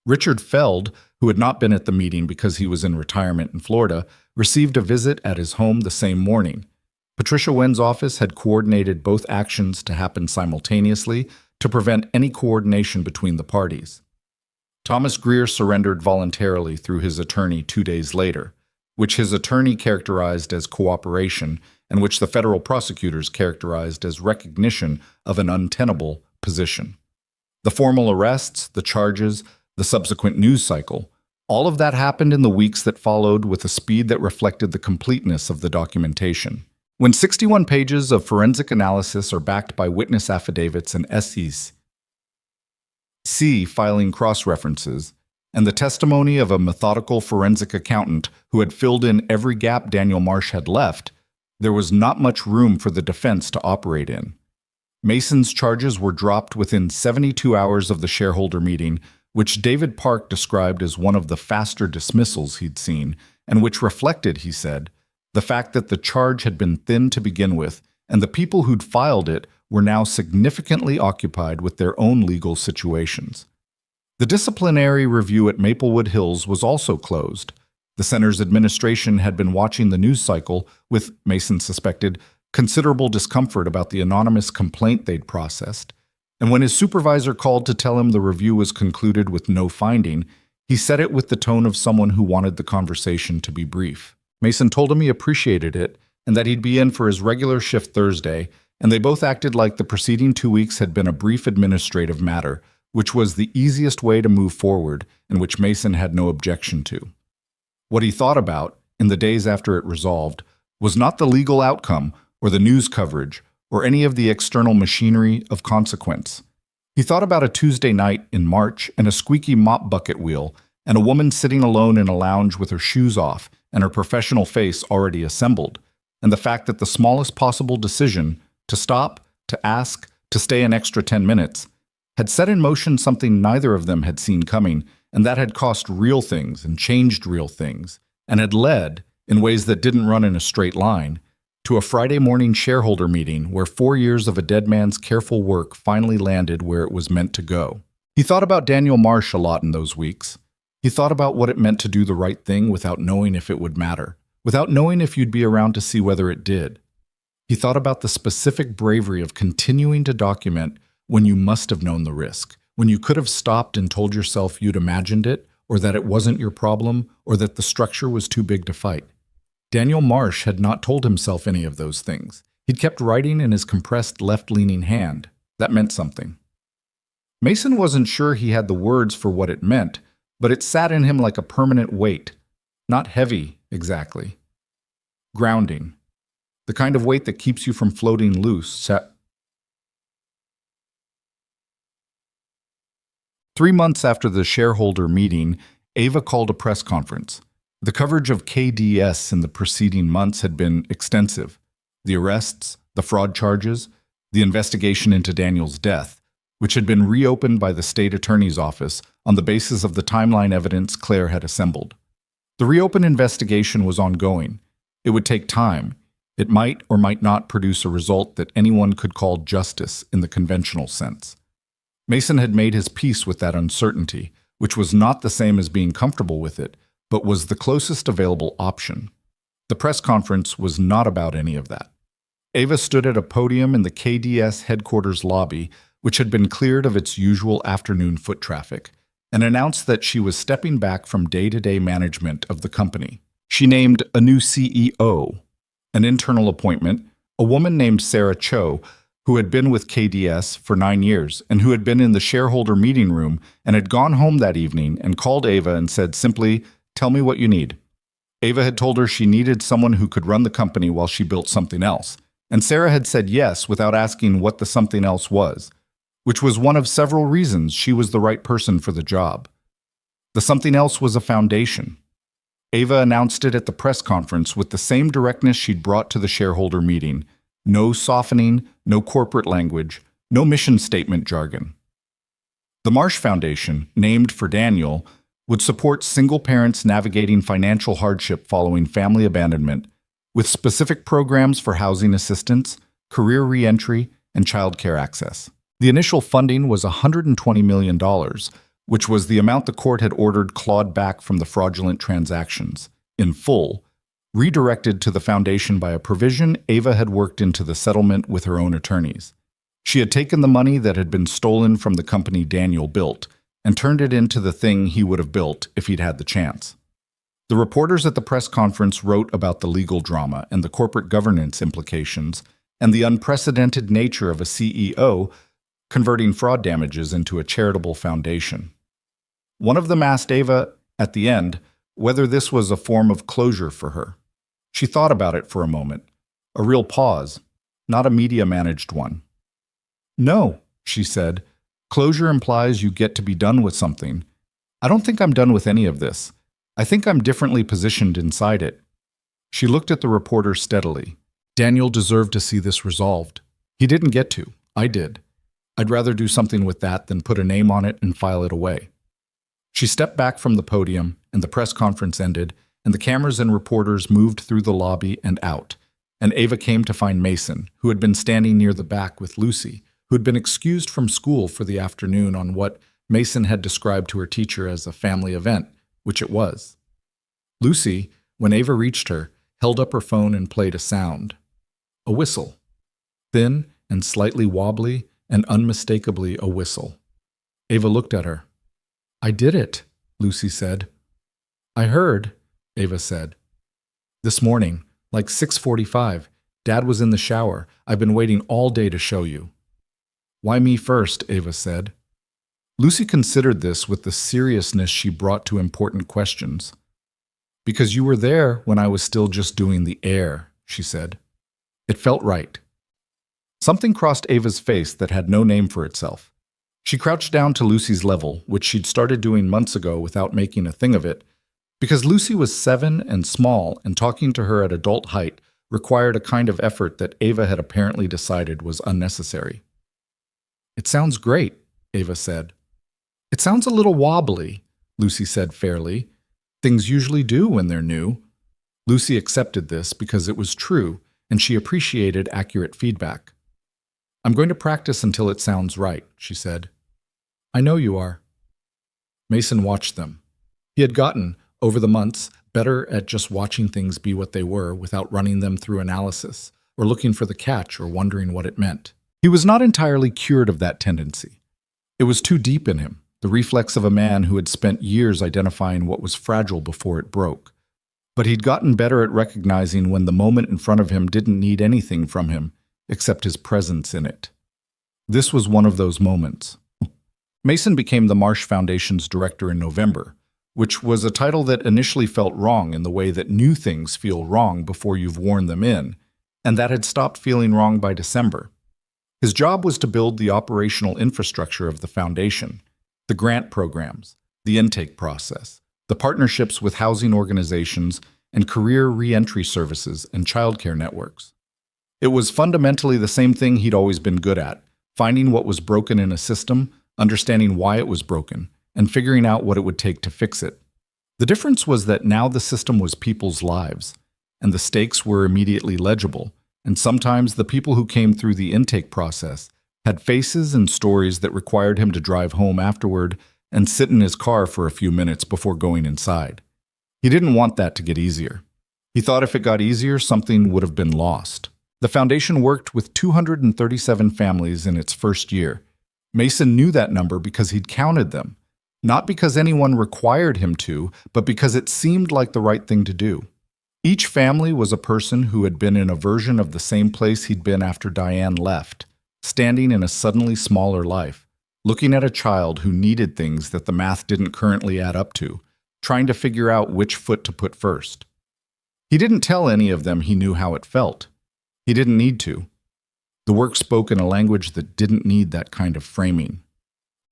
Richard Feld, who had not been at the meeting because he was in retirement in Florida, received a visit at his home the same morning. Patricia Wen's office had coordinated both actions to happen simultaneously to prevent any coordination between the parties. Thomas Greer surrendered voluntarily through his attorney 2 days later, which his attorney characterized as cooperation and which the federal prosecutors characterized as recognition of an untenable position. The formal arrests, the charges, the subsequent news cycle, all of that happened in the weeks that followed with a speed that reflected the completeness of the documentation. When 61 pages of forensic analysis are backed by witness affidavits and SEC filing cross-references, and the testimony of a methodical forensic accountant who had filled in every gap Daniel Marsh had left, there was not much room for the defense to operate in. Mason's charges were dropped within 72 hours of the shareholder meeting, which David Park described as one of the faster dismissals he'd seen, and which reflected, he said, the fact that the charge had been thin to begin with, and the people who'd filed it were now significantly occupied with their own legal situations. The disciplinary review at Maplewood Hills was also closed. The center's administration had been watching the news cycle with, Mason suspected, considerable discomfort about the anonymous complaint they'd processed. And when his supervisor called to tell him the review was concluded with no finding, he said it with the tone of someone who wanted the conversation to be brief. Mason told him he appreciated it and that he'd be in for his regular shift Thursday, and they both acted like the preceding 2 weeks had been a brief administrative matter, which was the easiest way to move forward and which Mason had no objection to. What he thought about, in the days after it resolved, was not the legal outcome or the news coverage or any of the external machinery of consequence. He thought about a Tuesday night in March and a squeaky mop bucket wheel and a woman sitting alone in a lounge with her shoes off and her professional face already assembled, and the fact that the smallest possible decision, to stop, to ask, to stay an extra 10 minutes, had set in motion something neither of them had seen coming, and that had cost real things and changed real things, and had led, in ways that didn't run in a straight line, to a Friday morning shareholder meeting where 4 years of a dead man's careful work finally landed where it was meant to go. He thought about Daniel Marsh a lot in those weeks. He thought about what it meant to do the right thing without knowing if it would matter, without knowing if you'd be around to see whether it did. He thought about the specific bravery of continuing to document when you must have known the risk, when you could have stopped and told yourself you'd imagined it, or that it wasn't your problem, or that the structure was too big to fight. Daniel Marsh had not told himself any of those things. He'd kept writing in his compressed left-leaning hand. That meant something. Mason wasn't sure he had the words for what it meant, but it sat in him like a permanent weight. Not heavy, exactly. Grounding. The kind of weight that keeps you from floating loose. 3 months after the shareholder meeting, Ava called a press conference. The coverage of KDS in the preceding months had been extensive. The arrests, the fraud charges, the investigation into Daniel's death, which had been reopened by the state attorney's office on the basis of the timeline evidence Claire had assembled. The reopened investigation was ongoing. It would take time. It might or might not produce a result that anyone could call justice in the conventional sense. Mason had made his peace with that uncertainty, which was not the same as being comfortable with it, but was the closest available option. The press conference was not about any of that. Ava stood at a podium in the KDS headquarters lobby, which had been cleared of its usual afternoon foot traffic, and announced that she was stepping back from day-to-day management of the company. She named a new CEO, an internal appointment, a woman named Sarah Cho, who had been with KDS for 9 years and who had been in the shareholder meeting room and had gone home that evening and called Ava and said simply, "Tell me what you need." Ava had told her she needed someone who could run the company while she built something else, and Sarah had said yes without asking what the something else was, which was one of several reasons she was the right person for the job. The something else was a foundation. Ava announced it at the press conference with the same directness she'd brought to the shareholder meeting. No softening, no corporate language, no mission statement jargon. The Marsh Foundation, named for Daniel, would support single parents navigating financial hardship following family abandonment, with specific programs for housing assistance, career re-entry, and childcare access. The initial funding was $120 million, which was the amount the court had ordered clawed back from the fraudulent transactions, in full, redirected to the foundation by a provision Ava had worked into the settlement with her own attorneys. She had taken the money that had been stolen from the company Daniel built and turned it into the thing he would have built if he'd had the chance. The reporters at the press conference wrote about the legal drama and the corporate governance implications and the unprecedented nature of a CEO converting fraud damages into a charitable foundation. One of them asked Ava, at the end, whether this was a form of closure for her. She thought about it for a moment, a real pause, not a media-managed one. "No," she said. "Closure implies you get to be done with something. I don't think I'm done with any of this. I think I'm differently positioned inside it." She looked at the reporter steadily. Daniel deserved to see this resolved. He didn't get to. I did. I'd rather do something with that than put a name on it and file it away. She stepped back from the podium, and the press conference ended, and the cameras and reporters moved through the lobby and out, and Ava came to find Mason, who had been standing near the back with Lucy, who had been excused from school for the afternoon on what Mason had described to her teacher as a family event, which it was. Lucy, when Ava reached her, held up her phone and played a sound. A whistle. Thin and slightly wobbly and unmistakably a whistle. Ava looked at her. "I did it," Lucy said. "I heard," Ava said. "This morning, like 6:45, Dad was in the shower. I've been waiting all day to show you." "Why me first?" Ava said. Lucy considered this with the seriousness she brought to important questions. "Because you were there when I was still just doing the air," she said. It felt right. Something crossed Ava's face that had no name for itself. She crouched down to Lucy's level, which she'd started doing months ago without making a thing of it, because Lucy was 7 and small, and talking to her at adult height required a kind of effort that Ava had apparently decided was unnecessary. It sounds great, Ava said. It sounds a little wobbly, Lucy said fairly. Things usually do when they're new. Lucy accepted this because it was true, and she appreciated accurate feedback. I'm going to practice until it sounds right, she said. I know you are. Mason watched them. He had gotten, over the months, better at just watching things be what they were without running them through analysis, or looking for the catch or wondering what it meant. He was not entirely cured of that tendency. It was too deep in him, the reflex of a man who had spent years identifying what was fragile before it broke. But he'd gotten better at recognizing when the moment in front of him didn't need anything from him, except his presence in it. This was one of those moments. Mason became the Marsh Foundation's director in November, which was a title that initially felt wrong in the way that new things feel wrong before you've worn them in, and that had stopped feeling wrong by December. His job was to build the operational infrastructure of the foundation, the grant programs, the intake process, the partnerships with housing organizations, and career re-entry services and childcare networks. It was fundamentally the same thing he'd always been good at, finding what was broken in a system, understanding why it was broken, and figuring out what it would take to fix it. The difference was that now the system was people's lives, and the stakes were immediately legible, and sometimes the people who came through the intake process had faces and stories that required him to drive home afterward and sit in his car for a few minutes before going inside. He didn't want that to get easier. He thought if it got easier, something would have been lost. The foundation worked with 237 families in its first year. Mason knew that number because he'd counted them, not because anyone required him to, but because it seemed like the right thing to do. Each family was a person who had been in a version of the same place he'd been after Diane left, standing in a suddenly smaller life, looking at a child who needed things that the math didn't currently add up to, trying to figure out which foot to put first. He didn't tell any of them he knew how it felt. He didn't need to. The work spoke in a language that didn't need that kind of framing.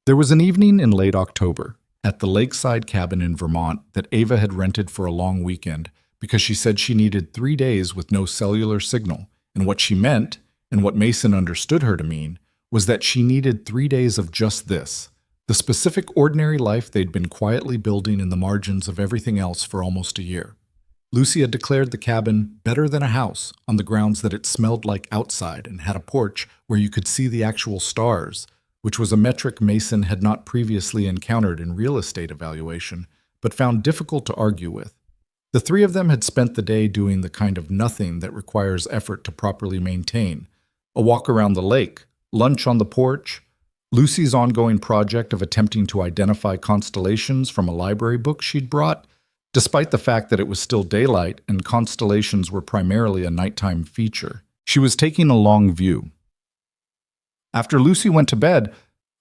There was an evening in late October, at the lakeside cabin in Vermont that Ava had rented for a long weekend because she said she needed 3 days with no cellular signal, and what she meant, and what Mason understood her to mean, was that she needed 3 days of just this, the specific ordinary life they'd been quietly building in the margins of everything else for almost a year. Lucy had declared the cabin better than a house on the grounds that it smelled like outside and had a porch where you could see the actual stars, which was a metric Mason had not previously encountered in real estate evaluation, but found difficult to argue with. The three of them had spent the day doing the kind of nothing that requires effort to properly maintain: a walk around the lake, lunch on the porch, Lucy's ongoing project of attempting to identify constellations from a library book she'd brought, despite the fact that it was still daylight and constellations were primarily a nighttime feature. She was taking a long view. After Lucy went to bed,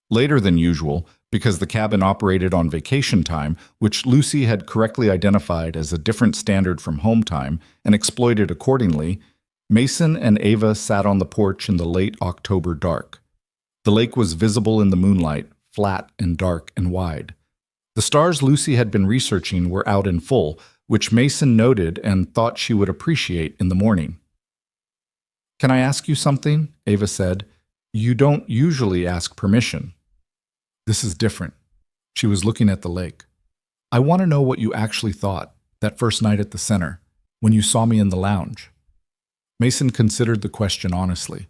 later than usual, because the cabin operated on vacation time, which Lucy had correctly identified as a different standard from home time and exploited accordingly, Mason and Ava sat on the porch in the late October dark. The lake was visible in the moonlight, flat and dark and wide. The stars Lucy had been researching were out in full, which Mason noted and thought she would appreciate in the morning. "Can I ask you something?" Ava said. "You don't usually ask permission." "This is different." She was looking at the lake. "I want to know what you actually thought, that first night at the center, when you saw me in the lounge." Mason considered the question honestly.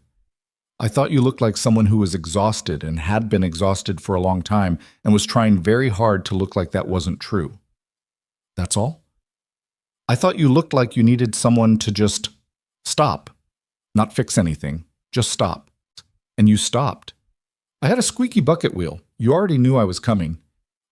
"I thought you looked like someone who was exhausted and had been exhausted for a long time and was trying very hard to look like that wasn't true." "That's all?" "I thought you looked like you needed someone to just stop, not fix anything, just stop. And you stopped. I had a squeaky bucket wheel. You already knew I was coming."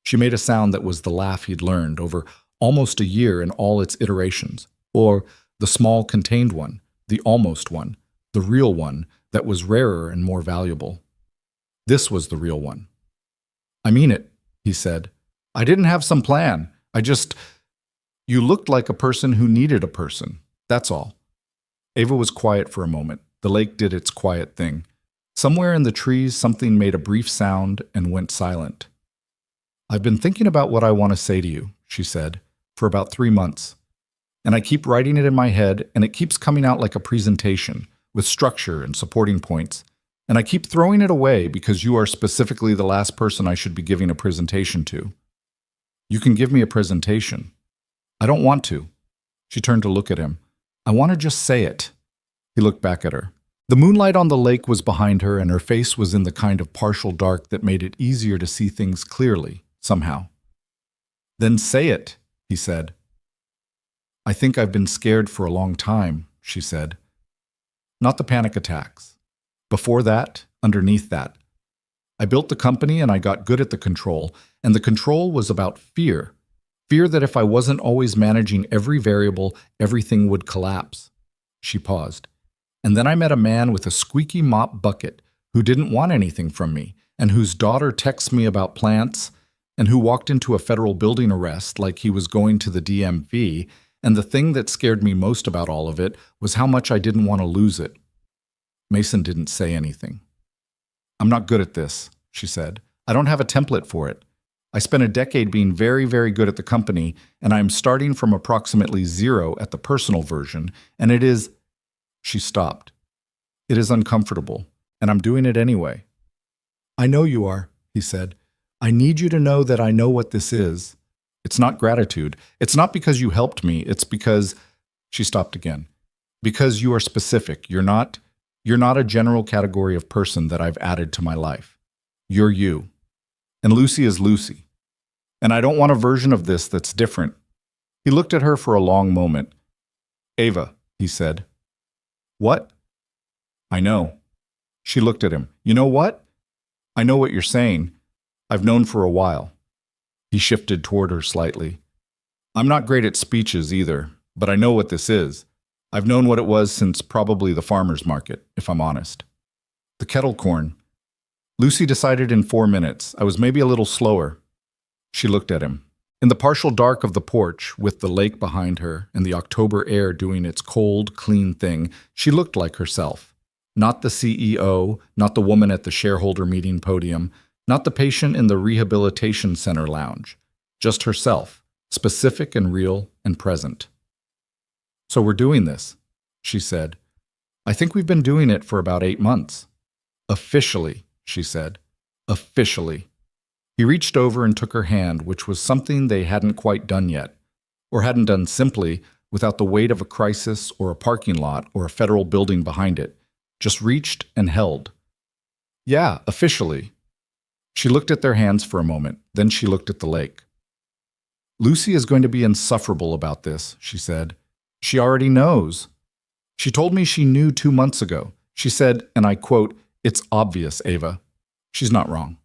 She made a sound that was the laugh he'd learned over almost a year in all its iterations, or the small contained one, the almost one, the real one that was rarer and more valuable. This was the real one. "I mean it," he said. "I didn't have some plan. You looked like a person who needed a person. That's all." Ava was quiet for a moment. The lake did its quiet thing. Somewhere in the trees, something made a brief sound and went silent. "I've been thinking about what I want to say to you," she said, "for about 3 months. And I keep writing it in my head, and it keeps coming out like a presentation, with structure and supporting points. And I keep throwing it away because you are specifically the last person I should be giving a presentation to." "You can give me a presentation." "I don't want to." She turned to look at him. "I want to just say it." He looked back at her. The moonlight on the lake was behind her, and her face was in the kind of partial dark that made it easier to see things clearly, somehow. "Then say it," he said. "I think I've been scared for a long time," she said. "Not the panic attacks. Before that, underneath that. I built the company and I got good at the control, and the control was about fear. Fear that if I wasn't always managing every variable, everything would collapse." She paused. "And then I met a man with a squeaky mop bucket who didn't want anything from me, and whose daughter texts me about plants, and who walked into a federal building arrest like he was going to the DMV, and the thing that scared me most about all of it was how much I didn't want to lose it." Mason didn't say anything. "I'm not good at this," she said. "I don't have a template for it. I spent a decade being very, very good at the company, and I'm starting from approximately 0 at the personal version, and it is—" She stopped. "It is uncomfortable, and I'm doing it anyway." "I know you are," he said. "I need you to know that I know what this is. It's not gratitude. It's not because you helped me. It's because—" She stopped again. "Because you are specific. You're not a general category of person that I've added to my life. You're you. And Lucy is Lucy. And I don't want a version of this that's different." He looked at her for a long moment. "Ava," he said. "What?" "I know." She looked at him. "You know what?" "I know what you're saying. I've known for a while." He shifted toward her slightly. "I'm not great at speeches either, but I know what this is. I've known what it was since probably the farmer's market, if I'm honest." "The kettle corn." "Lucy decided in 4 minutes. I was maybe a little slower." She looked at him. In the partial dark of the porch, with the lake behind her and the October air doing its cold, clean thing, she looked like herself. Not the CEO, not the woman at the shareholder meeting podium, not the patient in the rehabilitation center lounge. Just herself, specific and real and present. "So we're doing this," she said. "I think we've been doing it for about 8 months. Officially," she said. "Officially." He reached over and took her hand, which was something they hadn't quite done yet, or hadn't done simply, without the weight of a crisis or a parking lot or a federal building behind it. Just reached and held. "Yeah, officially." She looked at their hands for a moment, then she looked at the lake. "Lucy is going to be insufferable about this," she said. "She already knows. She told me she knew 2 months ago. She said, and I quote, 'It's obvious, Ava.' She's not wrong."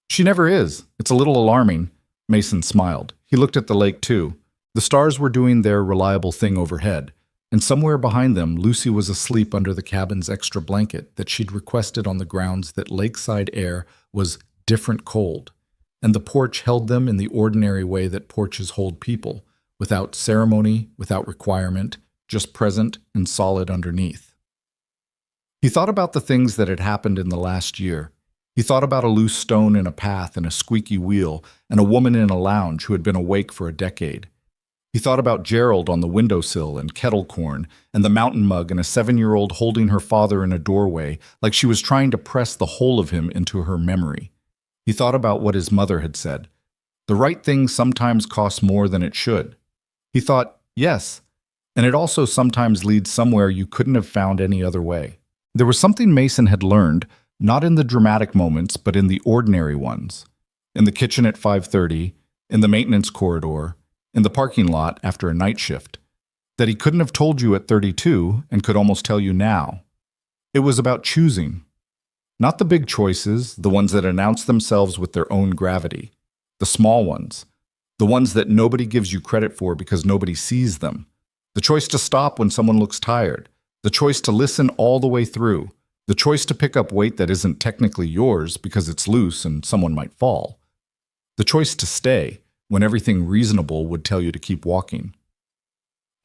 "She never is. It's a little alarming." Mason smiled. He looked at the lake too. The stars were doing their reliable thing overhead, and somewhere behind them, Lucy was asleep under the cabin's extra blanket that she'd requested on the grounds that lakeside air was different cold, and the porch held them in the ordinary way that porches hold people, without ceremony, without requirement, just present and solid underneath. He thought about the things that had happened in the last year. He thought about a loose stone in a path and a squeaky wheel and a woman in a lounge who had been awake for a decade. He thought about Gerald on the windowsill and kettle corn and the mountain mug and a 7-year-old holding her father in a doorway like she was trying to press the whole of him into her memory. He thought about what his mother had said. The right thing sometimes costs more than it should. He thought, yes, and it also sometimes leads somewhere you couldn't have found any other way. There was something Mason had learned, not in the dramatic moments, but in the ordinary ones. In the kitchen at 5:30, in the maintenance corridor, in the parking lot after a night shift, that he couldn't have told you at 32 and could almost tell you now. It was about choosing. Not the big choices, the ones that announce themselves with their own gravity. The small ones. The ones that nobody gives you credit for because nobody sees them. The choice to stop when someone looks tired. The choice to listen all the way through. The choice to pick up weight that isn't technically yours because it's loose and someone might fall. The choice to stay when everything reasonable would tell you to keep walking.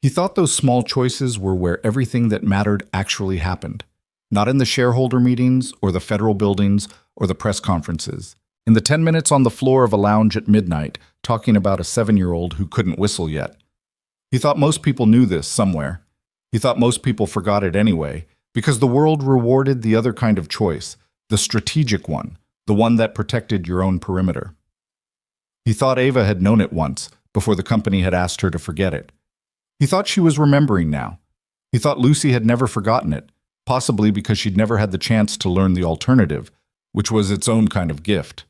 He thought those small choices were where everything that mattered actually happened, not in the shareholder meetings or the federal buildings or the press conferences. In the 10 minutes on the floor of a lounge at midnight, talking about a 7-year-old who couldn't whistle yet. He thought most people knew this somewhere. He thought most people forgot it anyway, because the world rewarded the other kind of choice, the strategic one, the one that protected your own perimeter. He thought Ava had known it once, before the company had asked her to forget it. He thought she was remembering now. He thought Lucy had never forgotten it, possibly because she'd never had the chance to learn the alternative, which was its own kind of gift.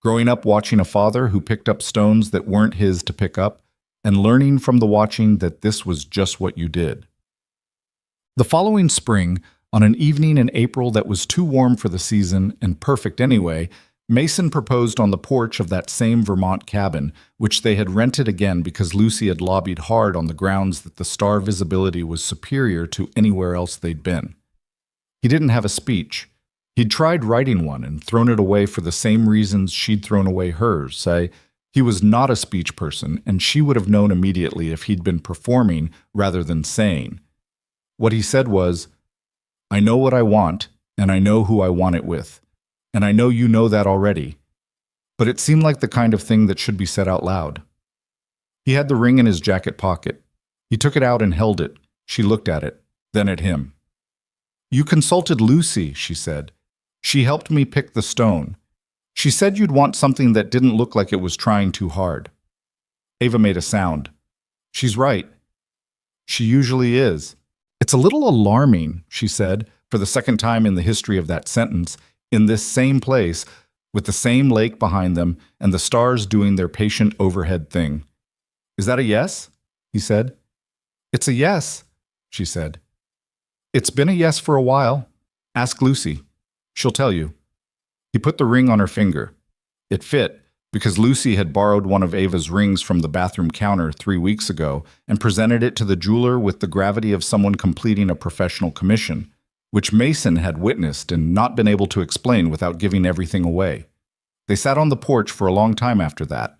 Growing up watching a father who picked up stones that weren't his to pick up, and learning from the watching that this was just what you did. The following spring, on an evening in April that was too warm for the season and perfect anyway, Mason proposed on the porch of that same Vermont cabin, which they had rented again because Lucy had lobbied hard on the grounds that the star visibility was superior to anywhere else they'd been. He didn't have a speech. He'd tried writing one and thrown it away for the same reasons she'd thrown away hers, say, he was not a speech person, and she would have known immediately if he'd been performing rather than saying. What he said was, I know what I want, and I know who I want it with. And I know you know that already. But it seemed like the kind of thing that should be said out loud. He had the ring in his jacket pocket. He took it out and held it. She looked at it, then at him. You consulted Lucy, she said. She helped me pick the stone. She said you'd want something that didn't look like it was trying too hard. Ava made a sound. She's right. She usually is. It's a little alarming, she said, for the second time in the history of that sentence, in this same place, with the same lake behind them and the stars doing their patient overhead thing. Is that a yes? He said. It's a yes, she said. It's been a yes for a while. Ask Lucy. She'll tell you. He put the ring on her finger. It fit, because Lucy had borrowed one of Ava's rings from the bathroom counter 3 weeks ago and presented it to the jeweler with the gravity of someone completing a professional commission, which Mason had witnessed and not been able to explain without giving everything away. They sat on the porch for a long time after that.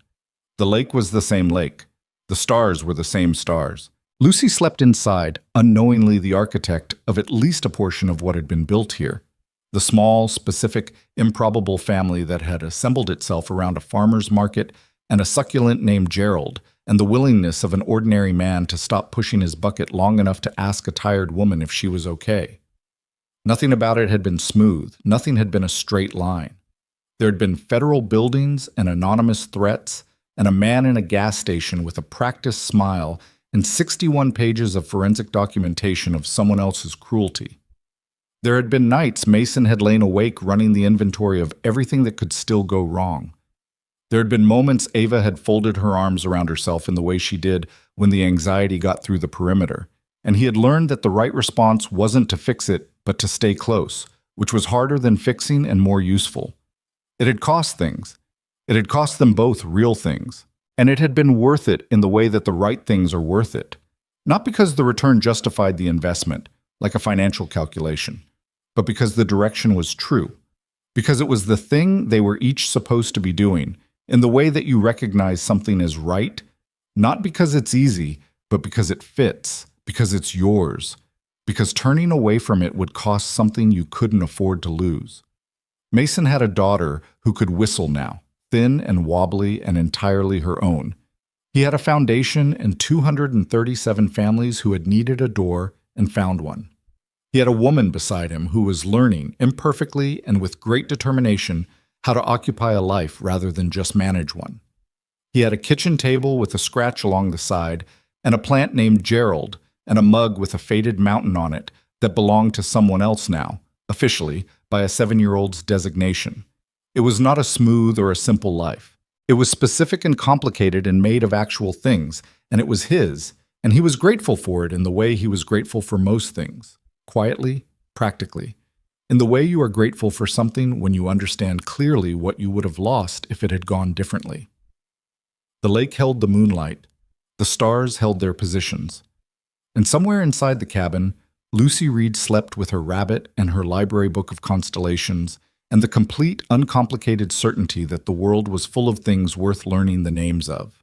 The lake was the same lake. The stars were the same stars. Lucy slept inside, unknowingly the architect of at least a portion of what had been built here. The small, specific, improbable family that had assembled itself around a farmer's market and a succulent named Gerald, and the willingness of an ordinary man to stop pushing his bucket long enough to ask a tired woman if she was okay. Nothing about it had been smooth. Nothing had been a straight line. There had been federal buildings and anonymous threats, and a man in a gas station with a practiced smile and 61 pages of forensic documentation of someone else's cruelty. There had been nights Mason had lain awake running the inventory of everything that could still go wrong. There had been moments Ava had folded her arms around herself in the way she did when the anxiety got through the perimeter, and he had learned that the right response wasn't to fix it, but to stay close, which was harder than fixing and more useful. It had cost things. It had cost them both real things, and it had been worth it in the way that the right things are worth it. Not because the return justified the investment, like a financial calculation, but because the direction was true, because it was the thing they were each supposed to be doing, in the way that you recognize something as right, not because it's easy, but because it fits, because it's yours, because turning away from it would cost something you couldn't afford to lose. Mason had a daughter who could whistle now, thin and wobbly and entirely her own. He had a foundation and 237 families who had needed a door and found one. He had a woman beside him who was learning, imperfectly and with great determination, how to occupy a life rather than just manage one. He had a kitchen table with a scratch along the side, and a plant named Gerald, and a mug with a faded mountain on it that belonged to someone else now, officially, by a 7-year-old's designation. It was not a smooth or a simple life. It was specific and complicated and made of actual things, and it was his, and he was grateful for it in the way he was grateful for most things. Quietly, practically, in the way you are grateful for something when you understand clearly what you would have lost if it had gone differently. The lake held the moonlight. The stars held their positions. And somewhere inside the cabin, Lucy Reed slept with her rabbit and her library book of constellations and the complete, uncomplicated certainty that the world was full of things worth learning the names of.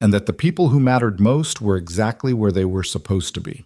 and that the people who mattered most were exactly where they were supposed to be.